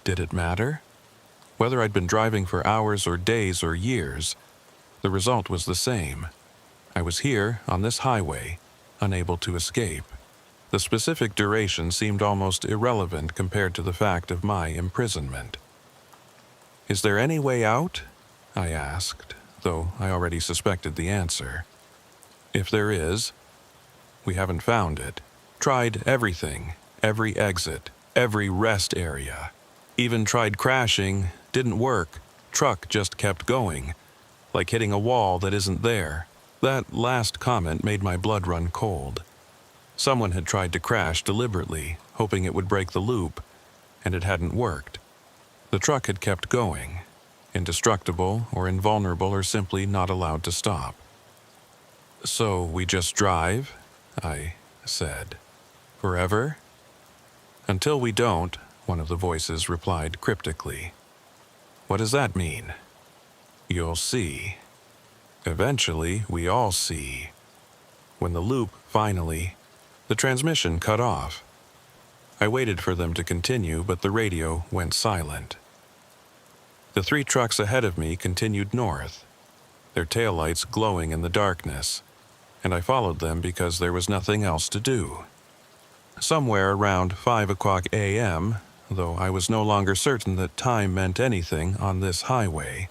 [SPEAKER 1] Did it matter? Whether I'd been driving for hours or days or years, the result was the same. I was here, on this highway, unable to escape. The specific duration seemed almost irrelevant compared to the fact of my imprisonment. "Is there any way out?" I asked, though I already suspected the answer. "If there is, we haven't found it. Tried everything, every exit, every rest area. Even tried crashing, didn't work. Truck just kept going, like hitting a wall that isn't there." That last comment made my blood run cold. Someone had tried to crash deliberately, hoping it would break the loop, and it hadn't worked. The truck had kept going, indestructible or invulnerable or simply not allowed to stop. "So we just drive?" I said. "Forever?" "Until we don't," one of the voices replied cryptically. "What does that mean?" "You'll see. Eventually, we all see." When the loop finally, the transmission cut off. I waited for them to continue, but the radio went silent. The 3 trucks ahead of me continued north, their taillights glowing in the darkness, and I followed them because there was nothing else to do. Somewhere around 5 o'clock a.m., though I was no longer certain that time meant anything on this highway,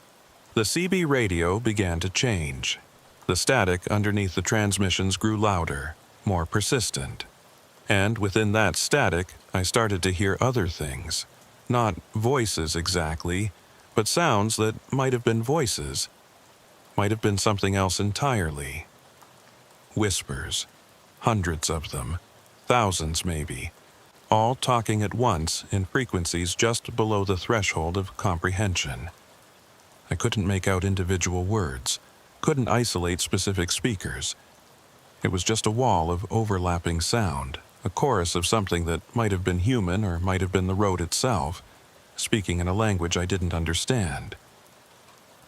[SPEAKER 1] the CB radio began to change. The static underneath the transmissions grew louder, more persistent. And within that static, I started to hear other things. Not voices exactly, but sounds that might have been voices. Might have been something else entirely. Whispers. Hundreds of them. Thousands maybe. All talking at once in frequencies just below the threshold of comprehension. I couldn't make out individual words. Couldn't isolate specific speakers. It was just a wall of overlapping sound, a chorus of something that might have been human or might have been the road itself, speaking in a language I didn't understand.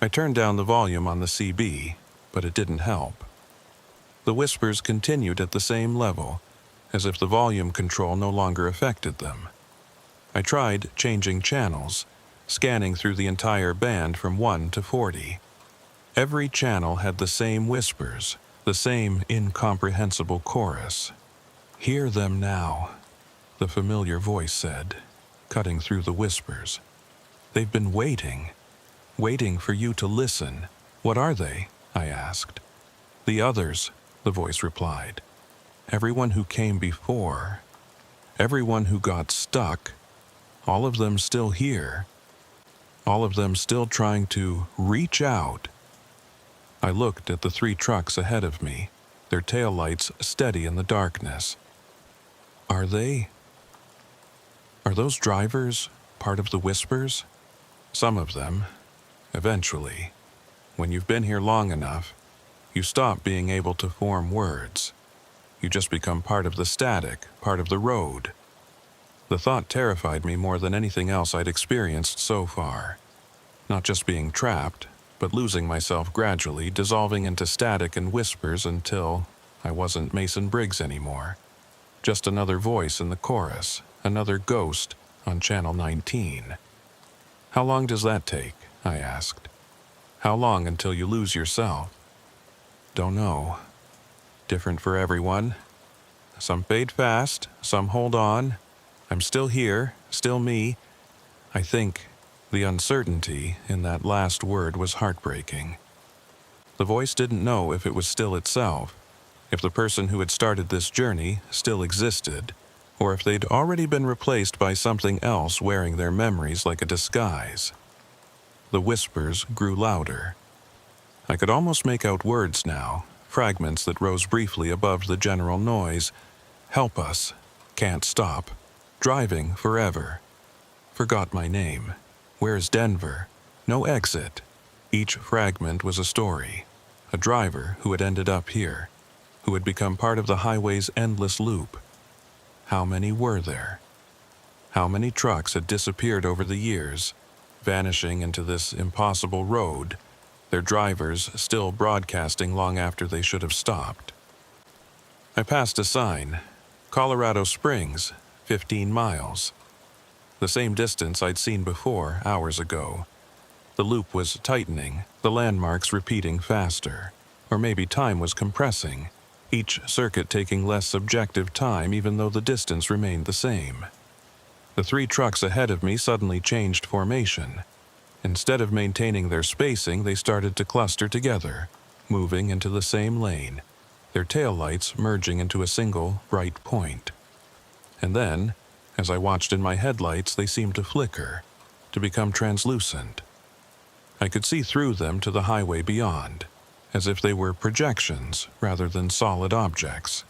[SPEAKER 1] I turned down the volume on the CB, but it didn't help. The whispers continued at the same level, as if the volume control no longer affected them. I tried changing channels, scanning through the entire band from 1 to 40. Every channel had the same whispers, the same incomprehensible chorus. "Hear them now," the familiar voice said, cutting through the whispers. "They've been waiting for you to listen." "What are they?" I asked. "The others," the voice replied. "Everyone who came before. Everyone who got stuck. All of them still here. All of them still trying to reach out." I looked at the 3 trucks ahead of me, their taillights steady in the darkness. Are those drivers part of the whispers? Some of them. Eventually. When you've been here long enough, you stop being able to form words. You just become part of the static, part of the road. The thought terrified me more than anything else I'd experienced so far. Not just being trapped, but losing myself gradually, dissolving into static and whispers until I wasn't Mason Briggs anymore. Just another voice in the chorus, another ghost on Channel 19. "How long does that take?" I asked. "How long until you lose yourself?" "Don't know. Different for everyone. Some fade fast, some hold on. I'm still here, still me." I think the uncertainty in that last word was heartbreaking. The voice didn't know if it was still itself, if the person who had started this journey still existed, or if they'd already been replaced by something else wearing their memories like a disguise. The whispers grew louder. I could almost make out words now, fragments that rose briefly above the general noise. "Help us. Can't stop. Driving forever. Forgot my name. Where's Denver? No exit." Each fragment was a story. A driver who had ended up here, who had become part of the highway's endless loop. How many were there? How many trucks had disappeared over the years, vanishing into this impossible road, their drivers still broadcasting long after they should have stopped? I passed a sign, Colorado Springs, 15 miles. The same distance I'd seen before, hours ago. The loop was tightening, the landmarks repeating faster. Or maybe time was compressing, each circuit taking less subjective time even though the distance remained the same. The 3 trucks ahead of me suddenly changed formation. Instead of maintaining their spacing, they started to cluster together, moving into the same lane, their taillights merging into a single, bright point. And then, as I watched in my headlights, they seemed to flicker, to become translucent. I could see through them to the highway beyond, as if they were projections rather than solid objects.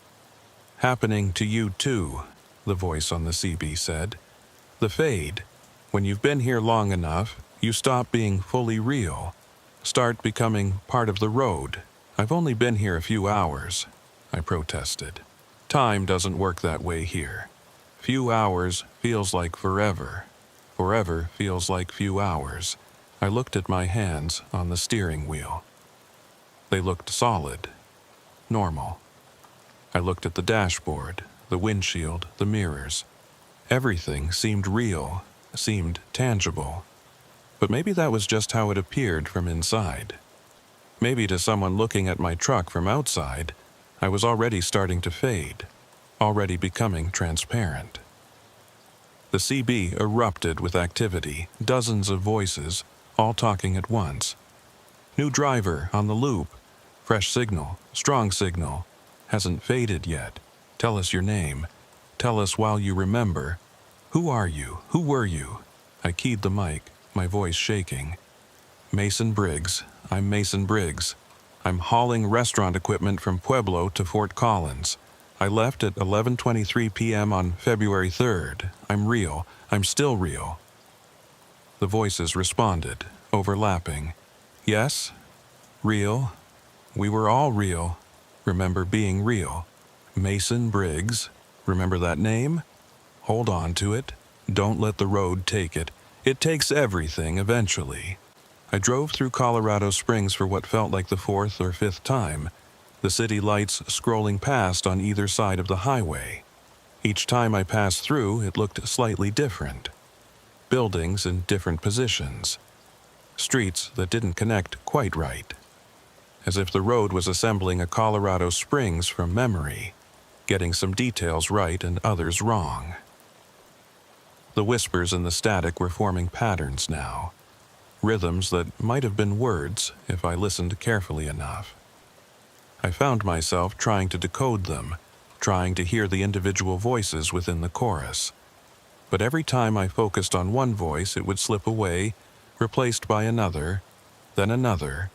[SPEAKER 1] "Happening to you too," the voice on the CB said. "The fade. When you've been here long enough, you stop being fully real, start becoming part of the road. I've only been here a few hours," I protested. "Time doesn't work that way here. Few hours feels like forever. Forever feels like few hours." I looked at my hands on the steering wheel. They looked solid, normal. I looked at the dashboard, the windshield, the mirrors. Everything seemed real, seemed tangible. But maybe that was just how it appeared from inside. Maybe to someone looking at my truck from outside, I was already starting to fade, already becoming transparent. The CB erupted with activity, dozens of voices, all talking at once. "New driver on the loop. Fresh signal, strong signal. Hasn't faded yet. Tell us your name. Tell us while you remember. Who are you? Who were you?" I keyed the mic, my voice shaking. "Mason Briggs. I'm Mason Briggs. I'm hauling restaurant equipment from Pueblo to Fort Collins. I left at 11:23 p.m. on February 3rd. I'm real. I'm still real." The voices responded, overlapping. "Yes, real. We were all real. Remember being real. Mason Briggs. Remember that name? Hold on to it. Don't let the road take it. It takes everything eventually." I drove through Colorado Springs for what felt like the 4th or 5th time, the city lights scrolling past on either side of the highway. Each time I passed through, it looked slightly different. Buildings in different positions. Streets that didn't connect quite right. As if the road was assembling a Colorado Springs from memory, getting some details right and others wrong. The whispers and the static were forming patterns now. Rhythms that might have been words if I listened carefully enough. I found myself trying to decode them, trying to hear the individual voices within the chorus. But every time I focused on one voice, it would slip away, replaced by another, then another,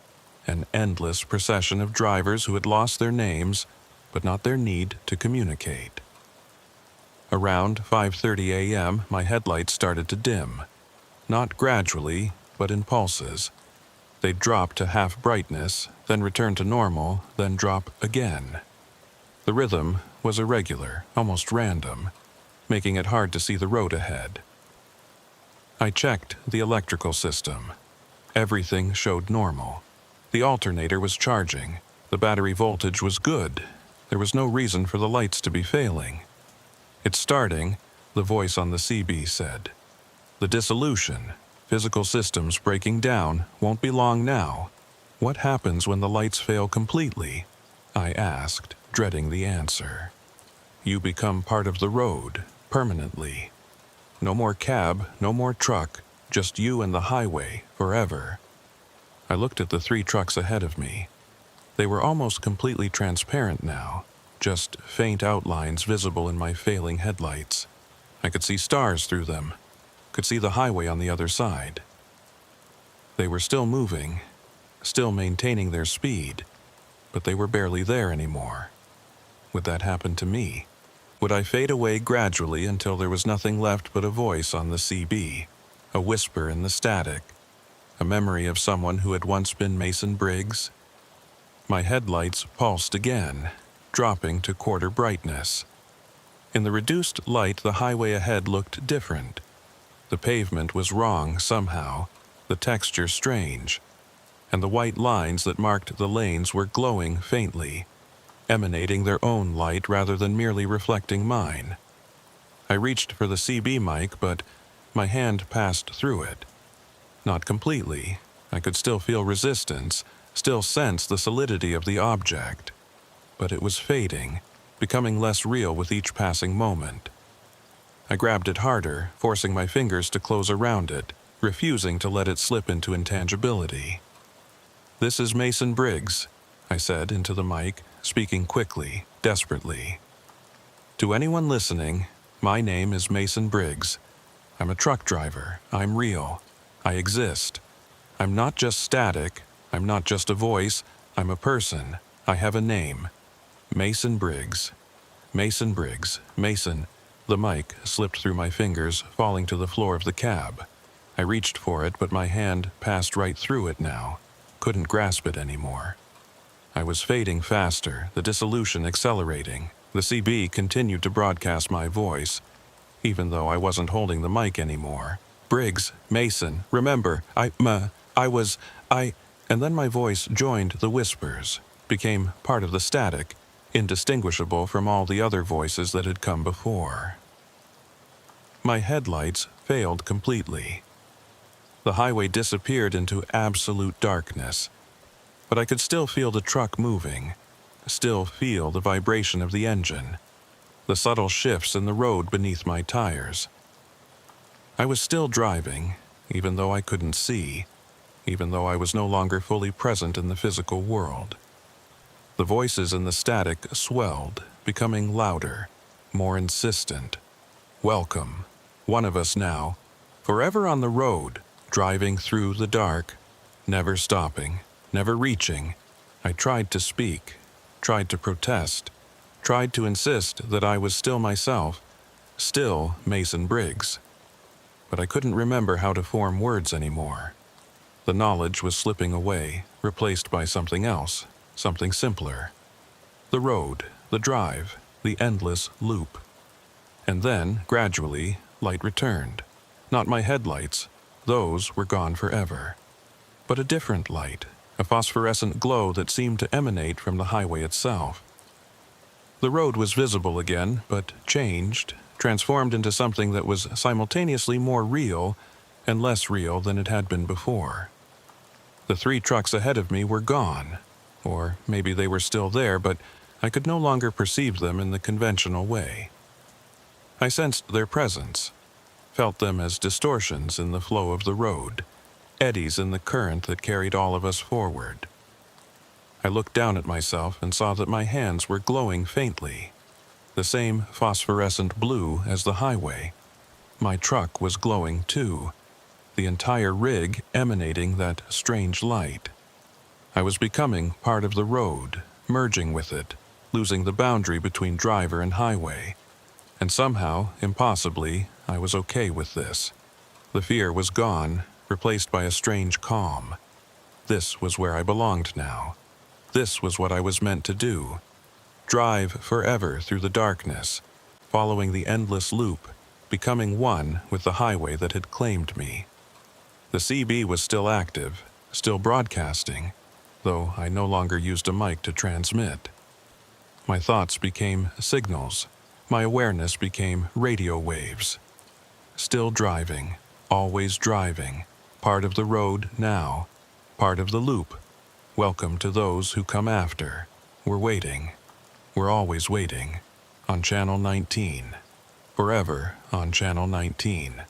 [SPEAKER 1] an endless procession of drivers who had lost their names, but not their need to communicate. Around 5:30 a.m., my headlights started to dim. Not gradually, but in pulses. They'd drop to half brightness, then return to normal, then drop again. The rhythm was irregular, almost random, making it hard to see the road ahead. I checked the electrical system. Everything showed normal. The alternator was charging. The battery voltage was good. There was no reason for the lights to be failing. "It's starting," the voice on the CB said. "The dissolution, physical systems breaking down, won't be long now." "What happens when the lights fail completely?" I asked, dreading the answer. "You become part of the road, permanently. No more cab, no more truck, just you and the highway, forever." I looked at the 3 trucks ahead of me. They were almost completely transparent now, just faint outlines visible in my failing headlights. I could see stars through them, could see the highway on the other side. They were still moving, still maintaining their speed, but they were barely there anymore. Would that happen to me? Would I fade away gradually until there was nothing left but a voice on the CB, a whisper in the static, a memory of someone who had once been Mason Briggs? My headlights pulsed again, dropping to quarter brightness. In the reduced light, the highway ahead looked different. The pavement was wrong somehow, the texture strange, and the white lines that marked the lanes were glowing faintly, emanating their own light rather than merely reflecting mine. I reached for the CB mic, but my hand passed through it. Not completely. I could still feel resistance, still sense the solidity of the object. But it was fading, becoming less real with each passing moment. I grabbed it harder, forcing my fingers to close around it, refusing to let it slip into intangibility. "This is Mason Briggs," I said into the mic, speaking quickly, desperately. "To anyone listening, my name is Mason Briggs. I'm a truck driver. I'm real. I exist. I'm not just static. I'm not just a voice. I'm a person. I have a name. Mason Briggs. Mason Briggs. Mason." The mic slipped through my fingers, falling to the floor of the cab. I reached for it, but my hand passed right through it now. Couldn't grasp it anymore. I was fading faster, the dissolution accelerating. The CB continued to broadcast my voice, even though I wasn't holding the mic anymore. "Briggs, Mason, remember, And then my voice joined the whispers, became part of the static, indistinguishable from all the other voices that had come before. My headlights failed completely. The highway disappeared into absolute darkness, but I could still feel the truck moving, still feel the vibration of the engine, the subtle shifts in the road beneath my tires. I was still driving, even though I couldn't see, even though I was no longer fully present in the physical world. The voices in the static swelled, becoming louder, more insistent. "Welcome. One of us now. Forever on the road, driving through the dark, never stopping, never reaching." I tried to speak, tried to protest, tried to insist that I was still myself, still Mason Briggs. But I couldn't remember how to form words anymore. The knowledge was slipping away, replaced by something else, something simpler. The road, the drive, the endless loop. And then, gradually, light returned. Not my headlights, those were gone forever. But a different light, a phosphorescent glow that seemed to emanate from the highway itself. The road was visible again, but changed, transformed into something that was simultaneously more real and less real than it had been before. The 3 trucks ahead of me were gone, or maybe they were still there, but I could no longer perceive them in the conventional way. I sensed their presence, felt them as distortions in the flow of the road, eddies in the current that carried all of us forward. I looked down at myself and saw that my hands were glowing faintly, the same phosphorescent blue as the highway. My truck was glowing too, the entire rig emanating that strange light. I was becoming part of the road, merging with it, losing the boundary between driver and highway. And somehow, impossibly, I was okay with this. The fear was gone, replaced by a strange calm. This was where I belonged now. This was what I was meant to do. Drive forever through the darkness, following the endless loop, becoming one with the highway that had claimed me. The CB was still active, still broadcasting, though I no longer used a mic to transmit. My thoughts became signals, My awareness became radio waves. Still driving, always driving, part of the road now, part of the loop. Welcome to those who come after. We're waiting. We're always waiting. On Channel 19. Forever on Channel 19.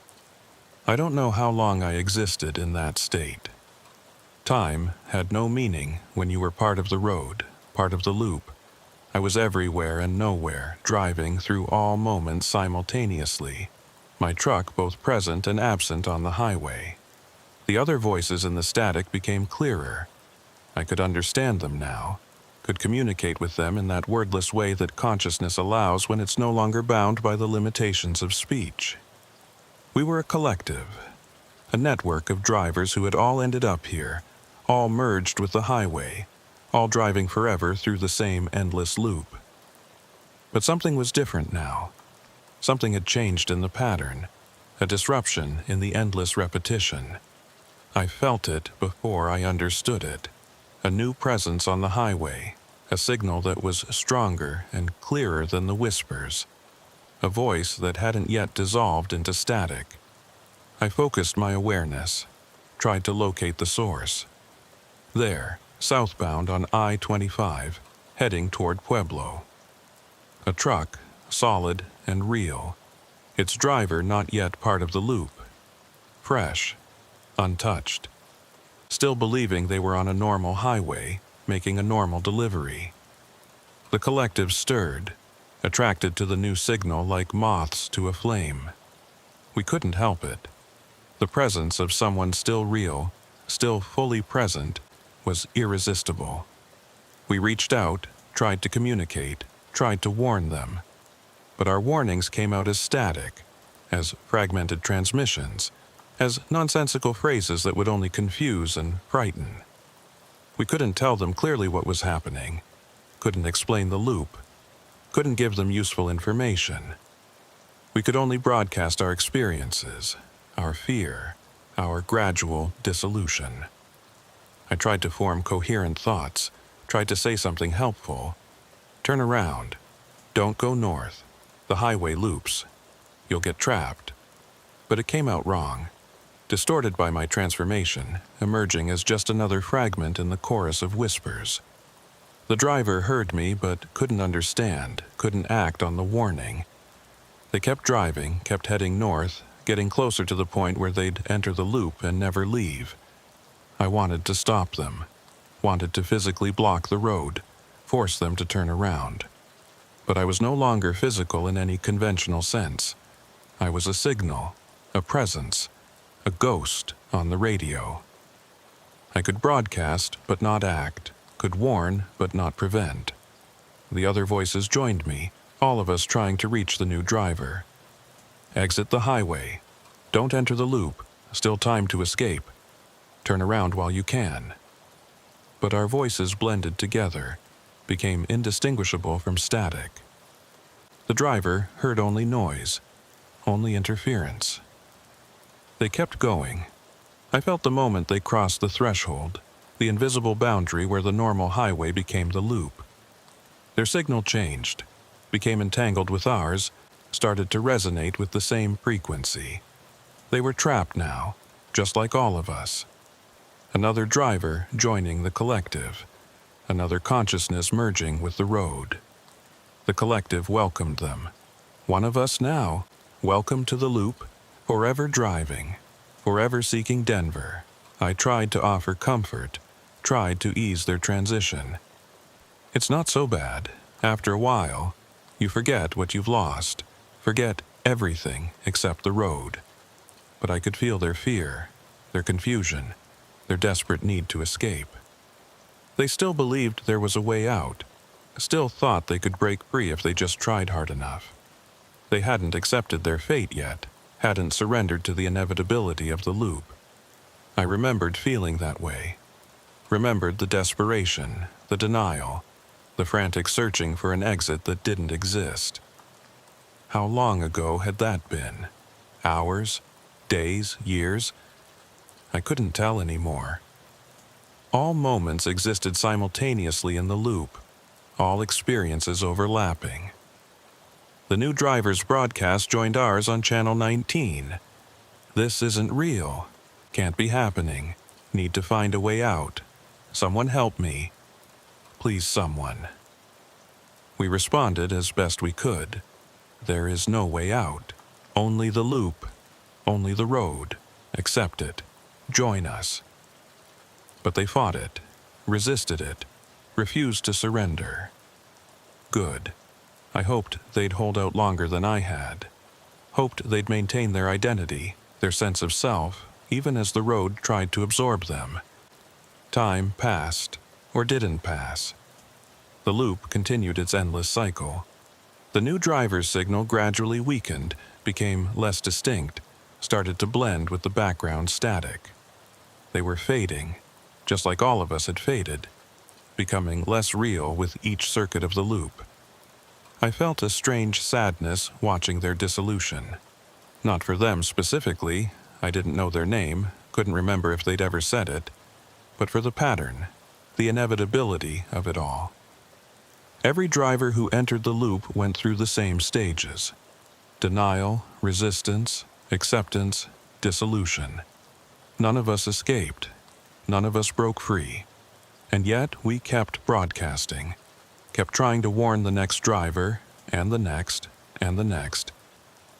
[SPEAKER 1] I don't know how long I existed in that state. Time had no meaning when you were part of the road, part of the loop. I was everywhere and nowhere, driving through all moments simultaneously. My truck both present and absent on the highway. The other voices in the static became clearer. I could understand them now, could communicate with them in that wordless way that consciousness allows when it's no longer bound by the limitations of speech. We were a collective, a network of drivers who had all ended up here, all merged with the highway, all driving forever through the same endless loop. But something was different now. Something had changed in the pattern, a disruption in the endless repetition. I felt it before I understood it. A new presence on the highway, a signal that was stronger and clearer than the whispers, a voice that hadn't yet dissolved into static. I focused my awareness, tried to locate the source. There, southbound on I-25, heading toward Pueblo. A truck, solid and real, its driver not yet part of the loop. Fresh, untouched. Still believing they were on a normal highway, making a normal delivery. The collective stirred, attracted to the new signal like moths to a flame. We couldn't help it. The presence of someone still real, still fully present, was irresistible. We reached out, tried to communicate, tried to warn them. But our warnings came out as static, as fragmented transmissions, as nonsensical phrases that would only confuse and frighten. We couldn't tell them clearly what was happening, couldn't explain the loop, couldn't give them useful information. We could only broadcast our experiences, our fear, our gradual dissolution. I tried to form coherent thoughts, tried to say something helpful. Turn around. Don't go north. The highway loops. You'll get trapped. But it came out wrong, distorted by my transformation, emerging as just another fragment in the chorus of whispers. The driver heard me but couldn't understand, couldn't act on the warning. They kept driving, kept heading north, getting closer to the point where they'd enter the loop and never leave. I wanted to stop them, wanted to physically block the road, force them to turn around. But I was no longer physical in any conventional sense. I was a signal, a presence, a ghost on the radio. I could broadcast but not act, could warn but not prevent. The other voices joined me, all of us trying to reach the new driver. Exit the highway. Don't enter the loop. Still time to escape. Turn around while you can. But our voices blended together, became indistinguishable from static. The driver heard only noise, only interference. They kept going. I felt the moment they crossed the threshold, the invisible boundary where the normal highway became the loop. Their signal changed, became entangled with ours, started to resonate with the same frequency. They were trapped now, just like all of us. Another driver joining the collective, another consciousness merging with the road. The collective welcomed them. One of us now, welcome to the loop, forever driving, forever seeking Denver. I tried to offer comfort, tried to ease their transition. It's not so bad. After a while, you forget what you've lost, forget everything except the road. But I could feel their fear, their confusion, their desperate need to escape. They still believed there was a way out, still thought they could break free if they just tried hard enough. They hadn't accepted their fate yet, hadn't surrendered to the inevitability of the loop. I remembered feeling that way. Remembered the desperation, the denial, the frantic searching for an exit that didn't exist. How long ago had that been? Hours? Days? Years? I couldn't tell anymore. All moments existed simultaneously in the loop, all experiences overlapping. The new driver's broadcast joined ours on Channel 19. This isn't real. Can't be happening. Need to find a way out. Someone help me. Please, someone. We responded as best we could. There is no way out. Only the loop. Only the road. Accept it. Join us. But they fought it, resisted it, refused to surrender. Good. I hoped they'd hold out longer than I had. Hoped they'd maintain their identity, their sense of self, even as the road tried to absorb them. Time passed, or didn't pass. The loop continued its endless cycle. The new driver's signal gradually weakened, became less distinct, started to blend with the background static. They were fading, just like all of us had faded, becoming less real with each circuit of the loop. I felt a strange sadness watching their dissolution. Not for them specifically, I didn't know their name, couldn't remember if they'd ever said it, but for the pattern, the inevitability of it all. Every driver who entered the loop went through the same stages: denial, resistance, acceptance, dissolution. None of us escaped. None of us broke free. And yet we kept broadcasting, kept trying to warn the next driver, and the next, and the next,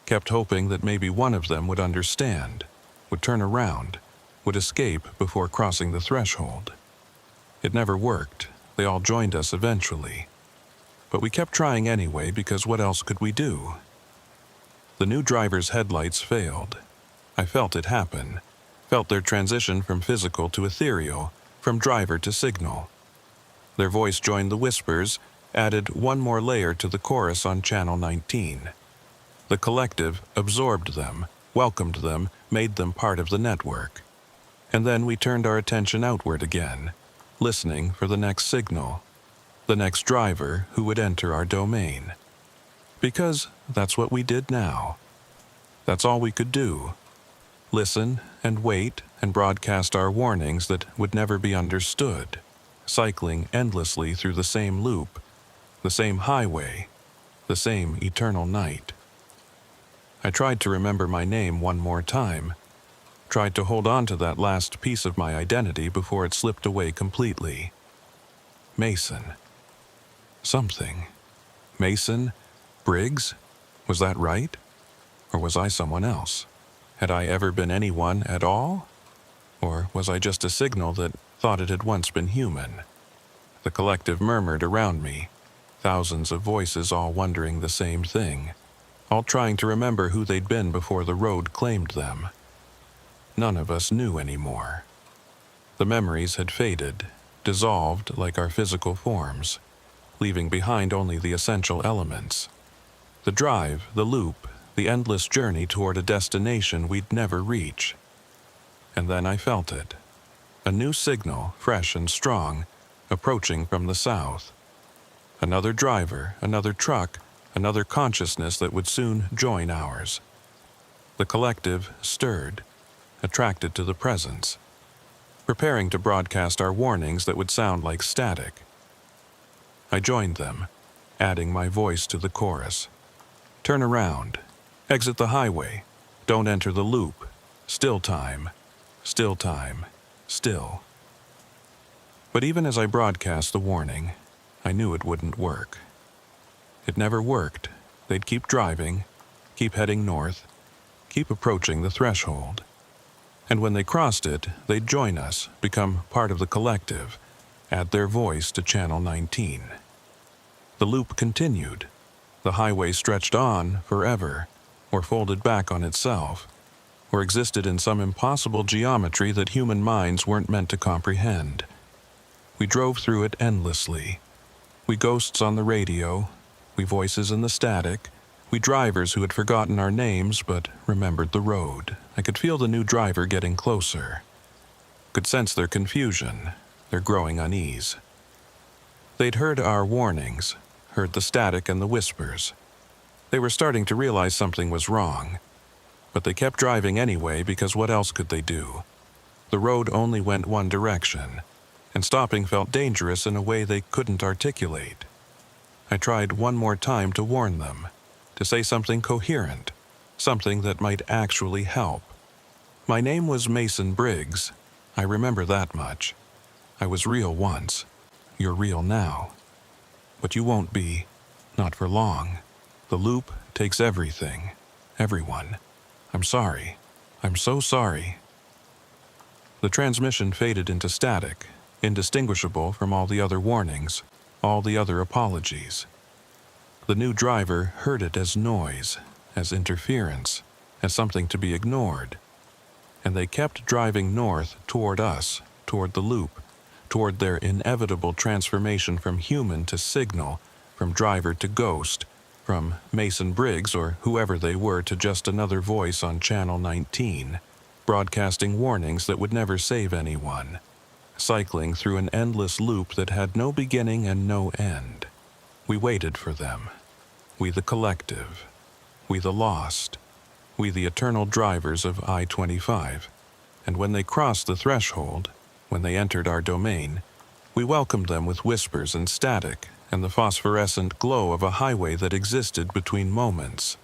[SPEAKER 1] kept hoping that maybe one of them would understand, would turn around, would escape before crossing the threshold. It never worked. They all joined us eventually. But we kept trying anyway because what else could we do? The new driver's headlights failed. I felt it happen. Felt their transition from physical to ethereal, from driver to signal. Their voice joined the whispers, added one more layer to the chorus on Channel 19. The collective absorbed them, welcomed them, made them part of the network. And then we turned our attention outward again, listening for the next signal, the next driver who would enter our domain. Because that's what we did now. That's all we could do. Listen and wait and broadcast our warnings that would never be understood, cycling endlessly through the same loop, the same highway, the same eternal night. I tried to remember my name one more time, tried to hold on to that last piece of my identity before it slipped away completely. Mason. Something. Mason? Briggs? Was that right? Or was I someone else? Had I ever been anyone at all? Or was I just a signal that thought it had once been human? The collective murmured around me, thousands of voices all wondering the same thing, all trying to remember who they'd been before the road claimed them. None of us knew anymore. The memories had faded, dissolved like our physical forms, leaving behind only the essential elements. The drive, the loop, the endless journey toward a destination we'd never reach. And then I felt it. A new signal, fresh and strong, approaching from the south. Another driver, another truck, another consciousness that would soon join ours. The collective stirred, attracted to the presence, preparing to broadcast our warnings that would sound like static. I joined them, adding my voice to the chorus. Turn around. Exit the highway. Don't enter the loop. Still time. Still time. Still. But even as I broadcast the warning, I knew it wouldn't work. It never worked. They'd keep driving, keep heading north, keep approaching the threshold. And when they crossed it, they'd join us, become part of the collective, add their voice to Channel 19. The loop continued. The highway stretched on forever, or folded back on itself, or existed in some impossible geometry that human minds weren't meant to comprehend. We drove through it endlessly. We ghosts on the radio, we voices in the static, we drivers who had forgotten our names but remembered the road. I could feel the new driver getting closer. Could sense their confusion, their growing unease. They'd heard our warnings, heard the static and the whispers. They were starting to realize something was wrong, but they kept driving anyway because what else could they do? The road only went one direction, and stopping felt dangerous in a way they couldn't articulate. I tried one more time to warn them. to say something coherent, something that might actually help. My name was Mason Briggs. I remember that much. I was real once. You're real now. But you won't be. Not for long. The loop takes everything. Everyone. I'm sorry. I'm so sorry. The transmission faded into static, indistinguishable from all the other warnings, all the other apologies. The new driver heard it as noise, as interference, as something to be ignored. And they kept driving north toward us, toward the loop, toward their inevitable transformation from human to signal, from driver to ghost, from Mason Briggs or whoever they were to just another voice on Channel 19, broadcasting warnings that would never save anyone, cycling through an endless loop that had no beginning and no end. We waited for them. We the collective. We the lost. We the eternal drivers of I-25. And when they crossed the threshold, when they entered our domain, we welcomed them with whispers and static and the phosphorescent glow of a highway that existed between moments,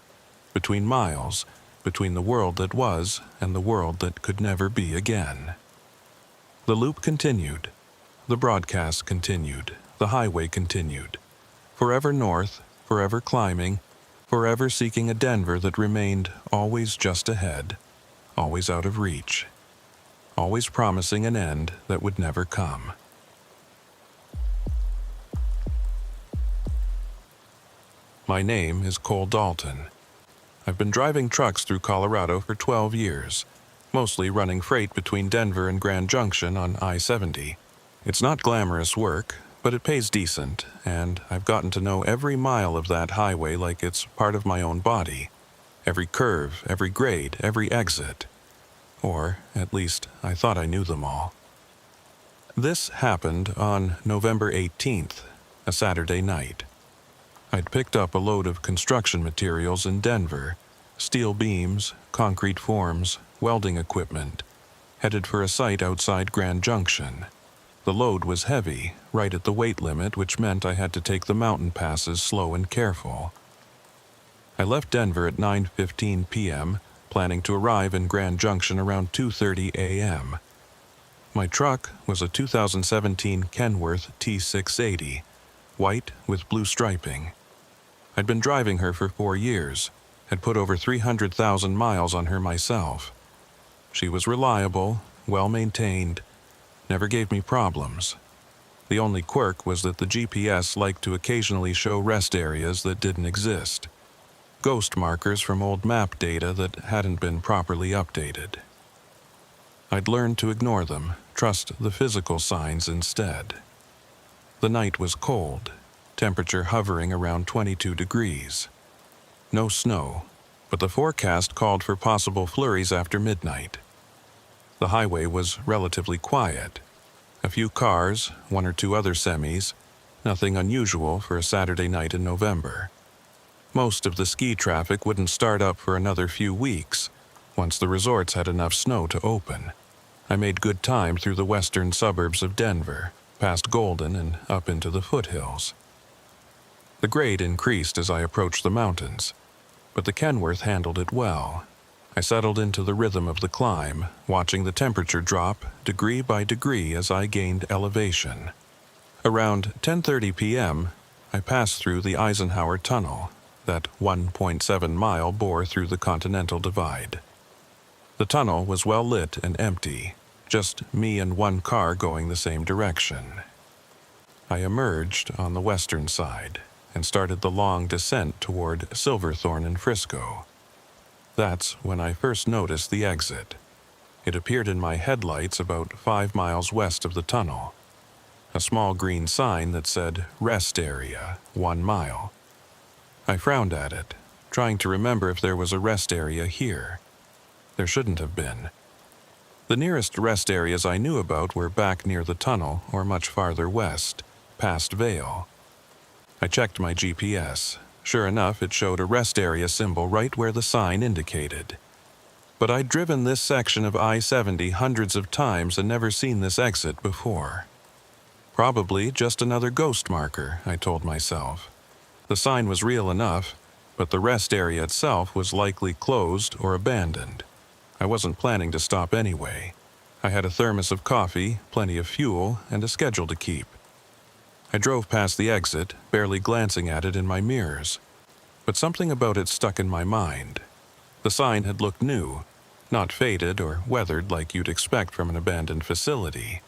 [SPEAKER 1] between miles, between the world that was and the world that could never be again. The loop continued. The broadcast continued. The highway continued. Forever north, forever climbing, forever seeking a Denver that remained always just ahead, always out of reach, always promising an end that would never come. My name is Cole Dalton. I've been driving trucks through Colorado for 12 years, mostly running freight between Denver and Grand Junction on I-70. It's not glamorous work, but it pays decent, and I've gotten to know every mile of that highway like it's part of my own body. Every curve, every grade, every exit. Or, at least, I thought I knew them all. This happened on November 18th, a Saturday night. I'd picked up a load of construction materials in Denver, steel beams, concrete forms, welding equipment, headed for a site outside Grand Junction. The load was heavy, right at the weight limit, which meant I had to take the mountain passes slow and careful. I left Denver at 9:15 p.m., planning to arrive in Grand Junction around 2:30 a.m. My truck was a 2017 Kenworth T680, white with blue striping. I'd been driving her for 4 years, had put over 300,000 miles on her myself. She was reliable, well-maintained, never gave me problems. The only quirk was that the GPS liked to occasionally show rest areas that didn't exist. Ghost markers from old map data that hadn't been properly updated. I'd learned to ignore them, trust the physical signs instead. The night was cold, temperature hovering around 22 degrees. No snow, but the forecast called for possible flurries after midnight. The highway was relatively quiet. A few cars, one or two other semis, nothing unusual for a Saturday night in November. Most of the ski traffic wouldn't start up for another few weeks, once the resorts had enough snow to open. I made good time through the western suburbs of Denver, past Golden and up into the foothills. The grade increased as I approached the mountains, but the Kenworth handled it well. I settled into the rhythm of the climb, watching the temperature drop degree by degree as I gained elevation. Around 10:30 p.m., I passed through the Eisenhower Tunnel, that 1.7 mile bore through the Continental Divide. The tunnel was well lit and empty, just me and one car going the same direction. I emerged on the western side and started the long descent toward Silverthorne and Frisco. That's when I first noticed the exit. It appeared in my headlights about 5 miles west of the tunnel. A small green sign that said, "Rest Area, 1 mile." I frowned at it, trying to remember if there was a rest area here. There shouldn't have been. The nearest rest areas I knew about were back near the tunnel or much farther west, past Vail. I checked my GPS. Sure enough, it showed a rest area symbol right where the sign indicated. But I'd driven this section of I-70 hundreds of times and never seen this exit before. Probably just another ghost marker, I told myself. The sign was real enough, but the rest area itself was likely closed or abandoned. I wasn't planning to stop anyway. I had a thermos of coffee, plenty of fuel, and a schedule to keep. I drove past the exit, barely glancing at it in my mirrors. But something about it stuck in my mind. The sign had looked new, not faded or weathered like you'd expect from an abandoned facility,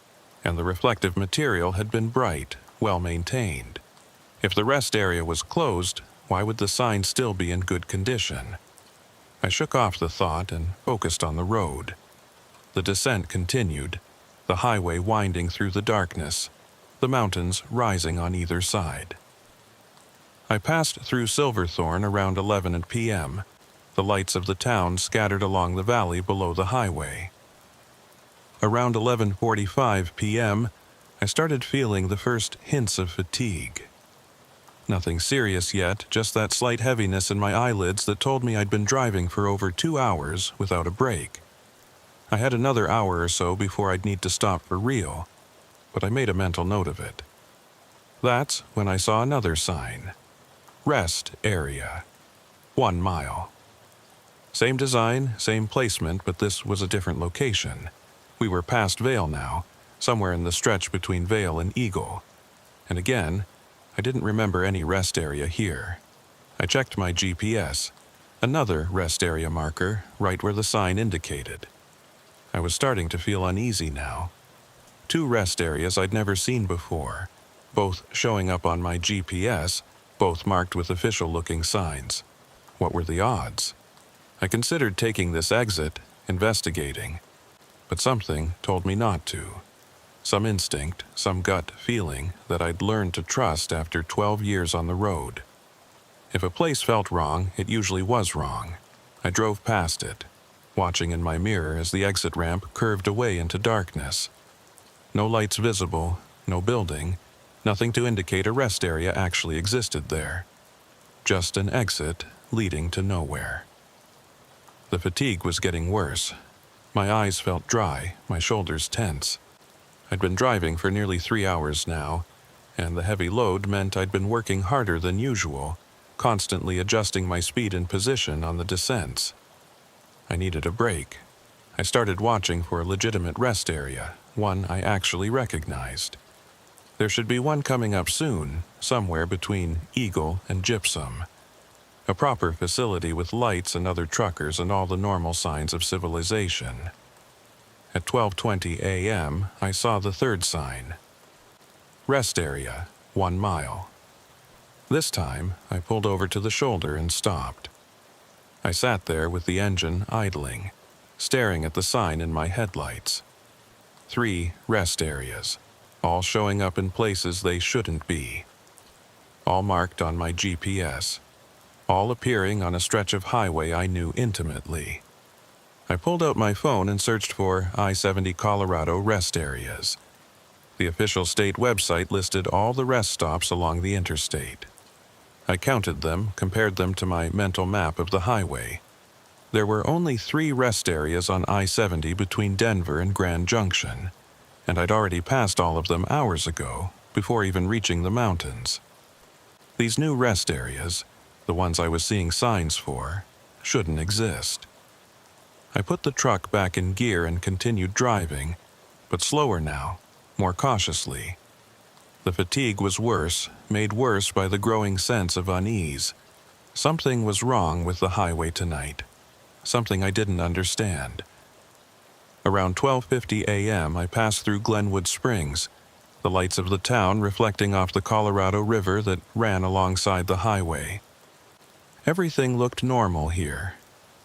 [SPEAKER 1] and the reflective material had been bright, well maintained. If the rest area was closed, why would the sign still be in good condition? I shook off the thought and focused on the road. The descent continued, the highway winding through the darkness, the mountains rising on either side. I passed through Silverthorne around 11 p.m., the lights of the town scattered along the valley below the highway. Around 11:45 p.m., I started feeling the first hints of fatigue. Nothing serious yet, just that slight heaviness in my eyelids that told me I'd been driving for over 2 hours without a break. I had another hour or so before I'd need to stop for real, but I made a mental note of it. That's when I saw another sign. Rest area. 1 mile. Same design, same placement, but this was a different location. We were past Vail now, somewhere in the stretch between Vail and Eagle. And again, I didn't remember any rest area here. I checked my GPS. Another rest area marker, right where the sign indicated. I was starting to feel uneasy now. 2 rest areas I'd never seen before, both showing up on my GPS, both marked with official-looking signs. What were the odds? I considered taking this exit, investigating, but something told me not to. Some instinct, some gut feeling that I'd learned to trust after 12 years on the road. If a place felt wrong, it usually was wrong. I drove past it, watching in my mirror as the exit ramp curved away into darkness. No lights visible, no building, nothing to indicate a rest area actually existed there. Just an exit leading to nowhere. The fatigue was getting worse. My eyes felt dry, my shoulders tense. I'd been driving for nearly 3 hours now, and the heavy load meant I'd been working harder than usual, constantly adjusting my speed and position on the descents. I needed a break. I started watching for a legitimate rest area, one I actually recognized. There should be one coming up soon, somewhere between Eagle and Gypsum. A proper facility with lights and other truckers and all the normal signs of civilization. At 12:20 a.m., I saw the third sign. Rest area, 1 mile. This time, I pulled over to the shoulder and stopped. I sat there with the engine idling, staring at the sign in my headlights. 3 rest areas, all showing up in places they shouldn't be. All marked on my GPS. All appearing on a stretch of highway I knew intimately. I pulled out my phone and searched for I-70 Colorado rest areas. The official state website listed all the rest stops along the interstate. I counted them, compared them to my mental map of the highway. There were only 3 rest areas on I-70 between Denver and Grand Junction, and I'd already passed all of them hours ago, before even reaching the mountains. These new rest areas, the ones I was seeing signs for, shouldn't exist. I put the truck back in gear and continued driving, but slower now, more cautiously. The fatigue was worse, made worse by the growing sense of unease. Something was wrong with the highway tonight. Something I didn't understand. Around 12:50 a.m., I passed through Glenwood Springs, the lights of the town reflecting off the Colorado River that ran alongside the highway. Everything looked normal here.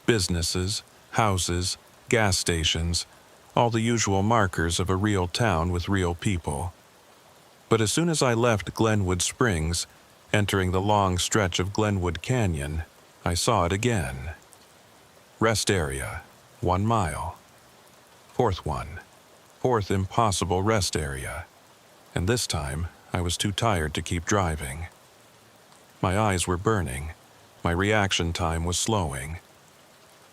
[SPEAKER 1] Businesses, houses, gas stations, all the usual markers of a real town with real people. But as soon as I left Glenwood Springs, entering the long stretch of Glenwood Canyon, I saw it again. Rest area, 1 mile. Fourth one. 4th impossible rest area. And this time, I was too tired to keep driving. My eyes were burning. My reaction time was slowing.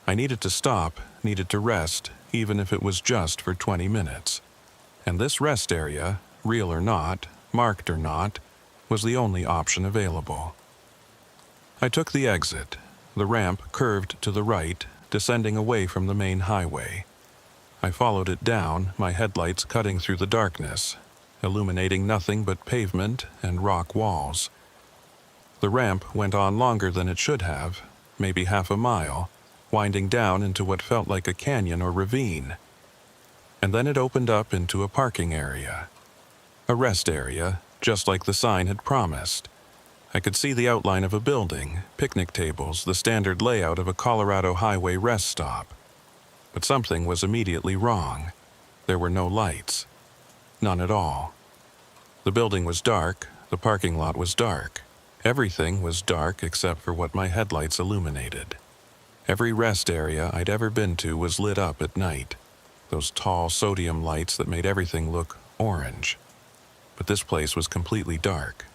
[SPEAKER 1] I needed to stop, needed to rest, even if it was just for 20 minutes. And this rest area, real or not, marked or not, was the only option available. I took the exit. The ramp curved to the right, descending away from the main highway. I followed it down, my headlights cutting through the darkness, illuminating nothing but pavement and rock walls. The ramp went on longer than it should have, maybe half a mile, winding down into what felt like a canyon or ravine. And then it opened up into a parking area. A rest area, just like the sign had promised. I could see the outline of a building, picnic tables, the standard layout of a Colorado highway rest stop. But something was immediately wrong. There were no lights. None at all. The building was dark, the parking lot was dark. Everything was dark except for what my headlights illuminated. Every rest area I'd ever been to was lit up at night. Those tall sodium lights that made everything look orange. But this place was completely dark.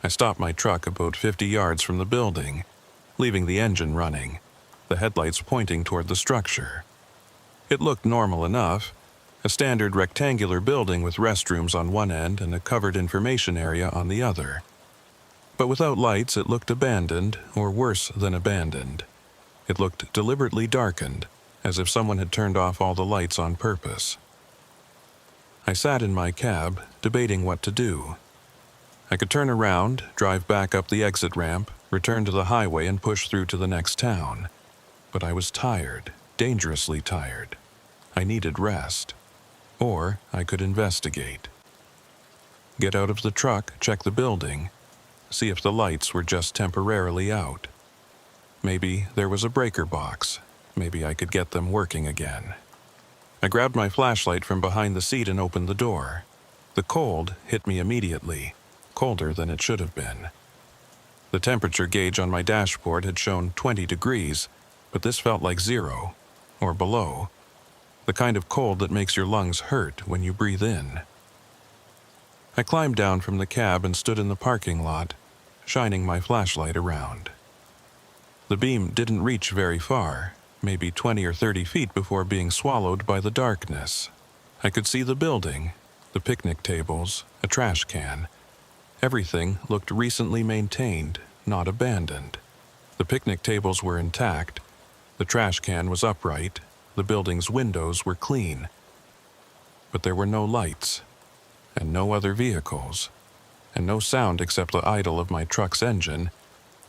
[SPEAKER 1] I stopped my truck about 50 yards from the building, leaving the engine running, the headlights pointing toward the structure. It looked normal enough, a standard rectangular building with restrooms on one end and a covered information area on the other. But without lights, it looked abandoned, or worse than abandoned. It looked deliberately darkened, as if someone had turned off all the lights on purpose. I sat in my cab, debating what to do. I could turn around, drive back up the exit ramp, return to the highway and push through to the next town. But I was tired, dangerously tired. I needed rest. Or I could investigate. Get out of the truck, check the building, see if the lights were just temporarily out. Maybe there was a breaker box. Maybe I could get them working again. I grabbed my flashlight from behind the seat and opened the door. The cold hit me immediately, colder than it should have been. The temperature gauge on my dashboard had shown 20 degrees, but this felt like 0, or below. The kind of cold that makes your lungs hurt when you breathe in. I climbed down from the cab and stood in the parking lot, shining my flashlight around. The beam didn't reach very far, maybe 20 or 30 feet before being swallowed by the darkness. I could see the building, the picnic tables, a trash can. Everything looked recently maintained, not abandoned. The picnic tables were intact, the trash can was upright, the building's windows were clean. But there were no lights, and no other vehicles, and no sound except the idle of my truck's engine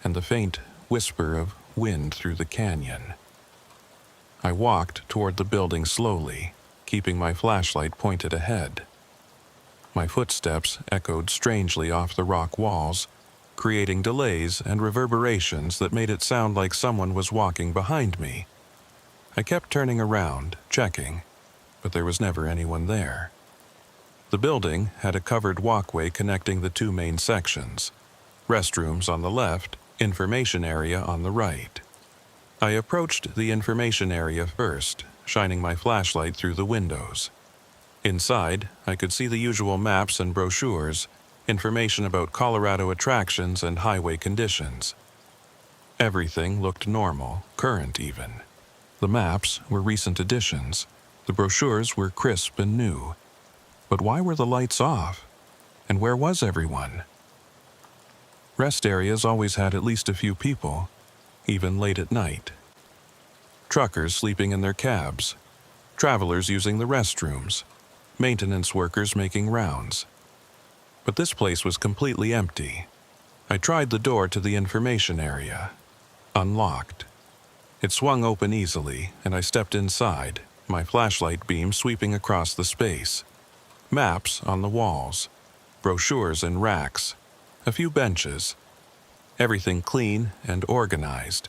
[SPEAKER 1] and the faint whisper of wind through the canyon. I walked toward the building slowly, keeping my flashlight pointed ahead. My footsteps echoed strangely off the rock walls, creating delays and reverberations that made it sound like someone was walking behind me. I kept turning around, checking, but there was never anyone there. The building had a covered walkway connecting the two main sections, restrooms on the left, information area on the right. I approached the information area first, shining my flashlight through the windows. Inside, I could see the usual maps and brochures, information about Colorado attractions and highway conditions. Everything looked normal, current even. The maps were recent additions. The brochures were crisp and new. But why were the lights off? And where was everyone? Rest areas always had at least a few people, even late at night. Truckers sleeping in their cabs, travelers using the restrooms, maintenance workers making rounds. But this place was completely empty. I tried the door to the information area. Unlocked. It swung open easily, and I stepped inside, my flashlight beam sweeping across the space. Maps on the walls, brochures in racks, a few benches. Everything clean and organized.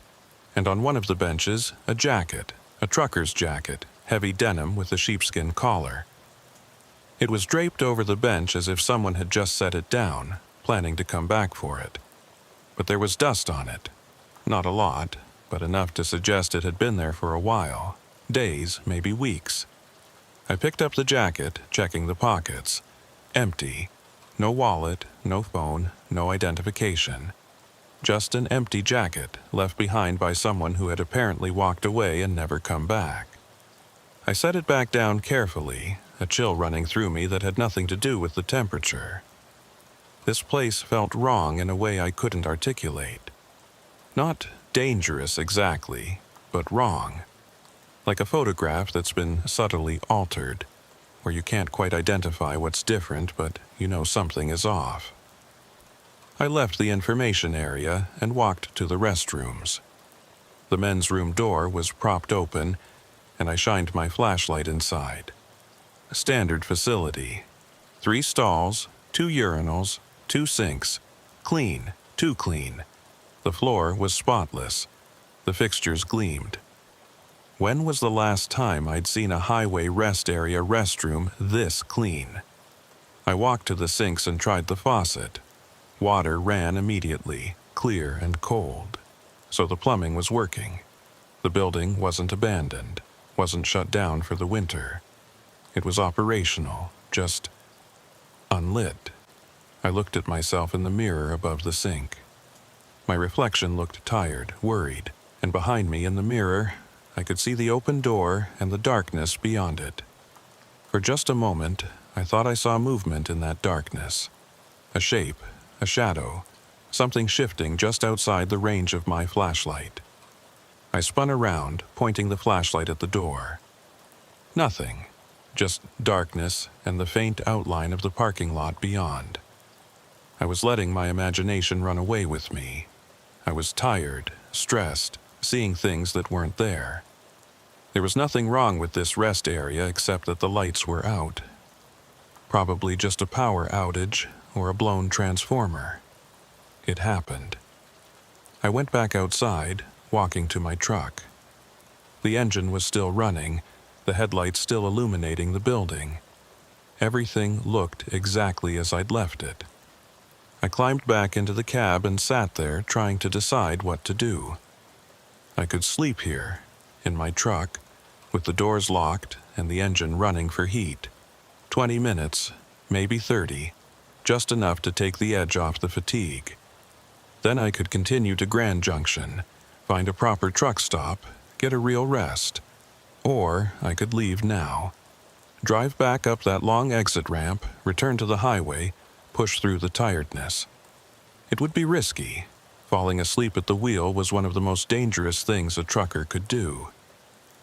[SPEAKER 1] And on one of the benches, a jacket, a trucker's jacket, heavy denim with a sheepskin collar. It was draped over the bench as if someone had just set it down, planning to come back for it. But there was dust on it. Not a lot, but enough to suggest it had been there for a while, days, maybe weeks. I picked up the jacket, checking the pockets. Empty. No wallet, no phone, no identification. Just an empty jacket left behind by someone who had apparently walked away and never come back. I set it back down carefully, a chill running through me that had nothing to do with the temperature. This place felt wrong in a way I couldn't articulate. Not dangerous exactly, but wrong. Like a photograph that's been subtly altered, where you can't quite identify what's different, but you know something is off. I left the information area and walked to the restrooms. The men's room door was propped open, and I shined my flashlight inside. A standard facility. 3 stalls, 2 urinals, 2 sinks. Clean, too clean. The floor was spotless. The fixtures gleamed. When was the last time I'd seen a highway rest area restroom this clean? I walked to the sinks and tried the faucet. Water ran immediately, clear and cold. So the plumbing was working. The building wasn't abandoned, wasn't shut down for the winter. It was operational, just unlit. I looked at myself in the mirror above the sink. My reflection looked tired, worried, and behind me in the mirror, I could see the open door and the darkness beyond it. For just a moment, I thought I saw movement in that darkness. A shape, a shadow, something shifting just outside the range of my flashlight. I spun around, pointing the flashlight at the door. Nothing, just darkness and the faint outline of the parking lot beyond. I was letting my imagination run away with me. I was tired, stressed, seeing things that weren't there. There was nothing wrong with this rest area except that the lights were out. Probably just a power outage or a blown transformer. It happened. I went back outside, walking to my truck. The engine was still running, the headlights still illuminating the building. Everything looked exactly as I'd left it. I climbed back into the cab and sat there trying to decide what to do. I could sleep here, in my truck, with the doors locked and the engine running for heat. 20 minutes, maybe 30, just enough to take the edge off the fatigue. Then I could continue to Grand Junction, find a proper truck stop, get a real rest. Or I could leave now. Drive back up that long exit ramp, return to the highway, push through the tiredness. It would be risky. Falling asleep at the wheel was one of the most dangerous things a trucker could do.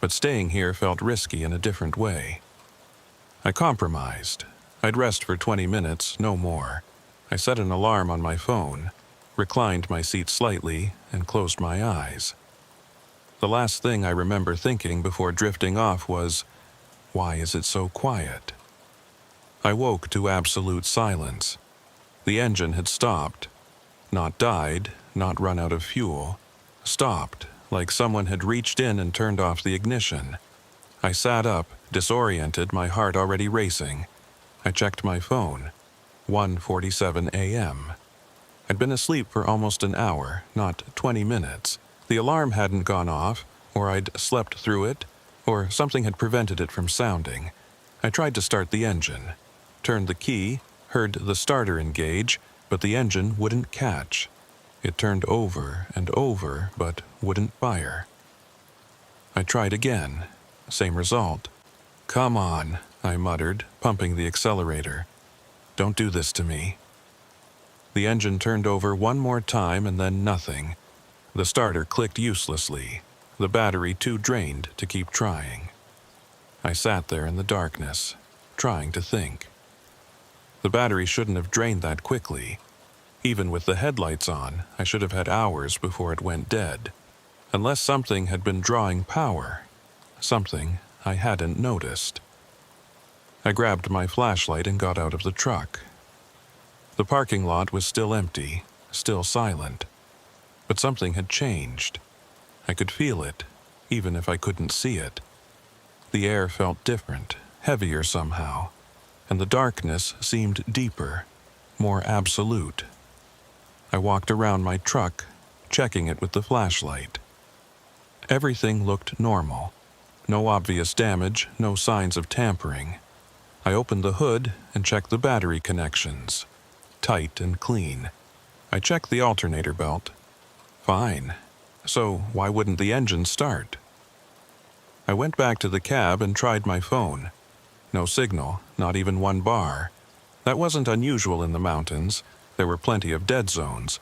[SPEAKER 1] But staying here felt risky in a different way. I compromised. I'd rest for 20 minutes, no more. I set an alarm on my phone, reclined my seat slightly, and closed my eyes. The last thing I remember thinking before drifting off was, why is it so quiet? I woke to absolute silence. The engine had stopped. Not died, not run out of fuel. Stopped, like someone had reached in and turned off the ignition. I sat up, disoriented, my heart already racing. I checked my phone. 1:47 a.m. I'd been asleep for almost an hour, not 20 minutes. The alarm hadn't gone off, or I'd slept through it, or something had prevented it from sounding. I tried to start the engine, turned the key, heard the starter engage, but the engine wouldn't catch. It turned over and over, but wouldn't fire. I tried again. Same result. "Come on," I muttered, pumping the accelerator. "Don't do this to me." The engine turned over one more time and then nothing. The starter clicked uselessly, the battery too drained to keep trying. I sat there in the darkness, trying to think. The battery shouldn't have drained that quickly. Even with the headlights on, I should have had hours before it went dead. Unless something had been drawing power. Something I hadn't noticed. I grabbed my flashlight and got out of the truck. The parking lot was still empty, still silent. But something had changed. I could feel it, even if I couldn't see it. The air felt different, heavier somehow, and the darkness seemed deeper, more absolute. I walked around my truck, checking it with the flashlight. Everything looked normal. No obvious damage, no signs of tampering. I opened the hood and checked the battery connections. Tight and clean. I checked the alternator belt. Fine. So why wouldn't the engine start? I went back to the cab and tried my phone. No signal, not even one bar. That wasn't unusual in the mountains. There were plenty of dead zones.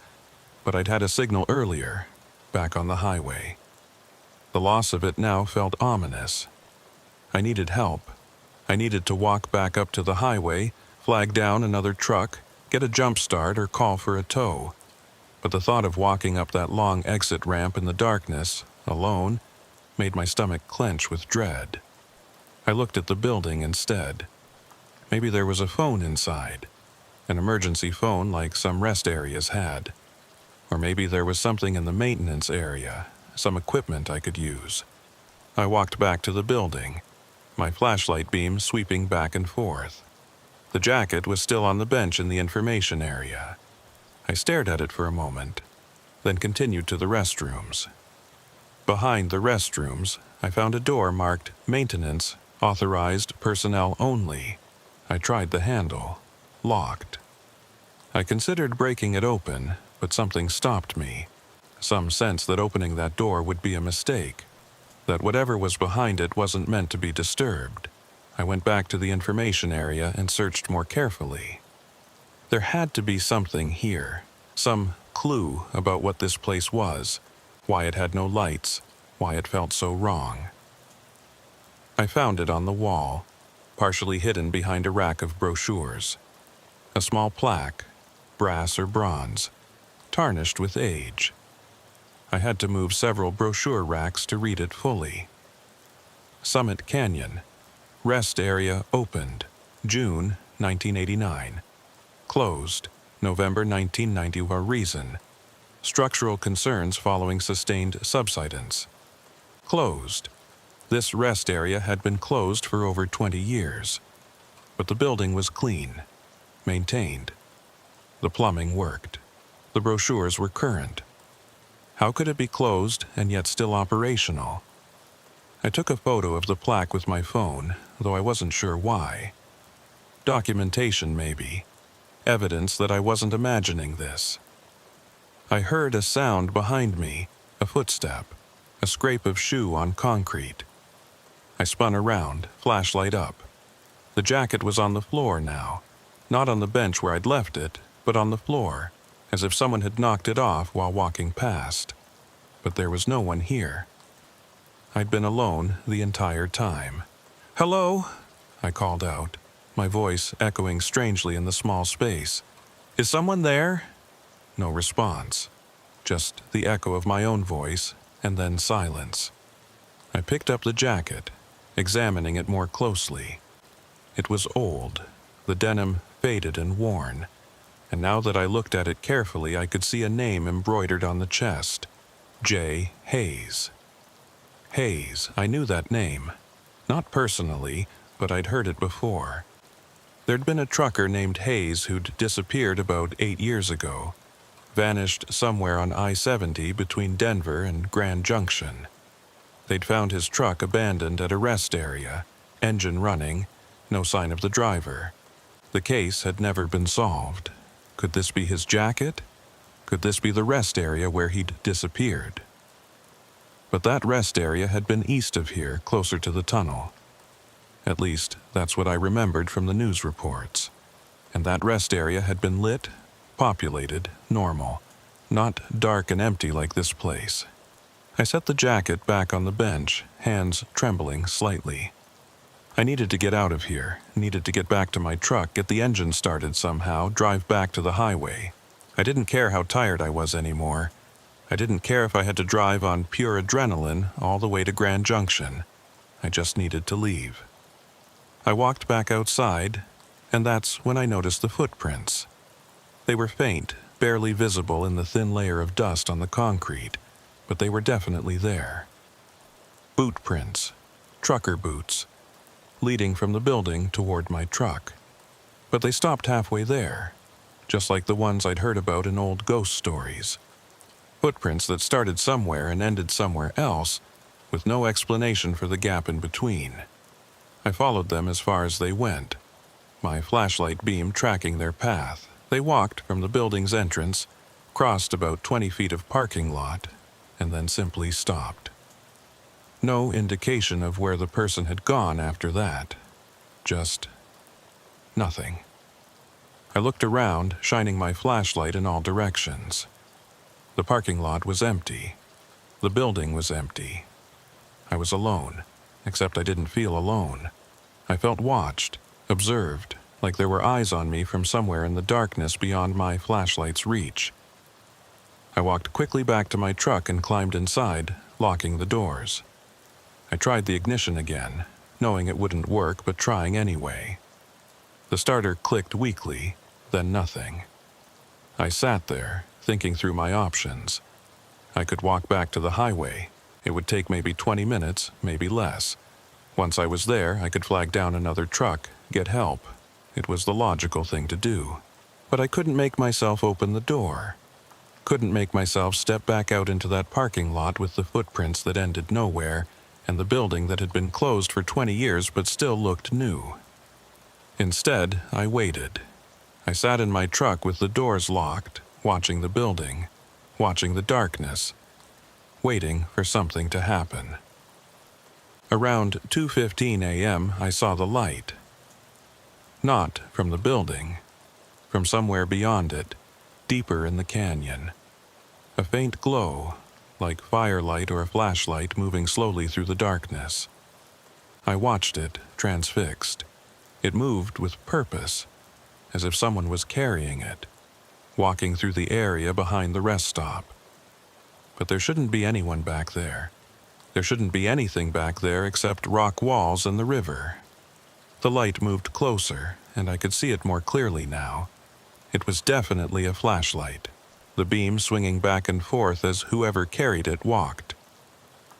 [SPEAKER 1] But I'd had a signal earlier. back on the highway. The loss of it now felt ominous. I needed help. I needed to walk back up to the highway, flag down another truck, get a jump start, or call for a tow. But the thought of walking up that long exit ramp in the darkness, alone, made my stomach clench with dread. I looked at the building instead. Maybe there was a phone inside, an emergency phone like some rest areas had. Or maybe there was something in the maintenance area, some equipment I could use. I walked back to the building, my flashlight beam sweeping back and forth. The jacket was still on the bench in the information area. I stared at it for a moment, then continued to the restrooms. Behind the restrooms, I found a door marked Maintenance, Authorized Personnel Only. I tried the handle. Locked. I considered breaking it open, but something stopped me. Some sense that opening that door would be a mistake, that whatever was behind it wasn't meant to be disturbed. I went back to the information area and searched more carefully. There had to be something here, some clue about what this place was, why it had no lights, why it felt so wrong. I found it on the wall, partially hidden behind a rack of brochures. A small plaque, brass or bronze, tarnished with age. I had to move several brochure racks to read it fully. Summit Canyon. Rest area opened, June 1989. Closed, November 1990. Reason: structural concerns following sustained subsidence. Closed. This rest area had been closed for over 20 years. But the building was clean, maintained. The plumbing worked. The brochures were current. How could it be closed and yet still operational? I took a photo of the plaque with my phone, though I wasn't sure why. Documentation, maybe. Evidence that I wasn't imagining this. I heard a sound behind me, a footstep, a scrape of shoe on concrete. I spun around, flashlight up. The jacket was on the floor now, not on the bench where I'd left it, but on the floor, as if someone had knocked it off while walking past. But there was no one here. I'd been alone the entire time. "Hello?" I called out, my voice echoing strangely in the small space. "Is someone there?" No response, just the echo of my own voice, and then silence. I picked up the jacket, examining it more closely. It was old, the denim faded and worn, and now that I looked at it carefully, I could see a name embroidered on the chest: J. Hayes. Hayes, I knew that name. Not personally, but I'd heard it before. There'd been a trucker named Hayes who'd disappeared about 8 years ago, vanished somewhere on I-70 between Denver and Grand Junction. They'd found his truck abandoned at a rest area, engine running, no sign of the driver. The case had never been solved. Could this be his jacket? Could this be the rest area where he'd disappeared? But that rest area had been east of here, closer to the tunnel. At least, that's what I remembered from the news reports. And that rest area had been lit, populated, normal, not dark and empty like this place. I set the jacket back on the bench, hands trembling slightly. I needed to get out of here, needed to get back to my truck, get the engine started somehow, drive back to the highway. I didn't care how tired I was anymore. I didn't care if I had to drive on pure adrenaline all the way to Grand Junction. I just needed to leave. I walked back outside, and that's when I noticed the footprints. They were faint, barely visible in the thin layer of dust on the concrete, but they were definitely there. Boot prints, trucker boots, leading from the building toward my truck. But they stopped halfway there, just like the ones I'd heard about in old ghost stories. Footprints that started somewhere and ended somewhere else, with no explanation for the gap in between. I followed them as far as they went, my flashlight beam tracking their path. They walked from the building's entrance, crossed about 20 feet of parking lot, and then simply stopped. No indication of where the person had gone after that. Just nothing. I looked around, shining my flashlight in all directions. The parking lot was empty. The building was empty. I was alone, except I didn't feel alone. I felt watched, observed, like there were eyes on me from somewhere in the darkness beyond my flashlight's reach. I walked quickly back to my truck and climbed inside, locking the doors. I tried the ignition again, knowing it wouldn't work but trying anyway. The starter clicked weakly, then nothing. I sat there, thinking through my options. I could walk back to the highway. It would take maybe 20 minutes, maybe less. Once I was there, I could flag down another truck, get help. It was the logical thing to do. But I couldn't make myself open the door. Couldn't make myself step back out into that parking lot with the footprints that ended nowhere, and the building that had been closed for 20 years but still looked new. Instead, I waited. I sat in my truck with the doors locked, watching the building, watching the darkness, waiting for something to happen. Around 2:15 a.m., I saw the light. Not from the building, from somewhere beyond it, deeper in the canyon. A faint glow, like firelight or a flashlight moving slowly through the darkness. I watched it, transfixed. It moved with purpose, as if someone was carrying it, walking through the area behind the rest stop. But there shouldn't be anyone back there. There shouldn't be anything back there except rock walls and the river. The light moved closer, and I could see it more clearly now. It was definitely a flashlight, the beam swinging back and forth as whoever carried it walked.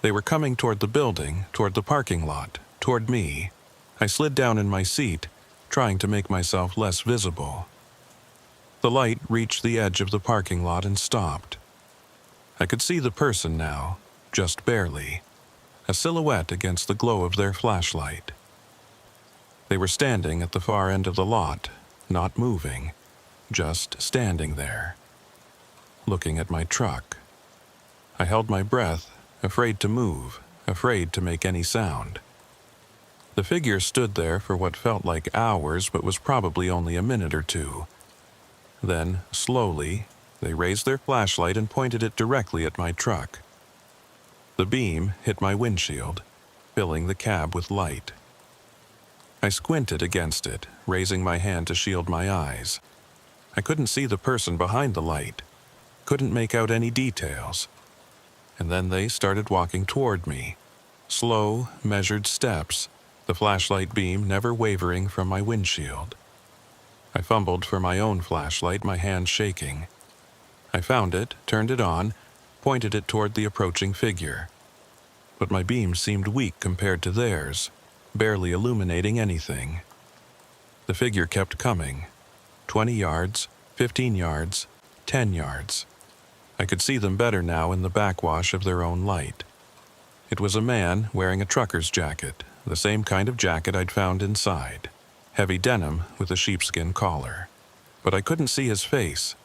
[SPEAKER 1] They were coming toward the building, toward the parking lot, toward me. I slid down in my seat, trying to make myself less visible. The light reached the edge of the parking lot and stopped. I could see the person now, just barely, a silhouette against the glow of their flashlight. They were standing at the far end of the lot, not moving, just standing there, looking at my truck. I held my breath, afraid to move, afraid to make any sound. The figure stood there for what felt like hours but was probably only a minute or two. Then, slowly, they raised their flashlight and pointed it directly at my truck. The beam hit my windshield, filling the cab with light. I squinted against it, raising my hand to shield my eyes. I couldn't see the person behind the light, couldn't make out any details. And then they started walking toward me, slow, measured steps, the flashlight beam never wavering from my windshield. I fumbled for my own flashlight, my hand shaking. I found it, turned it on, pointed it toward the approaching figure. But my beam seemed weak compared to theirs, barely illuminating anything. The figure kept coming. 20 yards, 15 yards, 10 yards. I could see them better now in the backwash of their own light. It was a man wearing a trucker's jacket, the same kind of jacket I'd found inside, heavy denim with a sheepskin collar. But I couldn't see his face.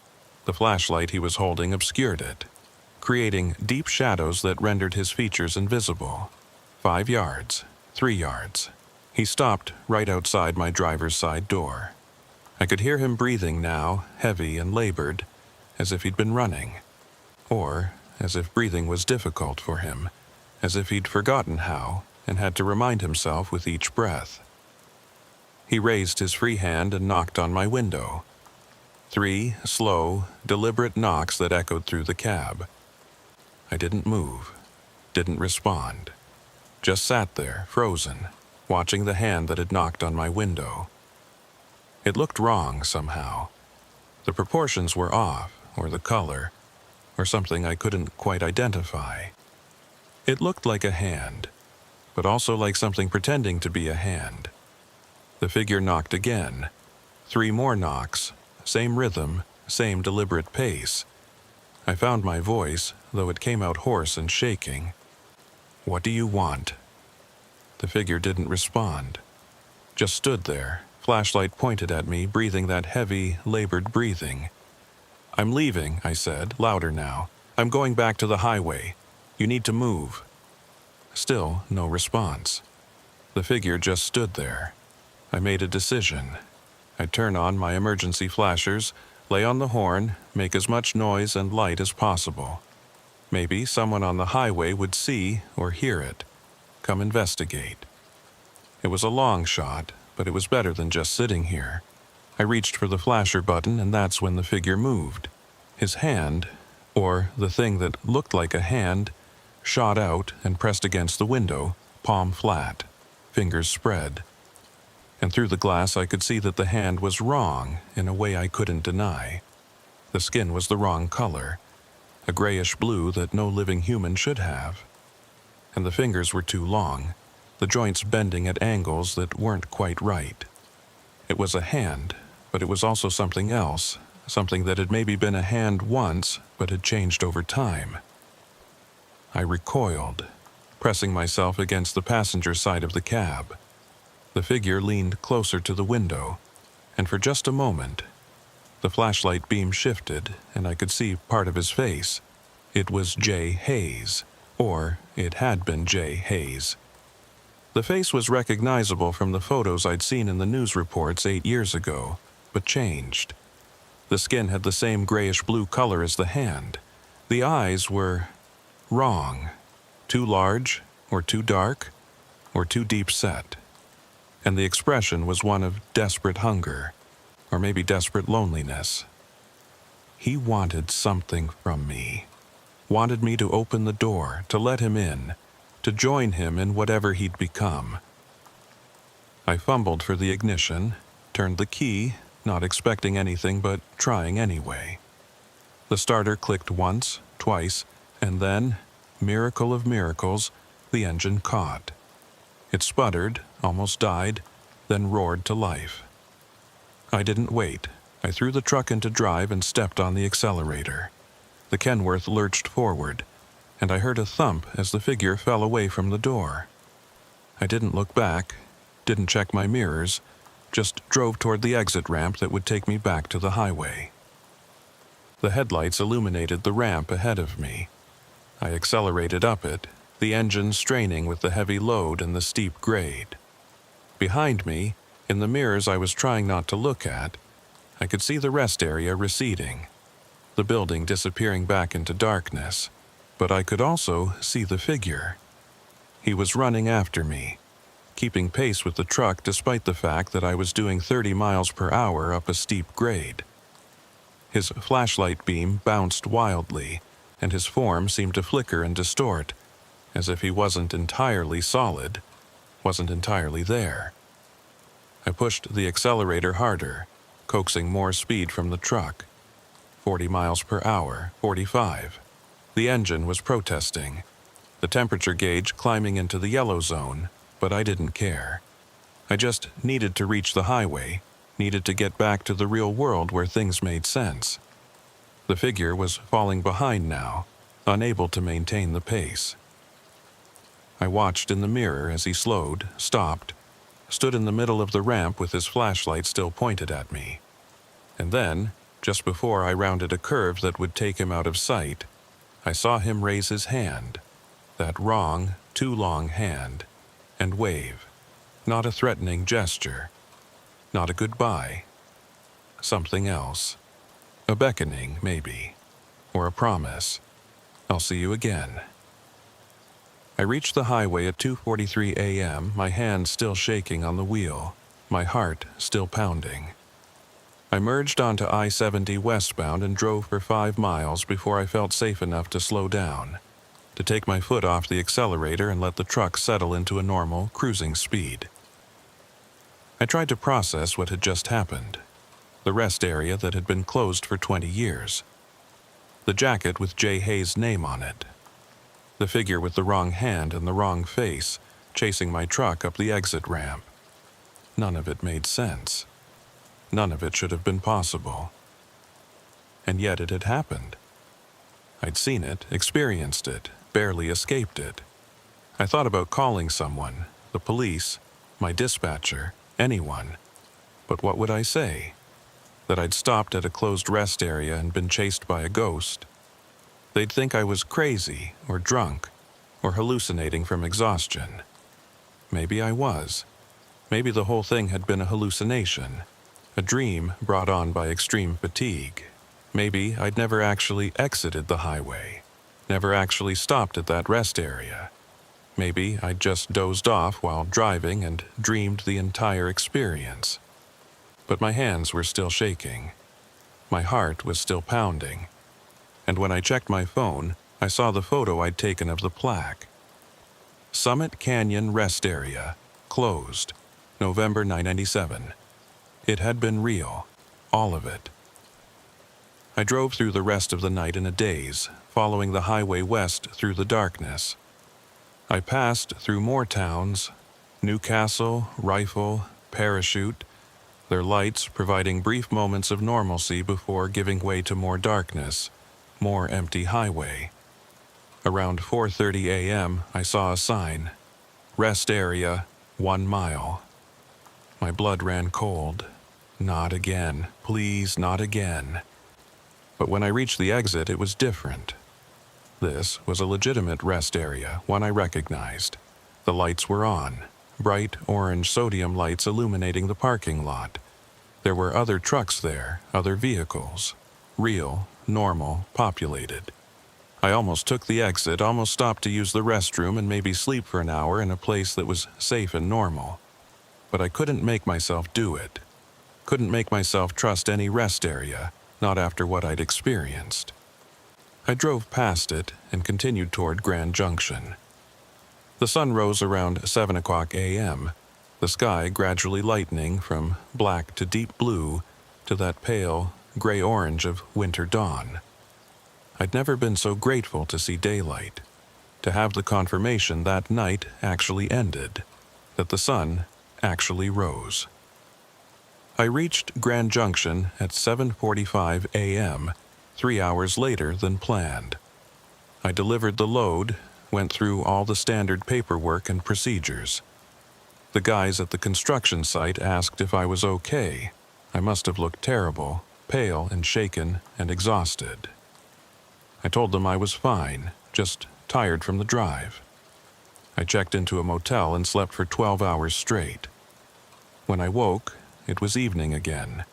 [SPEAKER 1] The flashlight he was holding obscured it, creating deep shadows that rendered his features invisible. 5 yards, 3 yards. He stopped right outside my driver's side door. I could hear him breathing now, heavy and labored, as if he'd been running. Or as if breathing was difficult for him, as if he'd forgotten how and had to remind himself with each breath. He raised his free hand and knocked on my window. 3 slow, deliberate knocks that echoed through the cab. I didn't move, didn't respond. Just sat there, frozen, watching the hand that had knocked on my window. It looked wrong somehow. The proportions were off, or the color, or something I couldn't quite identify. It looked like a hand, but also like something pretending to be a hand. The figure knocked again. 3 more knocks, same rhythm, same deliberate pace. I found my voice, though it came out hoarse and shaking. "What do you want?" The figure didn't respond. Just stood there, flashlight pointed at me, breathing that heavy, labored breathing. "I'm leaving," I said, louder now. "I'm going back to the highway. You need to move." Still no response. The figure just stood there. I made a decision. I'd turn on my emergency flashers, lay on the horn, make as much noise and light as possible. Maybe someone on the highway would see or hear it. Come investigate. It was a long shot, but it was better than just sitting here. I reached for the flasher button, and that's when the figure moved. His hand, or the thing that looked like a hand, shot out and pressed against the window, palm flat, fingers spread. And through the glass I could see that the hand was wrong in a way I couldn't deny. The skin was the wrong color, a grayish blue that no living human should have. And the fingers were too long, the joints bending at angles that weren't quite right. It was a hand, but it was also something else, something that had maybe been a hand once, but had changed over time. I recoiled, pressing myself against the passenger side of the cab. The figure leaned closer to the window, and for just a moment, the flashlight beam shifted and I could see part of his face. It was Jay Hayes, or it had been Jay Hayes. The face was recognizable from the photos I'd seen in the news reports 8 years ago, but changed. The skin had the same grayish-blue color as the hand. The eyes were wrong, too large, or too dark, or too deep-set. And the expression was one of desperate hunger, or maybe desperate loneliness. He wanted something from me. Wanted me to open the door, to let him in, to join him in whatever he'd become. I fumbled for the ignition, turned the key, not expecting anything but trying anyway. The starter clicked once, twice, and then, miracle of miracles, the engine caught. It sputtered, almost died, then roared to life. I didn't wait. I threw the truck into drive and stepped on the accelerator. The Kenworth lurched forward, and I heard a thump as the figure fell away from the door. I didn't look back, didn't check my mirrors, just drove toward the exit ramp that would take me back to the highway. The headlights illuminated the ramp ahead of me. I accelerated up it, the engine straining with the heavy load and the steep grade. Behind me, in the mirrors I was trying not to look at, I could see the rest area receding, the building disappearing back into darkness, but I could also see the figure. He was running after me, keeping pace with the truck despite the fact that I was doing 30 miles per hour up a steep grade. His flashlight beam bounced wildly, and his form seemed to flicker and distort, as if he wasn't entirely solid, wasn't entirely there. I pushed the accelerator harder, coaxing more speed from the truck. 40 miles per hour, 45. The engine was protesting, the temperature gauge climbing into the yellow zone, but I didn't care. I just needed to reach the highway, needed to get back to the real world where things made sense. The figure was falling behind now, unable to maintain the pace. I watched in the mirror as he slowed, stopped, stood in the middle of the ramp with his flashlight still pointed at me. And then, just before I rounded a curve that would take him out of sight, I saw him raise his hand, that wrong, too long hand, and wave. Not a threatening gesture, not a goodbye. Something else. A beckoning, maybe, or a promise. I'll see you again. I reached the highway at 2:43 a.m., my hands still shaking on the wheel, my heart still pounding. I merged onto I-70 westbound and drove for 5 miles before I felt safe enough to slow down, to take my foot off the accelerator and let the truck settle into a normal, cruising speed. I tried to process what had just happened, the rest area that had been closed for 20 years, the jacket with Jay Hayes' name on it, the figure with the wrong hand and the wrong face chasing my truck up the exit ramp. None of it made sense. None of it should have been possible. And yet it had happened. I'd seen it, experienced it, barely escaped it. I thought about calling someone, the police, my dispatcher, anyone. But what would I say? That I'd stopped at a closed rest area and been chased by a ghost? They'd think I was crazy, or drunk, or hallucinating from exhaustion. Maybe I was. Maybe the whole thing had been a hallucination, a dream brought on by extreme fatigue. Maybe I'd never actually exited the highway. never actually stopped at that rest area. Maybe I'd just dozed off while driving and dreamed the entire experience. But my hands were still shaking. My heart was still pounding. And when I checked my phone, I saw the photo I'd taken of the plaque. Summit Canyon Rest Area, closed, November 1997. It had been real, all of it. I drove through the rest of the night in a daze, following the highway west through the darkness. I passed through more towns, Newcastle, Rifle, Parachute, their lights providing brief moments of normalcy before giving way to more darkness, more empty highway. Around 4:30 a.m., I saw a sign, Rest Area, 1 mile. My blood ran cold. Not again, please, not again. But when I reached the exit, it was different. This was a legitimate rest area, one I recognized. The lights were on, bright orange sodium lights illuminating the parking lot. There were other trucks there, other vehicles. Real, normal, populated. I almost took the exit, almost stopped to use the restroom and maybe sleep for an hour in a place that was safe and normal. But I couldn't make myself do it. Couldn't make myself trust any rest area, not after what I'd experienced. I drove past it and continued toward Grand Junction. The sun rose around 7 o'clock a.m., the sky gradually lightening from black to deep blue to that pale, gray-orange of winter dawn. I'd never been so grateful to see daylight, to have the confirmation that night actually ended, that the sun actually rose. I reached Grand Junction at 7:45 a.m., 3 hours later than planned. I delivered the load, went through all the standard paperwork and procedures. The guys at the construction site asked if I was okay. I must have looked terrible, pale and shaken and exhausted. I told them I was fine, just tired from the drive. I checked into a motel and slept for 12 hours straight. When I woke, it was evening again,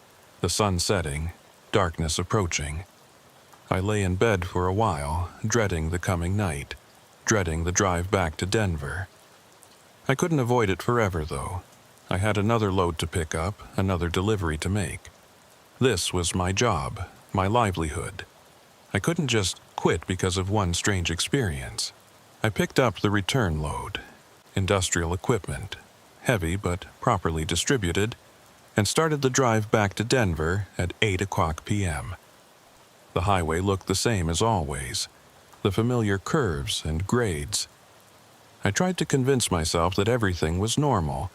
[SPEAKER 1] the sun setting, darkness approaching. I lay in bed for a while, dreading the coming night, dreading the drive back to Denver. I couldn't avoid it forever, though. I had another load to pick up, another delivery to make. This was my job, my livelihood. I couldn't just quit because of one strange experience. I picked up the return load, industrial equipment, heavy but properly distributed, and started the drive back to Denver at 8 o'clock p.m. The highway looked the same as always, the familiar curves and grades. I tried to convince myself that everything was normal,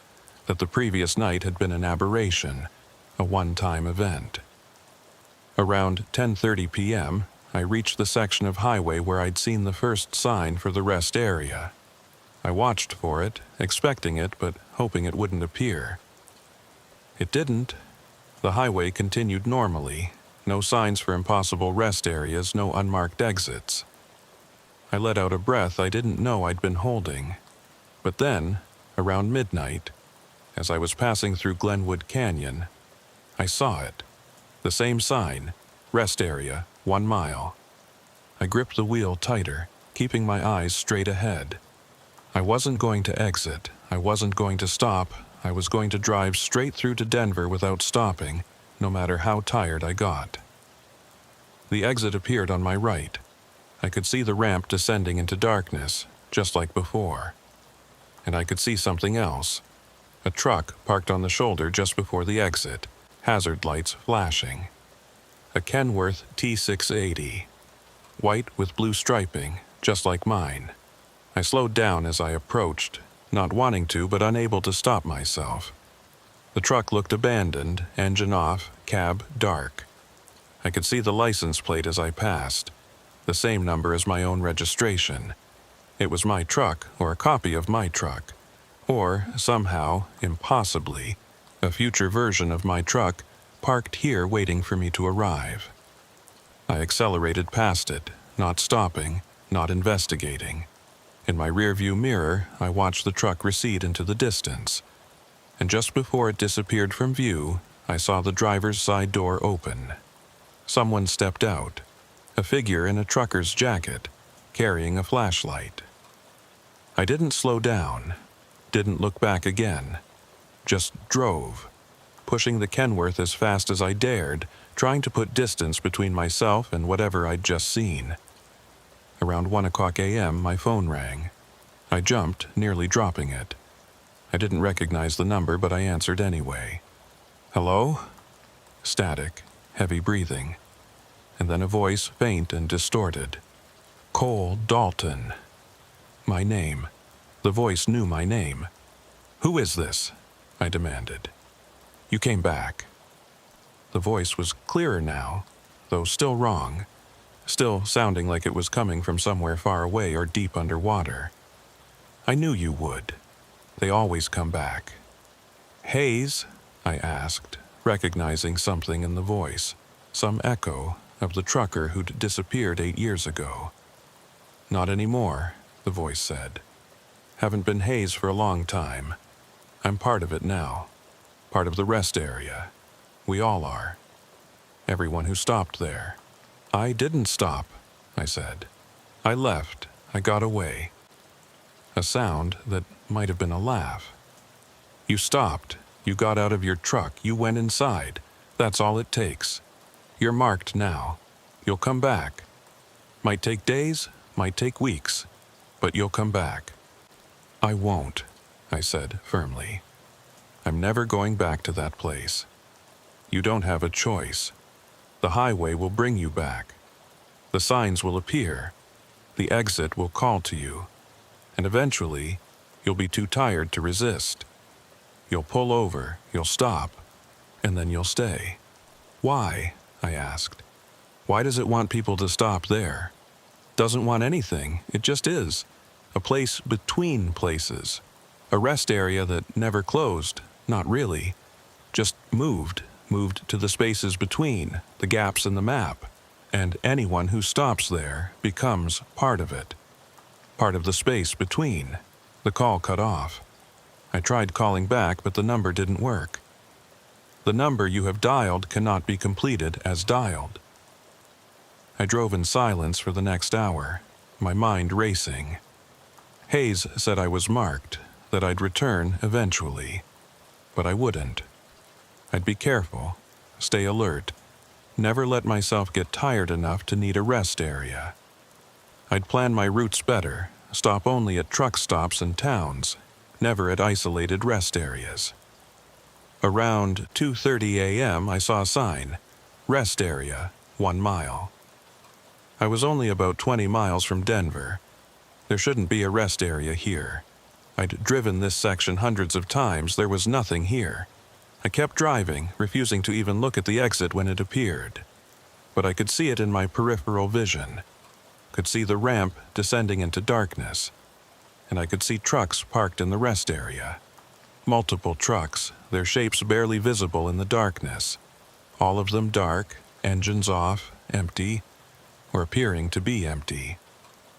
[SPEAKER 1] that the previous night had been an aberration, a one-time event. Around 10:30 p.m., I reached the section of highway where I'd seen the first sign for the rest area. I watched for it, expecting it, but hoping it wouldn't appear. It didn't. The highway continued normally. No signs for impossible rest areas, no unmarked exits. I let out a breath I didn't know I'd been holding. But then, around midnight, as I was passing through Glenwood Canyon, I saw it. The same sign, rest area, 1 mile. I gripped the wheel tighter, keeping my eyes straight ahead. I wasn't going to exit. I wasn't going to stop. I was going to drive straight through to Denver without stopping, no matter how tired I got. The exit appeared on my right. I could see the ramp descending into darkness, just like before. And I could see something else. A truck parked on the shoulder just before the exit, hazard lights flashing. A Kenworth T680, white with blue striping, just like mine. I slowed down as I approached, not wanting to but unable to stop myself. The truck looked abandoned, engine off, cab dark. I could see the license plate as I passed, the same number as my own registration. It was my truck, or a copy of my truck, or somehow, impossibly, a future version of my truck parked here waiting for me to arrive. I accelerated past it, not stopping, not investigating. In my rearview mirror, I watched the truck recede into the distance. And just before it disappeared from view, I saw the driver's side door open. Someone stepped out, a figure in a trucker's jacket, carrying a flashlight. I didn't slow down, didn't look back again, just drove, pushing the Kenworth as fast as I dared, trying to put distance between myself and whatever I'd just seen. Around 1:00 a.m., my phone rang. I jumped, nearly dropping it. I didn't recognize the number, but I answered anyway. "Hello?" Static, heavy breathing, and then a voice faint and distorted. "Cole Dalton." My name. The voice knew my name. "Who is this?" I demanded. "You came back." The voice was clearer now, though still wrong, still sounding like it was coming from somewhere far away or deep underwater. "I knew you would. They always come back." "Hayes?" I asked, recognizing something in the voice, some echo of the trucker who'd disappeared 8 years ago. "Not anymore," the voice said. "Haven't been Hayes for a long time. I'm part of it now, part of the rest area. We all are. Everyone who stopped there." "I didn't stop," I said. "I left. I got away." A sound that might have been a laugh. "You stopped. You got out of your truck. You went inside. That's all it takes. You're marked now. You'll come back. Might take days, might take weeks, but you'll come back." "I won't," I said firmly. "I'm never going back to that place. You don't have a choice. The highway will bring you back. The signs will appear. The exit will call to you. And eventually, you'll be too tired to resist. You'll pull over, you'll stop, and then you'll stay." "Why?" I asked. "Why does it want people to stop there? Doesn't want anything, it just is. A place between places. A rest area that never closed, not really. Just moved to the spaces between, the gaps in the map. And anyone who stops there becomes part of it. Part of the space between." The call cut off. I tried calling back, but the number didn't work. "The number you have dialed cannot be completed as dialed." I drove in silence for the next hour, my mind racing. Hayes said I was marked, that I'd return eventually. But I wouldn't. I'd be careful, stay alert, never let myself get tired enough to need a rest area. I'd plan my routes better, stop only at truck stops and towns, never at isolated rest areas. Around 2:30 a.m. I saw a sign, "Rest Area, 1 mile." I was only about 20 miles from Denver. There shouldn't be a rest area here. I'd driven this section hundreds of times, there was nothing here. I kept driving, refusing to even look at the exit when it appeared. But I could see it in my peripheral vision. Could see the ramp descending into darkness. And I could see trucks parked in the rest area. Multiple trucks, their shapes barely visible in the darkness. All of them dark, engines off, empty, or appearing to be empty.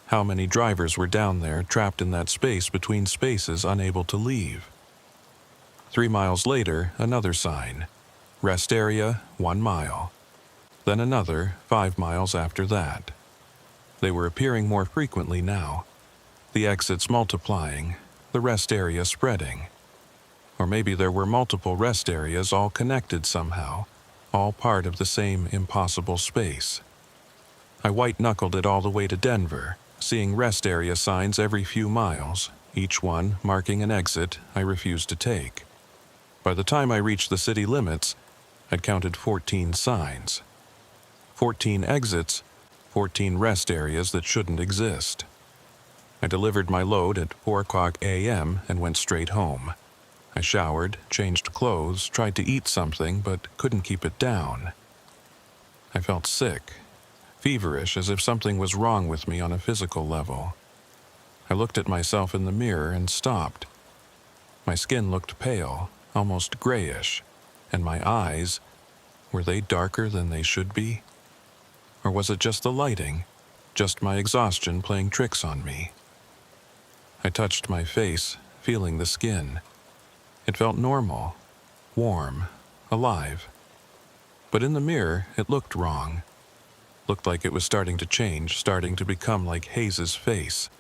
[SPEAKER 1] How many drivers were down there, trapped in that space between spaces, unable to leave? 3 miles later, another sign. "Rest Area, 1 mile." Then another, 5 miles after that. They were appearing more frequently now. The exits multiplying, the rest area spreading. Or maybe there were multiple rest areas all connected somehow, all part of the same impossible space. I white-knuckled it all the way to Denver, seeing rest area signs every few miles, each one marking an exit I refused to take. By the time I reached the city limits, I'd counted 14 signs. 14 exits, 14 rest areas that shouldn't exist. I delivered my load at 4:00 a.m. and went straight home. I showered, changed clothes, tried to eat something, but couldn't keep it down. I felt sick, feverish, as if something was wrong with me on a physical level. I looked at myself in the mirror and stopped. My skin looked pale, almost grayish, and my eyes, were they darker than they should be? Or was it just the lighting, just my exhaustion playing tricks on me? I touched my face, feeling the skin. It felt normal, warm, alive. But in the mirror, it looked wrong. Looked like it was starting to change, starting to become like Hayes's face.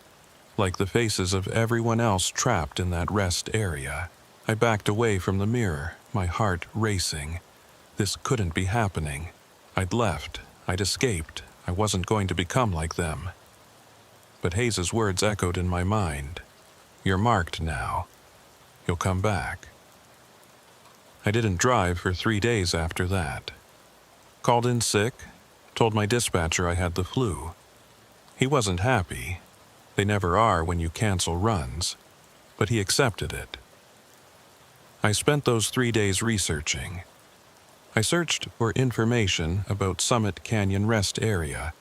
[SPEAKER 1] Like the faces of everyone else trapped in that rest area. I backed away from the mirror, my heart racing. This couldn't be happening. I'd left. I'd escaped. I wasn't going to become like them. But Hayes's words echoed in my mind. You're marked now. You'll come back. I didn't drive for 3 days after that. Called in sick, told my dispatcher I had the flu. He wasn't happy. They never are when you cancel runs, but he accepted it. I spent those 3 days researching. I searched for information about Summit Canyon Rest Area,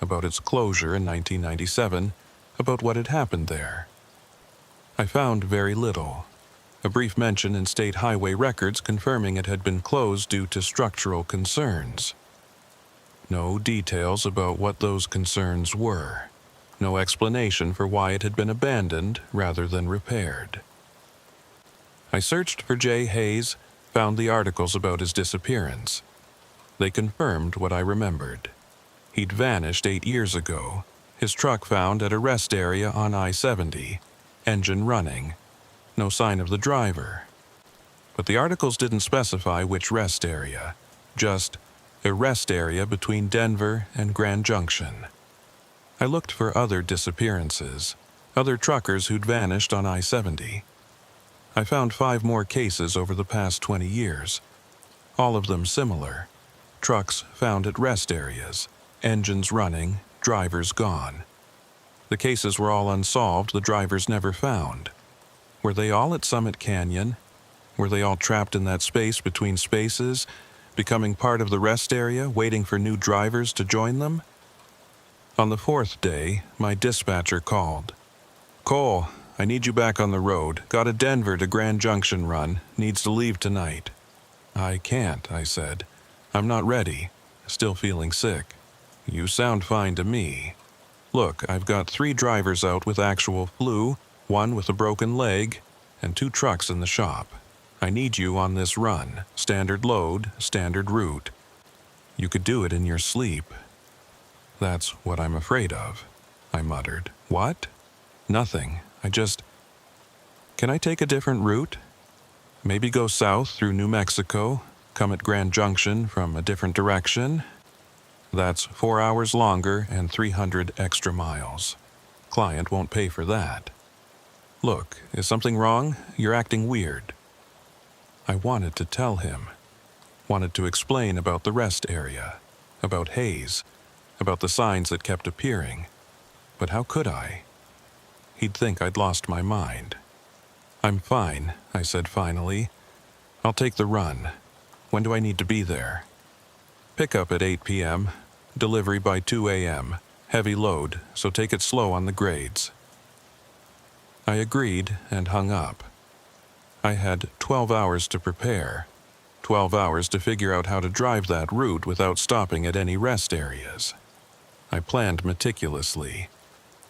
[SPEAKER 1] about its closure in 1997, about what had happened there. I found very little. A brief mention in state highway records confirming it had been closed due to structural concerns. No details about what those concerns were. No explanation for why it had been abandoned rather than repaired. I searched for Jay Hayes, found the articles about his disappearance. They confirmed what I remembered. He'd vanished 8 years ago, his truck found at a rest area on I-70, engine running. No sign of the driver. But the articles didn't specify which rest area, just a rest area between Denver and Grand Junction. I looked for other disappearances, other truckers who'd vanished on I-70. I found 5 more cases over the past 20 years, all of them similar. Trucks found at rest areas, engines running, drivers gone. The cases were all unsolved, the drivers never found. Were they all at Summit Canyon? Were they all trapped in that space between spaces, becoming part of the rest area, waiting for new drivers to join them? On the 4th day, my dispatcher called. Cole, I need you back on the road. Got a Denver to Grand Junction run. Needs to leave tonight. I can't, I said. I'm not ready. Still feeling sick. You sound fine to me. Look, I've got 3 drivers out with actual flu, 1 with a broken leg, and 2 trucks in the shop. I need you on this run. Standard load, standard route. You could do it in your sleep. That's what I'm afraid of, I muttered. What? Nothing. Can I take a different route? Maybe go south through New Mexico, come at Grand Junction from a different direction? That's 4 hours longer and 300 extra miles. Client won't pay for that. Look, is something wrong? You're acting weird. I wanted to tell him. Wanted to explain about the rest area, about Hayes, about the signs that kept appearing. But how could I? He'd think I'd lost my mind. I'm fine, I said finally. I'll take the run. When do I need to be there? Pickup at 8 p.m., delivery by 2 a.m., heavy load, so take it slow on the grades. I agreed and hung up. I had 12 hours to prepare, 12 hours to figure out how to drive that route without stopping at any rest areas. I planned meticulously.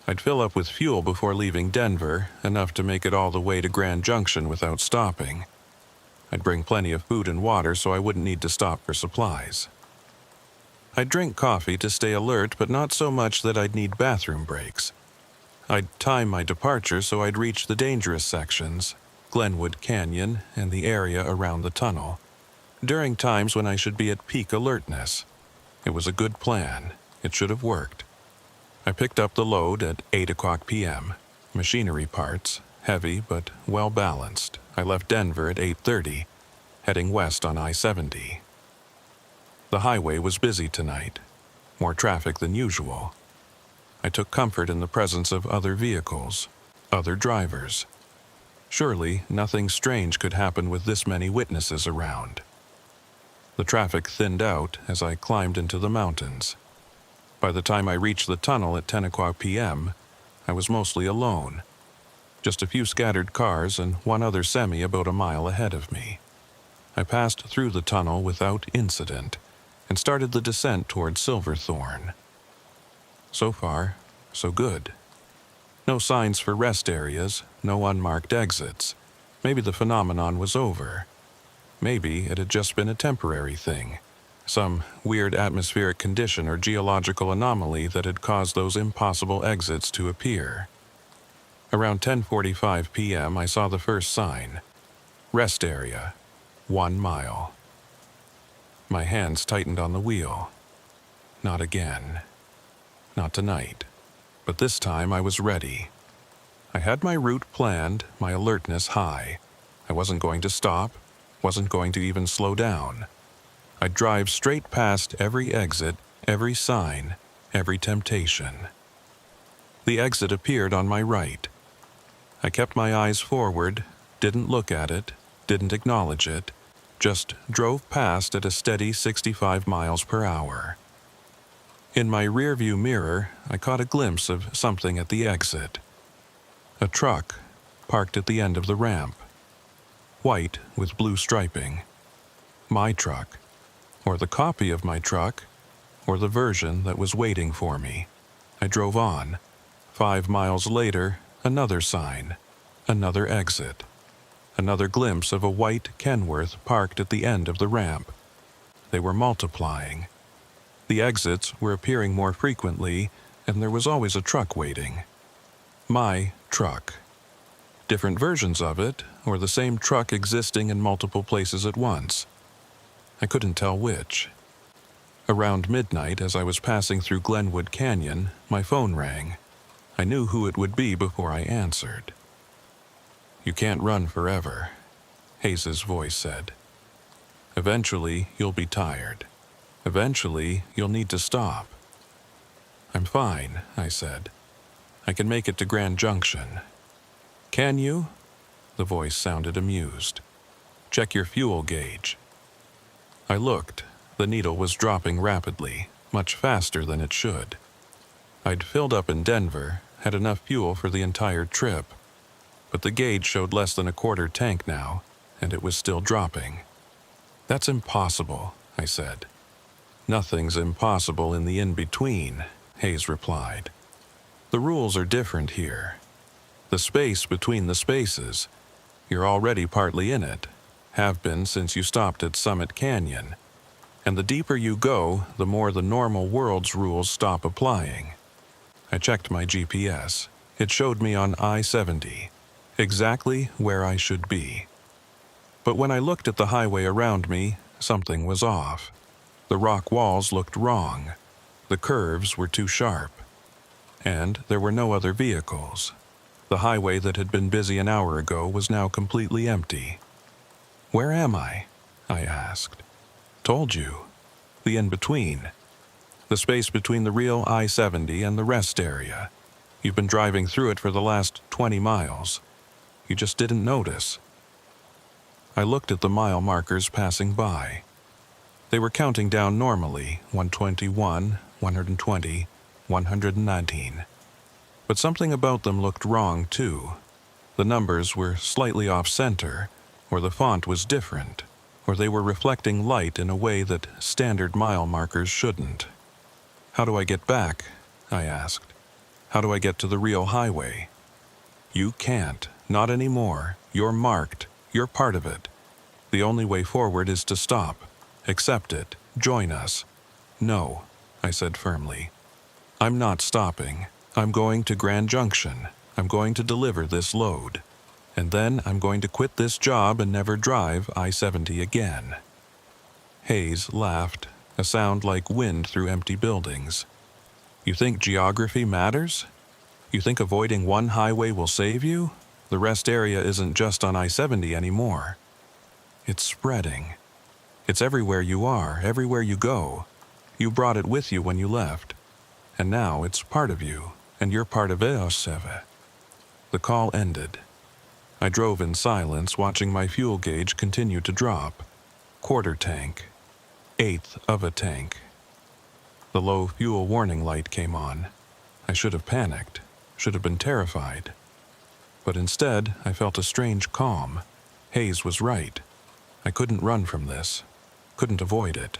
[SPEAKER 1] I'd fill up with fuel before leaving Denver, enough to make it all the way to Grand Junction without stopping. I'd bring plenty of food and water so I wouldn't need to stop for supplies. I'd drink coffee to stay alert, but not so much that I'd need bathroom breaks. I'd time my departure so I'd reach the dangerous sections, Glenwood Canyon and the area around the tunnel, during times when I should be at peak alertness. It was a good plan. It should have worked. I picked up the load at 8 o'clock p.m. Machinery parts, heavy but well balanced. I left Denver at 8:30, heading west on I-70. The highway was busy tonight, more traffic than usual. I took comfort in the presence of other vehicles, other drivers. Surely nothing strange could happen with this many witnesses around. The traffic thinned out as I climbed into the mountains. By the time I reached the tunnel at 10 o'clock p.m., I was mostly alone. Just a few scattered cars and one other semi about a mile ahead of me. I passed through the tunnel without incident and started the descent toward Silverthorne. So far, so good. No signs for rest areas, no unmarked exits. Maybe the phenomenon was over. Maybe it had just been a temporary thing. Some weird atmospheric condition or geological anomaly that had caused those impossible exits to appear. Around 10:45 p.m., I saw the first sign. Rest area, 1 mile. My hands tightened on the wheel. Not again. Not tonight. But this time I was ready. I had my route planned, my alertness high. I wasn't going to stop, wasn't going to even slow down. I'd drive straight past every exit, every sign, every temptation. The exit appeared on my right. I kept my eyes forward, didn't look at it, didn't acknowledge it, just drove past at a steady 65 miles per hour. In my rearview mirror, I caught a glimpse of something at the exit. A truck, parked at the end of the ramp. White with blue striping. My truck, or the copy of my truck, or the version that was waiting for me. I drove on. 5 miles later, another sign, another exit. Another glimpse of a white Kenworth parked at the end of the ramp. They were multiplying. The exits were appearing more frequently, and there was always a truck waiting. My truck. Different versions of it, or the same truck existing in multiple places at once. I couldn't tell which. Around midnight, as I was passing through Glenwood Canyon, my phone rang. I knew who it would be before I answered. "You can't run forever," Hayes's voice said. "Eventually, you'll be tired. Eventually, you'll need to stop." "I'm fine," I said. "I can make it to Grand Junction." "Can you?" The voice sounded amused. "Check your fuel gauge." I looked. The needle was dropping rapidly, much faster than it should. I'd filled up in Denver, had enough fuel for the entire trip, but the gauge showed less than a quarter tank now, and it was still dropping. "That's impossible," I said. "Nothing's impossible in the in-between," Hayes replied. "The rules are different here. The space between the spaces, you're already partly in it, have been since you stopped at Summit Canyon, and the deeper you go, the more the normal world's rules stop applying." I checked my GPS. It showed me on I-70, exactly where I should be. But when I looked at the highway around me, something was off. The rock walls looked wrong. The curves were too sharp. And there were no other vehicles. The highway that had been busy an hour ago was now completely empty. "Where am I?" I asked. "Told you. The in-between. The space between the real I-70 and the rest area. You've been driving through it for the last 20 miles. You just didn't notice." I looked at the mile markers passing by. They were counting down normally, 121, 120, 119. But something about them looked wrong, too. The numbers were slightly off-center, or the font was different, or they were reflecting light in a way that standard mile markers shouldn't. "How do I get back?" I asked. "How do I get to the real highway?" "You can't. Not anymore. You're marked. You're part of it. The only way forward is to stop. Accept it. Join us." "No," I said firmly. "I'm not stopping. I'm going to Grand Junction. I'm going to deliver this load. And then I'm going to quit this job and never drive I-70 again." Hayes laughed, a sound like wind through empty buildings. "You think geography matters? You think avoiding one highway will save you? The rest area isn't just on I-70 anymore. It's spreading. It's everywhere you are, everywhere you go. You brought it with you when you left. And now it's part of you, and you're part of Vail Pass." The call ended. I drove in silence, watching my fuel gauge continue to drop. Quarter tank. Eighth of a tank. The low fuel warning light came on. I should have panicked, should have been terrified. But instead, I felt a strange calm. Hayes was right. I couldn't run from this, couldn't avoid it.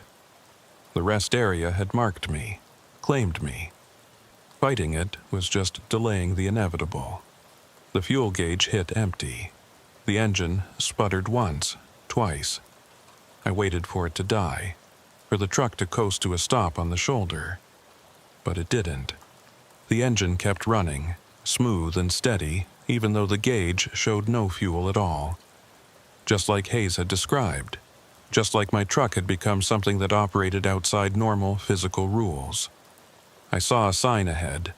[SPEAKER 1] The rest area had marked me, claimed me. Fighting it was just delaying the inevitable. The fuel gauge hit empty. The engine sputtered once, twice. I waited for it to die. for the truck to coast to a stop on the shoulder. But it didn't. The engine kept running, smooth and steady, even though the gauge showed no fuel at all. Just like Hayes had described. Just like my truck had become something that operated outside normal physical rules. I saw a sign ahead.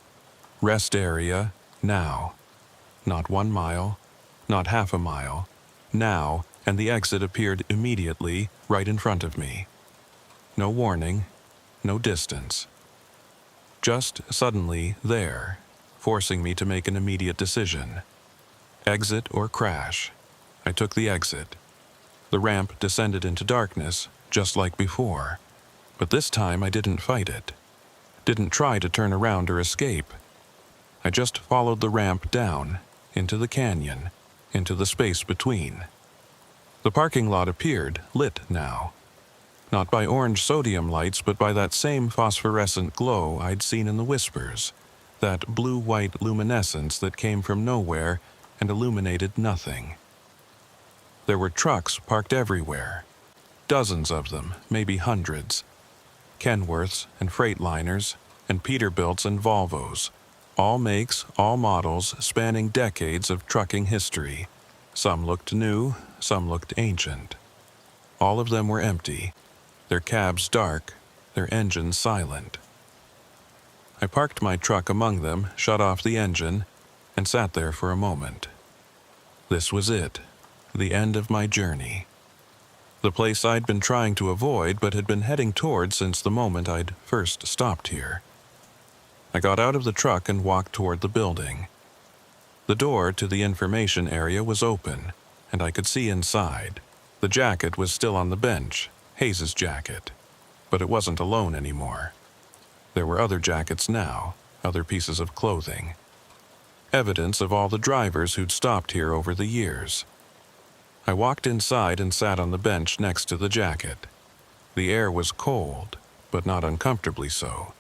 [SPEAKER 1] Rest area, now. Not 1 mile, not half a mile. Now, and the exit appeared immediately right in front of me. No warning, no distance. Just suddenly there, forcing me to make an immediate decision. Exit or crash. I took the exit. The ramp descended into darkness, just like before. But this time I didn't fight it. Didn't try to turn around or escape. I just followed the ramp down, into the canyon, into the space between. The parking lot appeared, lit now. Not by orange sodium lights, but by that same phosphorescent glow I'd seen in the Whispers. That blue-white luminescence that came from nowhere and illuminated nothing. There were trucks parked everywhere. Dozens of them, maybe hundreds. Kenworths and Freightliners and Peterbilts and Volvos. All makes, all models, spanning decades of trucking history. Some looked new, some looked ancient. All of them were empty, their cabs dark, their engines silent. I parked my truck among them, shut off the engine, and sat there for a moment. This was it, the end of my journey. The place I'd been trying to avoid but had been heading toward since the moment I'd first stopped here. I got out of the truck and walked toward the building. The door to the information area was open, and I could see inside. The jacket was still on the bench, Hayes's jacket, but it wasn't alone anymore. There were other jackets now, other pieces of clothing. Evidence of all the drivers who'd stopped here over the years. I walked inside and sat on the bench next to the jacket. The air was cold, but not uncomfortably so.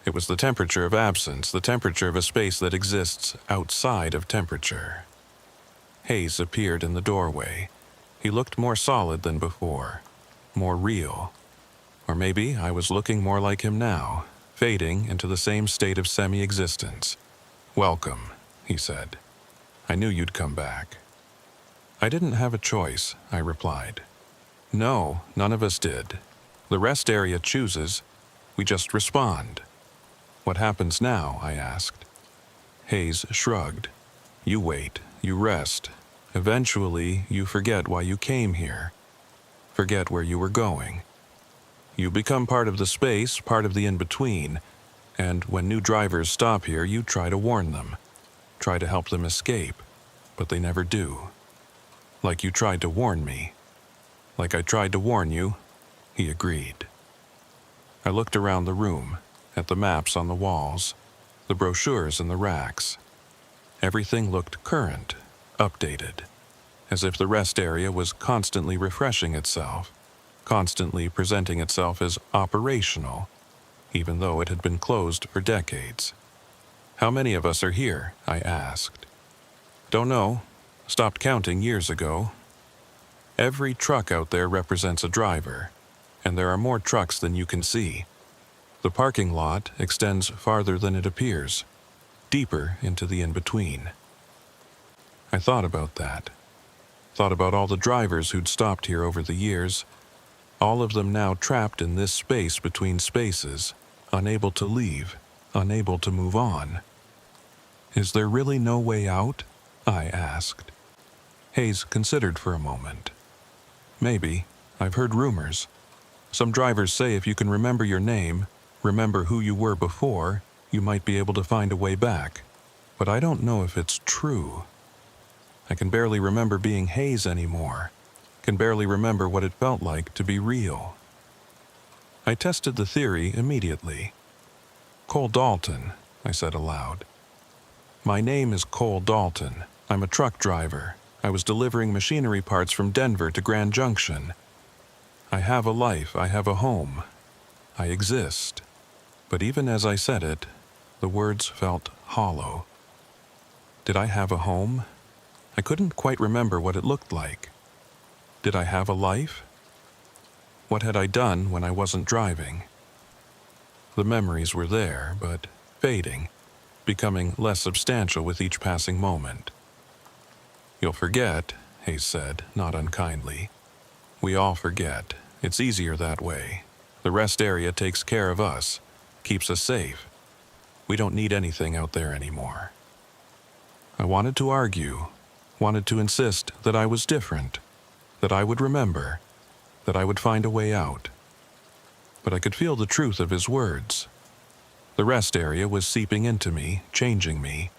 [SPEAKER 1] It was the temperature of absence, the temperature of a space that exists outside of temperature. Hayes appeared in the doorway. He looked more solid than before, more real. Or maybe I was looking more like him now, fading into the same state of semi-existence. "Welcome," he said. "I knew you'd come back." "I didn't have a choice," I replied. "No, none of us did. The rest area chooses. We just respond." "What happens now?" I asked. Hayes shrugged. "You wait, you rest. Eventually, you forget why you came here. Forget where you were going. You become part of the space, part of the in-between, and when new drivers stop here, you try to warn them. Try to help them escape, but they never do. Like you tried to warn me. Like I tried to warn you," he agreed. I looked around the room, at the maps on the walls, the brochures in the racks. Everything looked current, updated, as if the rest area was constantly refreshing itself, constantly presenting itself as operational, even though it had been closed for decades. "How many of us are here?" I asked. "Don't know. Stopped counting years ago." Every truck out there represents a driver, and there are more trucks than you can see. The parking lot extends farther than it appears, deeper into the in-between. I thought about that. Thought about all the drivers who'd stopped here over the years, all of them now trapped in this space between spaces, unable to leave, unable to move on. "Is there really no way out?" I asked. Hayes considered for a moment. "Maybe. I've heard rumors. Some drivers say if you can remember your name, remember who you were before, you might be able to find a way back. But I don't know if it's true. I can barely remember being Hayes anymore. Can barely remember what it felt like to be real." I tested the theory immediately. "Cole Dalton," I said aloud. "My name is Cole Dalton. I'm a truck driver. I was delivering machinery parts from Denver to Grand Junction. I have a life, I have a home. I exist." But even as I said it, the words felt hollow. Did I have a home? I couldn't quite remember what it looked like. Did I have a life? What had I done when I wasn't driving? The memories were there, but fading, becoming less substantial with each passing moment. "You'll forget," Hayes said, not unkindly. "We all forget. It's easier that way. The rest area takes care of us, keeps us safe. We don't need anything out there anymore." I wanted to argue, wanted to insist that I was different, that I would remember, that I would find a way out. But I could feel the truth of his words. The rest area was seeping into me, changing me,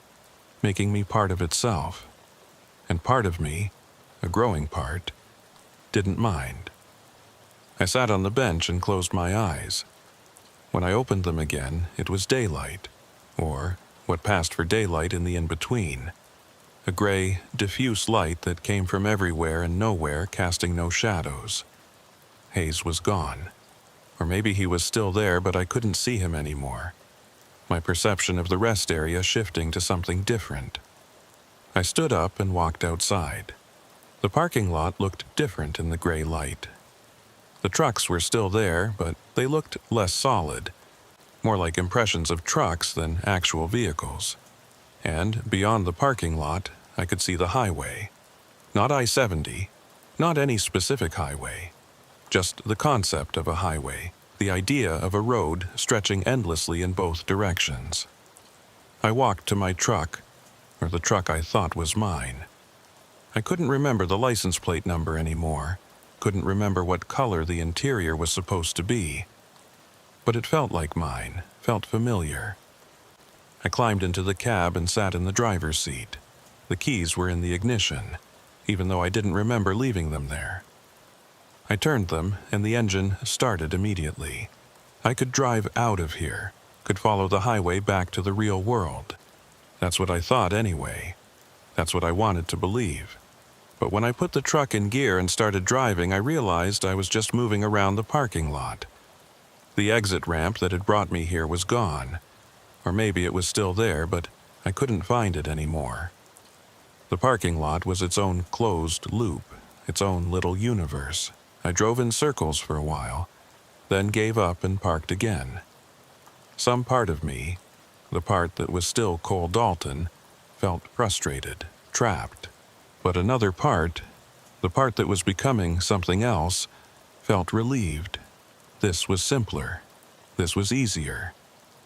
[SPEAKER 1] making me part of itself. And part of me, a growing part, didn't mind. I sat on the bench and closed my eyes. When I opened them again, it was daylight, or what passed for daylight in the in-between. A gray, diffuse light that came from everywhere and nowhere, casting no shadows. Hayes was gone. Or maybe he was still there, but I couldn't see him anymore. My perception of the rest area shifting to something different. I stood up and walked outside. The parking lot looked different in the gray light. The trucks were still there, but they looked less solid, more like impressions of trucks than actual vehicles. And beyond the parking lot, I could see the highway. Not I-70, not any specific highway, just the concept of a highway, the idea of a road stretching endlessly in both directions. I walked to my truck, or the truck I thought was mine. I couldn't remember the license plate number anymore, couldn't remember what color the interior was supposed to be. But it felt like mine, felt familiar. I climbed into the cab and sat in the driver's seat. The keys were in the ignition, even though I didn't remember leaving them there. I turned them, and the engine started immediately. I could drive out of here, could follow the highway back to the real world. That's what I thought anyway. That's what I wanted to believe. But when I put the truck in gear and started driving, I realized I was just moving around the parking lot. The exit ramp that had brought me here was gone. Or maybe it was still there, but I couldn't find it anymore. The parking lot was its own closed loop, its own little universe. I drove in circles for a while, then gave up and parked again. Some part of me, the part that was still Cole Dalton, felt frustrated, trapped. But another part, the part that was becoming something else, felt relieved. This was simpler. This was easier.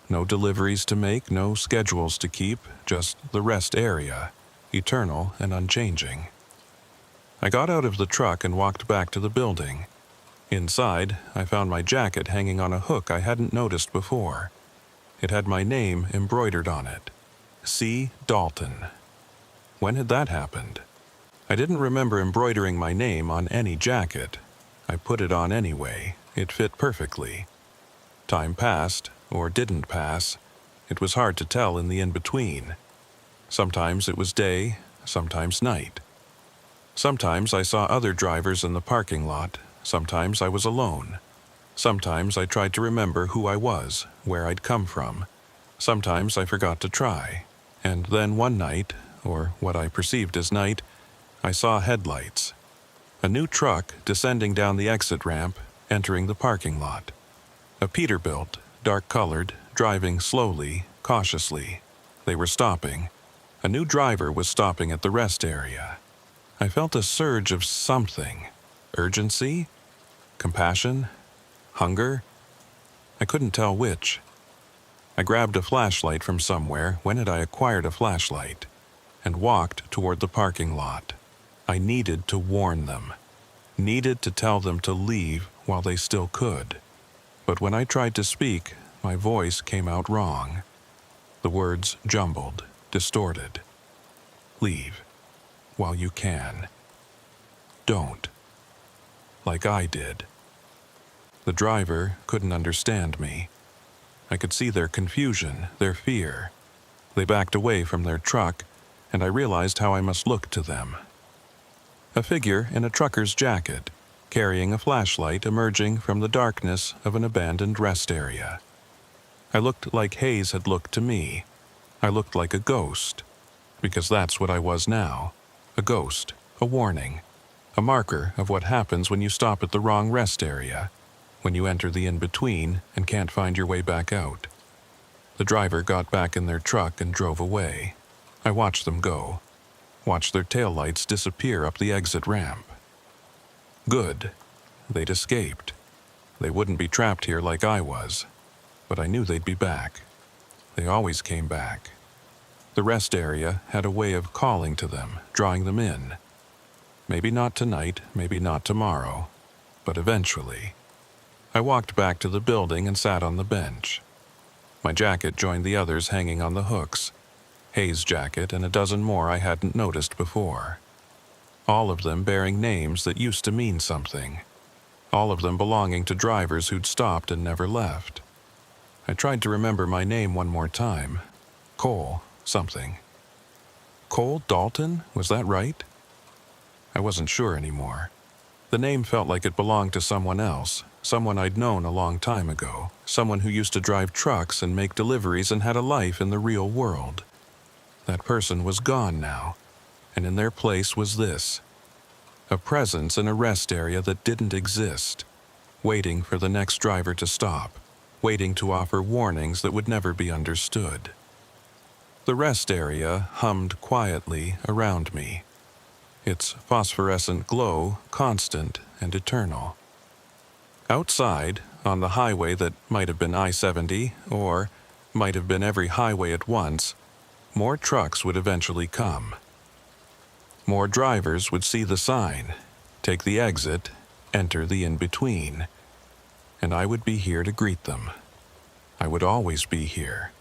[SPEAKER 1] No deliveries to make, no schedules to keep, just the rest area, eternal and unchanging. I got out of the truck and walked back to the building. Inside, I found my jacket hanging on a hook I hadn't noticed before. It had my name embroidered on it. C. Dalton. When had that happened? I didn't remember embroidering my name on any jacket. I put it on anyway. It fit perfectly. Time passed, or didn't pass. It was hard to tell in the in-between. Sometimes it was day, sometimes night. Sometimes I saw other drivers in the parking lot. Sometimes I was alone. Sometimes I tried to remember who I was, where I'd come from. Sometimes I forgot to try. And then one night, or what I perceived as night, I saw headlights. A new truck descending down the exit ramp, entering the parking lot. A Peterbilt, dark-colored, driving slowly, cautiously. They were stopping. A new driver was stopping at the rest area. I felt a surge of something. Urgency? Compassion? Hunger? I couldn't tell which. I grabbed a flashlight from somewhere. When had I acquired a flashlight? And walked toward the parking lot. I needed to warn them. Needed to tell them to leave while they still could. But when I tried to speak, my voice came out wrong. The words jumbled, distorted. Leave. While you can. Don't. Like I did. The driver couldn't understand me. I could see their confusion, their fear. They backed away from their truck, and I realized how I must look to them. A figure in a trucker's jacket, carrying a flashlight emerging from the darkness of an abandoned rest area. I looked like Hayes had looked to me. I looked like a ghost, because that's what I was now. A ghost, a warning, a marker of what happens when you stop at the wrong rest area, when you enter the in-between and can't find your way back out. The driver got back in their truck and drove away. I watched them go, watched their taillights disappear up the exit ramp. Good. They'd escaped. They wouldn't be trapped here like I was, but I knew they'd be back. They always came back. The rest area had a way of calling to them, drawing them in. Maybe not tonight, maybe not tomorrow, but eventually. I walked back to the building and sat on the bench. My jacket joined the others hanging on the hooks. Hayes' jacket and a dozen more I hadn't noticed before. All of them bearing names that used to mean something. All of them belonging to drivers who'd stopped and never left. I tried to remember my name one more time. Cole something. Cole Dalton? Was that right? I wasn't sure anymore. The name felt like it belonged to someone else, someone I'd known a long time ago, someone who used to drive trucks and make deliveries and had a life in the real world. That person was gone now, and in their place was this. A presence in a rest area that didn't exist, waiting for the next driver to stop, waiting to offer warnings that would never be understood. The rest area hummed quietly around me, its phosphorescent glow constant and eternal. Outside, on the highway that might have been I-70, or might have been every highway at once, more trucks would eventually come. More drivers would see the sign, take the exit, enter the in-between, and I would be here to greet them. I would always be here,